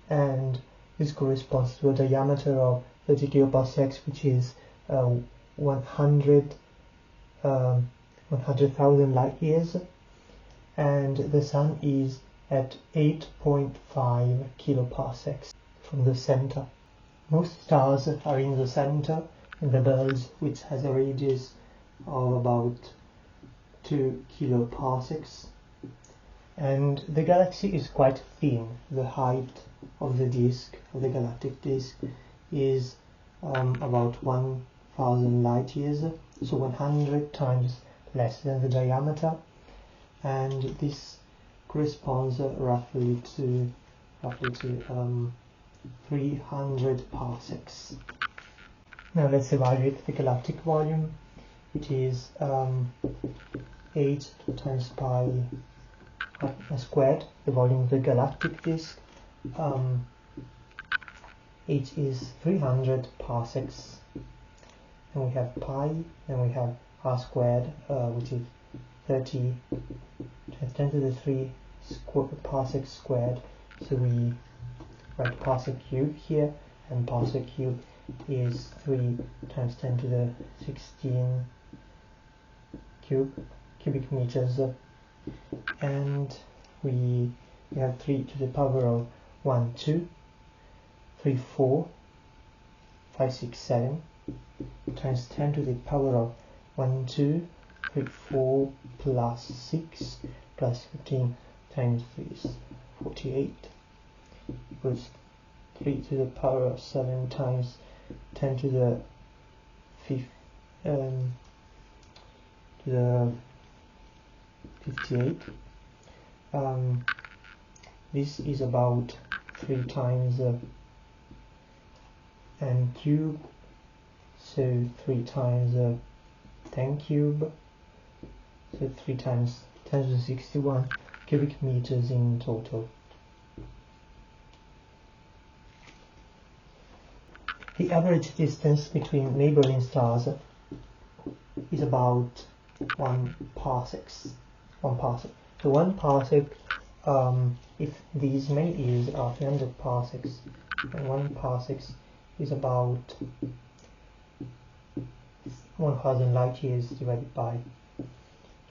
and this corresponds to a diameter of 30 kiloparsecs, which is 100,000 light years, and the Sun is at 8.5 kiloparsecs from the center. Most stars are in the center, in the bulge, which has a radius of about 2 kiloparsecs. And the galaxy is quite thin. The height of the disk, of the galactic disk, is about 1,000 light years, so 100 times less than the diameter, and this corresponds roughly to 300 parsecs. Now let's evaluate the galactic volume. It is 8 times pi squared, the volume of the galactic disk. H is 300 parsecs, and we have pi, and we have r squared, which is 30 times 10 to the 3 parsecs squared. So we write parsec cube here, and parsec cube is 3 times 10 to the 16 cubic meters, and we have 3 to the power of 1, 2, 3, 4, 5, 6, 7 times 10 to the power of 1, 2, 3, 4 plus 6 plus 15 times 3 is 48 equals 3 to the power of 7 times 10 to the 58. This is about 3 times n cube, so 3 times 10 cube, so 3 times 10 to the 61 cubic meters in total. The average distance between neighboring stars is about 1 parsec. So 1 parsec, if these many years are 300 parsecs, and 1 parsec is about 1000 light years divided by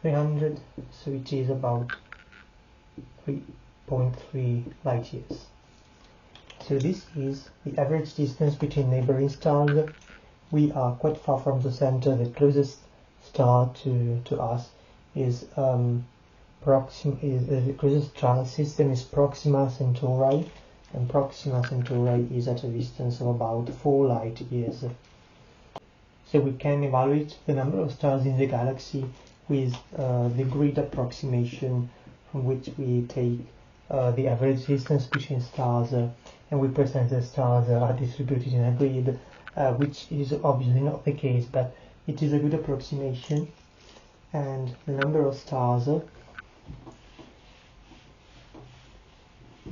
300, so it is about 3.3 light years. So this is the average distance between neighboring stars. We are quite far from the center. The closest star to us is the closest star system is Proxima Centauri, and Proxima Centauri is at a distance of about 4 light years. So we can evaluate the number of stars in the galaxy with the grid approximation, from which we take the average distance between stars and we present the stars are distributed in a grid, which is obviously not the case, but it is a good approximation. And the number of stars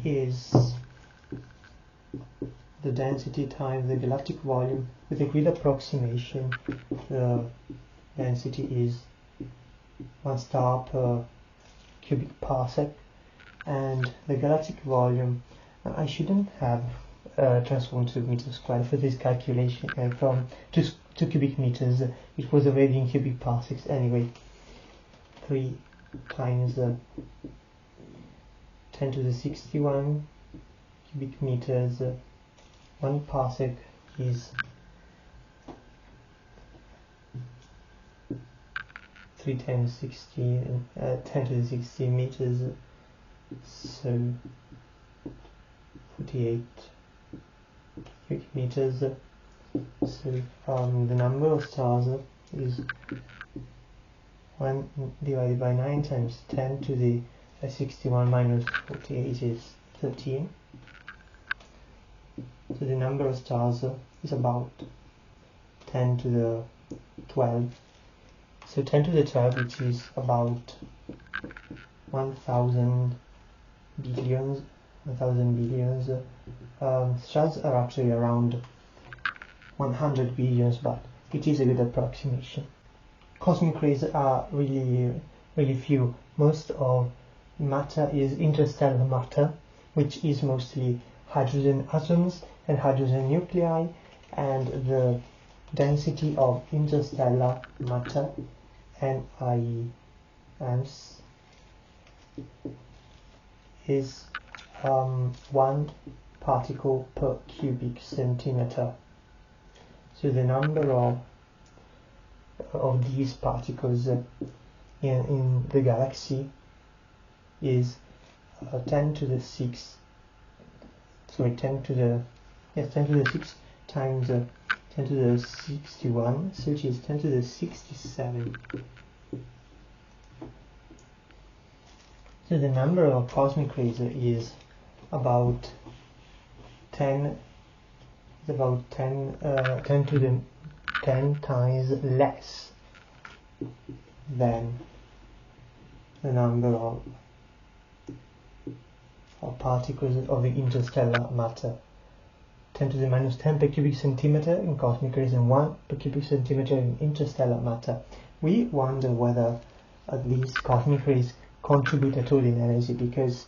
is the density times the galactic volume. With a grid approximation, the density is 1 star per cubic parsec, and the galactic volume, I shouldn't have transformed to meters squared for this calculation from 2 cubic meters. It was already in cubic parsecs anyway. 3 times 10 to the 61 cubic meters. 1 parsec is 3 times 60, 10 to the 60 meters, so 48 cubic meters. So the number of stars is 1 divided by 9 times 10 to the 61 minus 48 is 13. So the number of stars is about 10 to the 12. So 10 to the 12, which is about 1,000 billions. Stars are actually around 100 billions, but it is a good approximation. Cosmic rays are really few. Most of matter is interstellar matter, which is mostly hydrogen atoms and hydrogen nuclei, and the density of interstellar matter, NIEMS, is 1 particle per cubic centimeter. So the number of these particles in the galaxy is 10 to the 6 times 10 to the 61, so which is 10 to the 67. So the number of cosmic rays is about 10 to the 10 times less than the number of particles of the interstellar matter. 10 to the minus 10 per cubic centimeter in cosmic rays and 1 per cubic centimeter in interstellar matter. We wonder whether these cosmic rays contribute at all in energy, because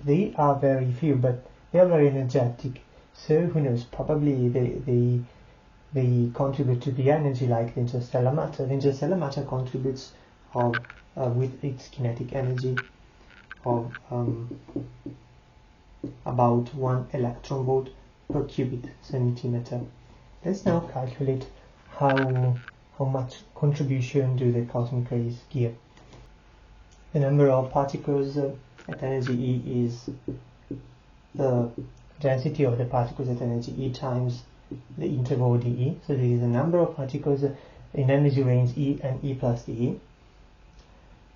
they are very few, but they are very energetic. So who knows? Probably they contribute to the energy like the interstellar matter. The interstellar matter contributes with its kinetic energy of about 1 electron volt per cubic centimeter. Let's now calculate how much contribution do the cosmic rays give. The number of particles at energy E is the density of the particles at energy E times the interval dE. So this is the number of particles in energy range E and E plus dE.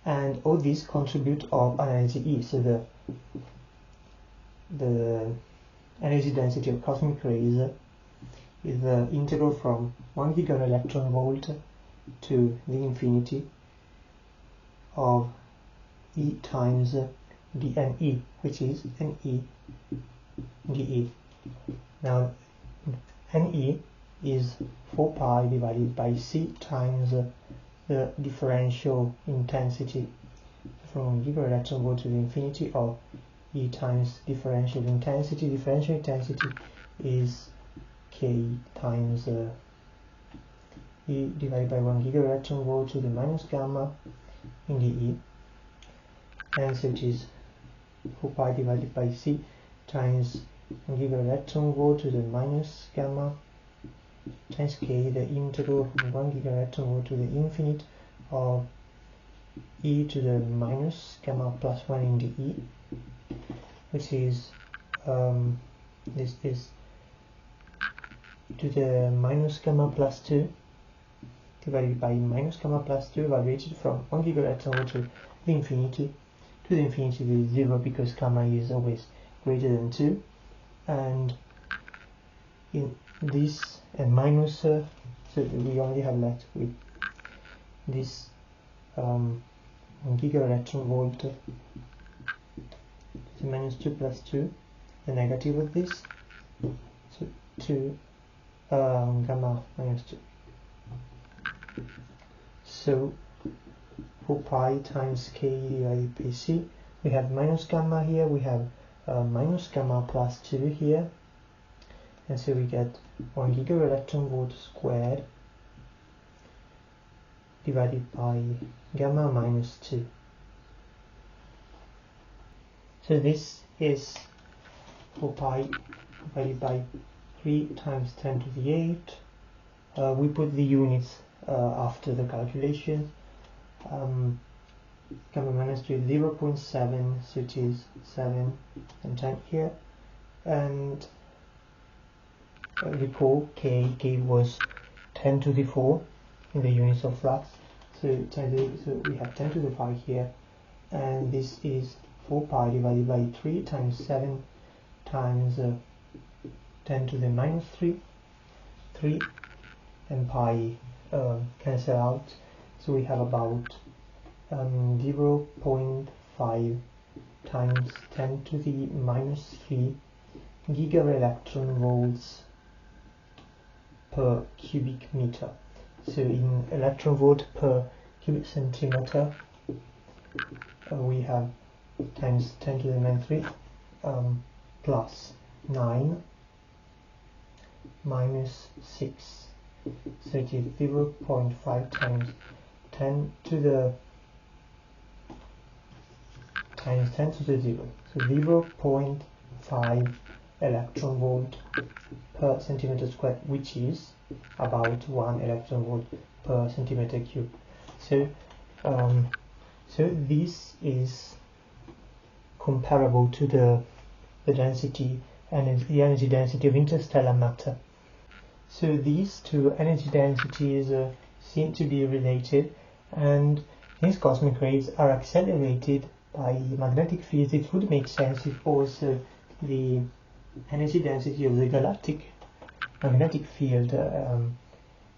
And all these contribute of an energy E. So the energy density of cosmic rays is the integral from 1 gigaelectron volt to the infinity of E times dNE, which is NE dE. Now NE is 4 pi divided by C times the differential intensity from gigaelectron volt to the infinity of E times differential intensity. Differential intensity is K times E divided by 1 gigaelectron volt to the minus gamma in dE, and so it is 4 pi divided by C times 1 gigaelectron volt to the minus gamma times k, the integral from 1 gigaelectron volt to the infinite of e to the minus gamma plus 1 in the e, which is this is to the minus gamma plus 2 divided by minus gamma plus 2 evaluated from 1 gigaelectron volt to the infinity. To the infinity is 0 because gamma is always greater than 2, and in this and minus so we only have left with this 1 gigaelectron volt to the minus 2 plus 2, the negative of this, so 2 gamma minus 2. So for pi times k divided by c, we have minus gamma here, we have minus gamma plus 2 here, and so we get 1 gigaelectron volt squared divided by gamma minus 2. So this is for pi divided by 3 times 10 to the 8. We put the units after the calculation. Gamma minus 2 is 0.7, so it is 7 and 10 here. And recall k was 10 to the 4 in the units of flux. So we have 10 to the 5 here, and this is 4 pi divided by 3 times 7 times 10 to the minus 3, and pi cancel out, so we have about 0.5 times 10 to the minus 3 gigaelectron volts per cubic meter. So in electron volt per cubic centimeter, we have times 10 to the minus 3 plus 9 minus 6, so it is 0.5 times 10 to the 0, so 0.5 electron volt per centimeter squared, which is about 1 electron volt per centimeter cube. So this is comparable to the density and the energy density of interstellar matter. So these two energy densities seem to be related, and these cosmic rays are accelerated by magnetic fields. It would make sense if also the energy density of the galactic magnetic field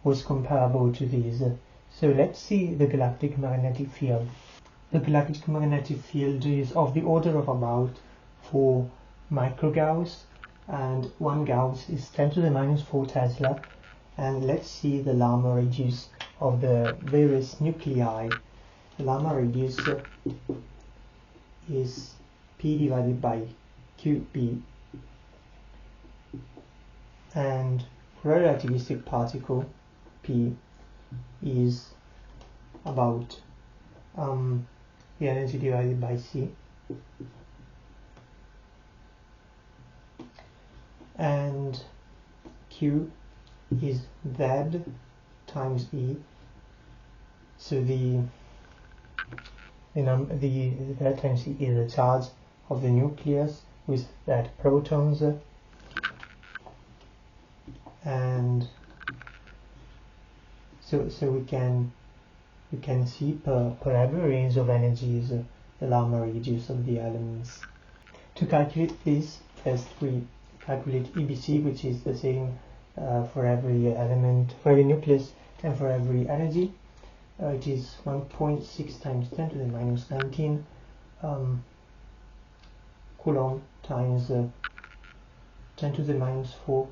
was comparable to these. So let's see the galactic magnetic field. The galactic magnetic field is of the order of about 4 microgauss, and 1 gauss is 10 to the minus 4 Tesla. And let's see the Lama radius of the various nuclei. The Lama radius is P divided by QB, and for a relativistic particle, P is about the energy divided by C, and Q is Z times E. So the Z times E is the charge of the nucleus with that protons, and so we can see per every range of energies the Lama radius of the elements. To calculate this, first we calculate EBC, which is the same for every element, for every nucleus, and for every energy. It is 1.6 times 10 to the minus 19 Coulomb times 10 to the minus 4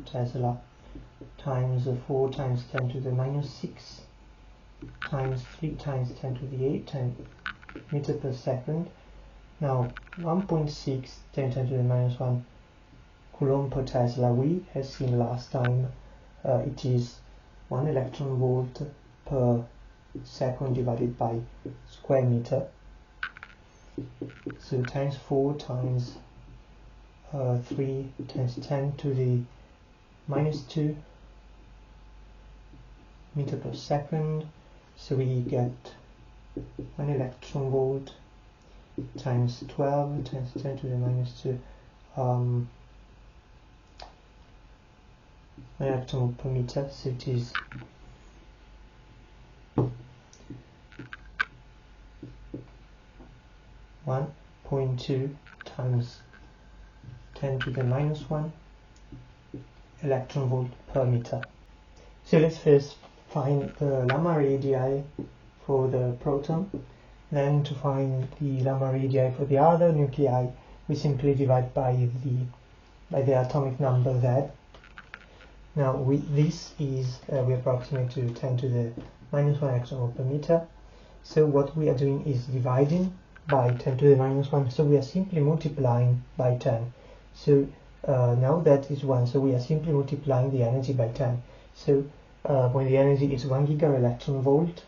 Tesla times 4 times 10 to the minus 6 times 3 times 10 to the 8 meter per second. Now 1.6 10 to the minus 1 Coulomb per Tesla, we have seen last time, it is 1 electron volt per second divided by square meter. So times 4 times 3 times 10 to the minus 2 meter per second. So we get 1 electron volt times 12 times 10 to the minus 2 1 electron volt per meter. So it is 1.2 times 10 to the minus 1 electron volt per meter. So let's first find the Lama radii for the proton. Then to find the Lama radii for the other nuclei, we simply divide by the atomic number there. Now this is we approximate to 10 to the minus 1 electron volt per meter. So what we are doing is dividing by 10 to the minus 1. So we are simply multiplying by 10. So now that is 1. So we are simply multiplying the energy by 10. So when the energy is 1 giga electron volt,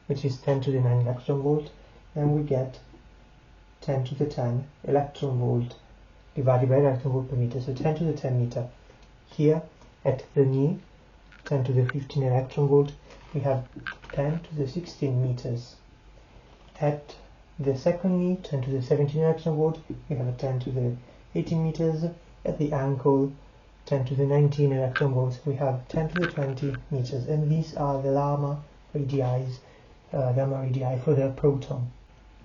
which is 10 to the 9 electron volt, then we get 10 to the 10 electron volt divided by electron volt per meter. So 10 to the 10 meter. Here at the knee, 10 to the 15 electron volt, we have 10 to the 16 meters. At the second knee, 10 to the 17 electron volt, we have a 10 to the 18 meters. At the ankle, 10 to the 19 electron volts, we have 10 to the 20 meters. And these are the Lama radii for the proton.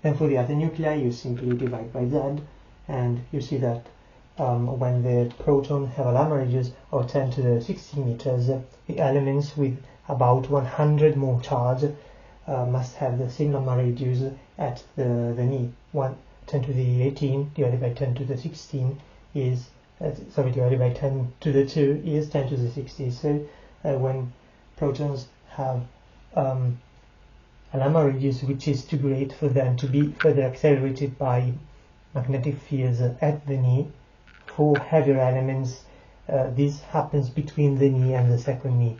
And for the other nuclei, you simply divide by Z, and you see that when the proton have a Lama radius of 10 to the 16 meters, the elements with about 100 more charge must have the same Lama radius at the knee. 10 to the 18 divided by 10 to the 16 is divided by 10 to the 2 is 10 to the 60. So when protons have a Lama radius which is too great for them to be further accelerated by magnetic fields at the knee, for heavier elements this happens between the knee and the second knee.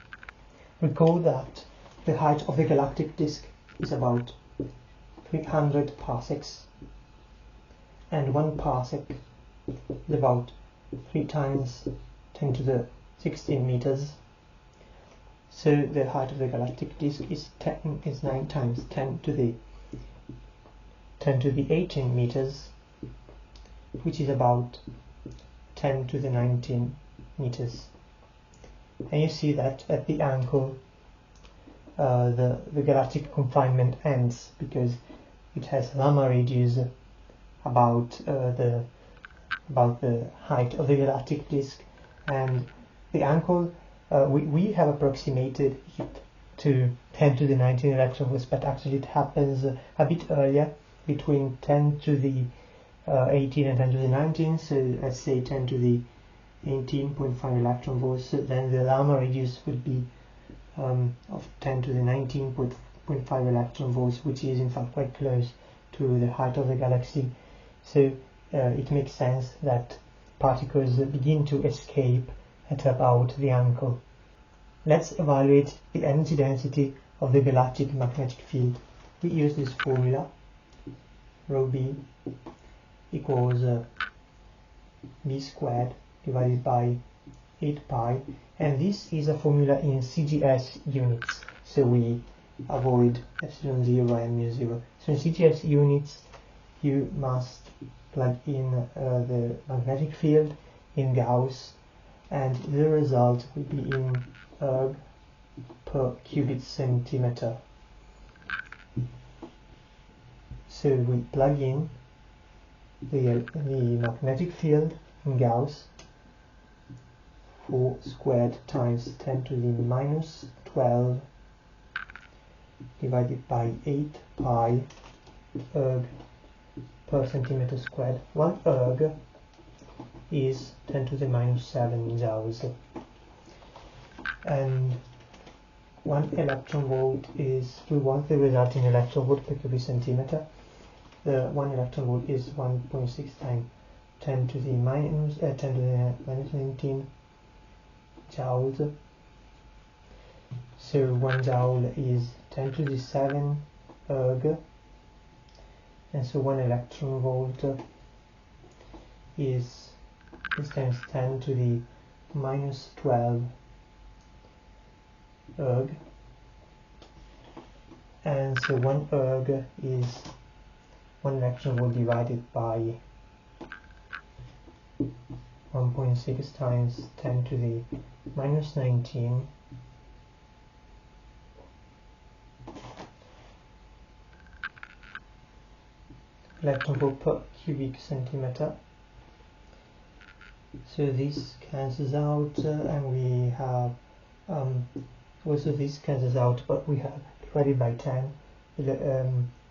Recall that the height of the galactic disk is about 300 parsecs, and 1 parsec is about 3 times 10 to the 16 meters. So the height of the galactic disk is 9 times 10 to the 18 meters, which is about 10 to the 19 meters. And you see that at the ankle the galactic confinement ends because it has Lama radius about the height of the galactic disk, and the ankle we have approximated it to 10 to the 19 electron volts, but actually it happens a bit earlier, between 10 to the 18 and 10 to the 19. So let's say 10 to the 18.5 electron volts. So then the Lama radius would be of 10 to the 19.5 electron volts, which is in fact quite close to the height of the galaxy. So it makes sense that particles begin to escape at about the ankle. Let's evaluate the energy density of the galactic magnetic field. We use this formula, rho b equals b squared divided by 8 pi, and this is a formula in CGS units, so we avoid epsilon 0 and mu 0. So in CGS units you must plug in the magnetic field in Gauss, and the result will be in erg per cubic centimeter. So we plug in the magnetic field in Gauss, 4 squared times 10 to the minus 12 divided by 8 pi erg per centimeter squared. 1 erg is 10 to the minus 7 joules, and 1 electron volt is, we want the result in electron volt per cubic centimeter. The 1 electron volt is 1.6 times 10 to the minus 19 joules. So 1 joule is 10 to the 7 erg, and so 1 electron volt is times 10 to the minus 12 erg. and so 1 erg is 1 electron volt divided by 1.6 times 10 to the minus 19 electron volt per cubic centimeter. So this cancels out, and we have also this cancels out, but we have divided by 10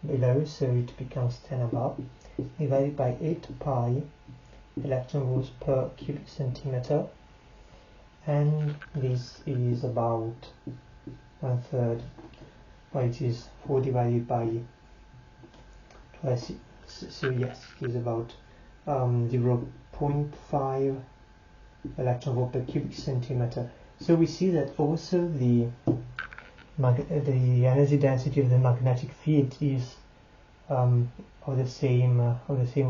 below, so it becomes 10 above, divided by 8 pi electron volts per cubic centimeter, and this is about 1/3, well, it is 4 divided by 12, so yes, it is about 0.5 electron volt per cubic centimeter. So we see that also the energy density of the magnetic field is of the same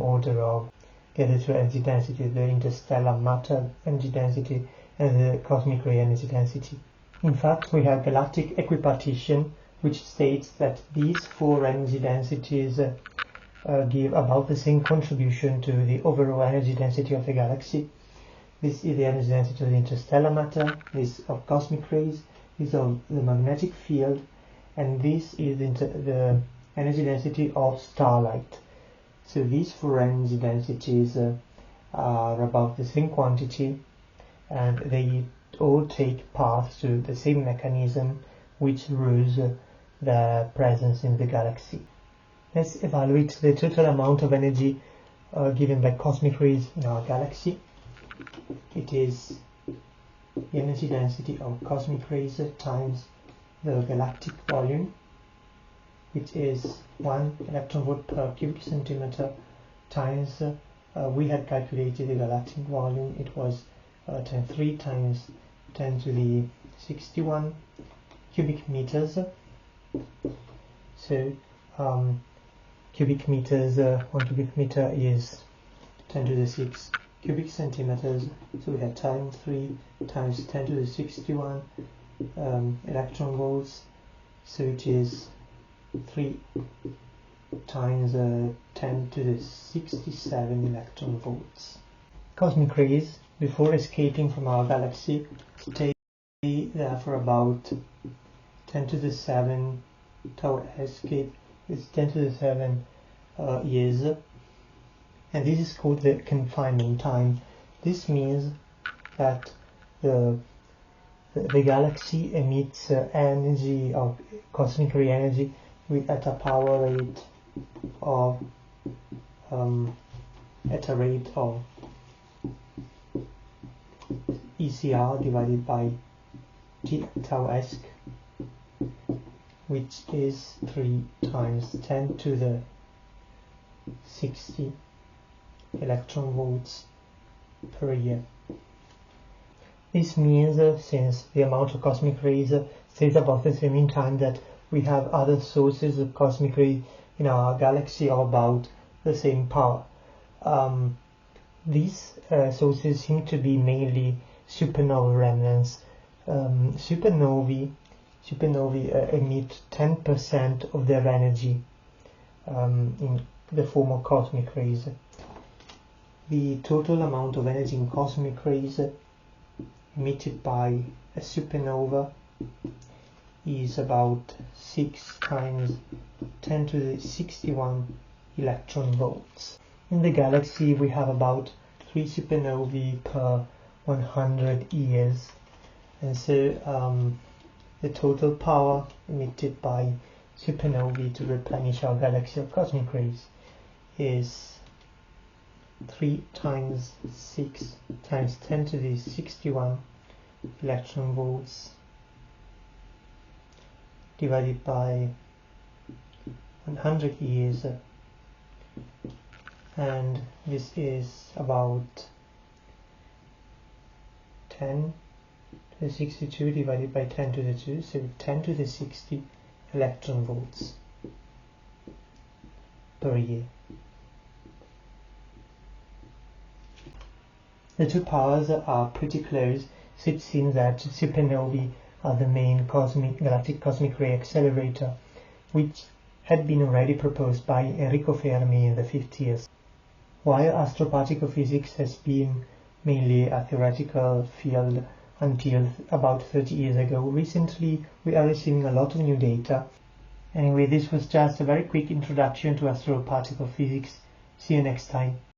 order of the other two energy densities, the interstellar matter energy density and the cosmic ray energy density. In fact, we have galactic equipartition, which states that these 4 energy densities give about the same contribution to the overall energy density of the galaxy. This is the energy density of the interstellar matter, this of cosmic rays, this of the magnetic field, and this is the energy density of starlight. So these 4 energy densities are about the same quantity, and they all take part to the same mechanism which rules their presence in the galaxy. Let's evaluate the total amount of energy given by cosmic rays in our galaxy. It is the energy density of cosmic rays times the galactic volume, which is 1 electron volt per cubic centimeter times, we had calculated the galactic volume, it was 3 times 10 to the 61 cubic meters. So cubic meters, 1 cubic meter is 10 to the 6 cubic centimeters, so we have times 3 times 10 to the 61 electron volts, so it is 3 times 10 to the 67 electron volts. Cosmic rays, before escaping from our galaxy, stay there for about 10 to the 7 tau escape is 10 to the 7 years, and this is called the confinement time. This means that the galaxy emits energy of cosmic ray energy at a power rate of ECR divided by T tau esc, which is 3 times 10 to the 60 electron volts per year. This means, since the amount of cosmic rays stays about the same in time, that we have other sources of cosmic rays in our galaxy of about the same power. These sources seem to be mainly supernova remnants. Supernovae emit 10% of their energy in the form of cosmic rays. The total amount of energy in cosmic rays emitted by a supernova is about 6 times 10 to the 61 electron volts. In the galaxy we have about 3 supernovae per 100 years, and so the total power emitted by supernovae to replenish our galaxy of cosmic rays is 3 times 6 times 10 to the 61 electron volts divided by 100 years, and this is about 10 to the 62 divided by 10 to the 2, so 10 to the 60 electron volts per year. The two powers are pretty close, so it seems that supernovae are the main galactic cosmic ray accelerator which had been already proposed by Enrico Fermi in the 50s. While astroparticle physics has been mainly a theoretical field until about 30 years ago, recently we are receiving a lot of new data. Anyway, this was just a very quick introduction to astroparticle physics. See you next time.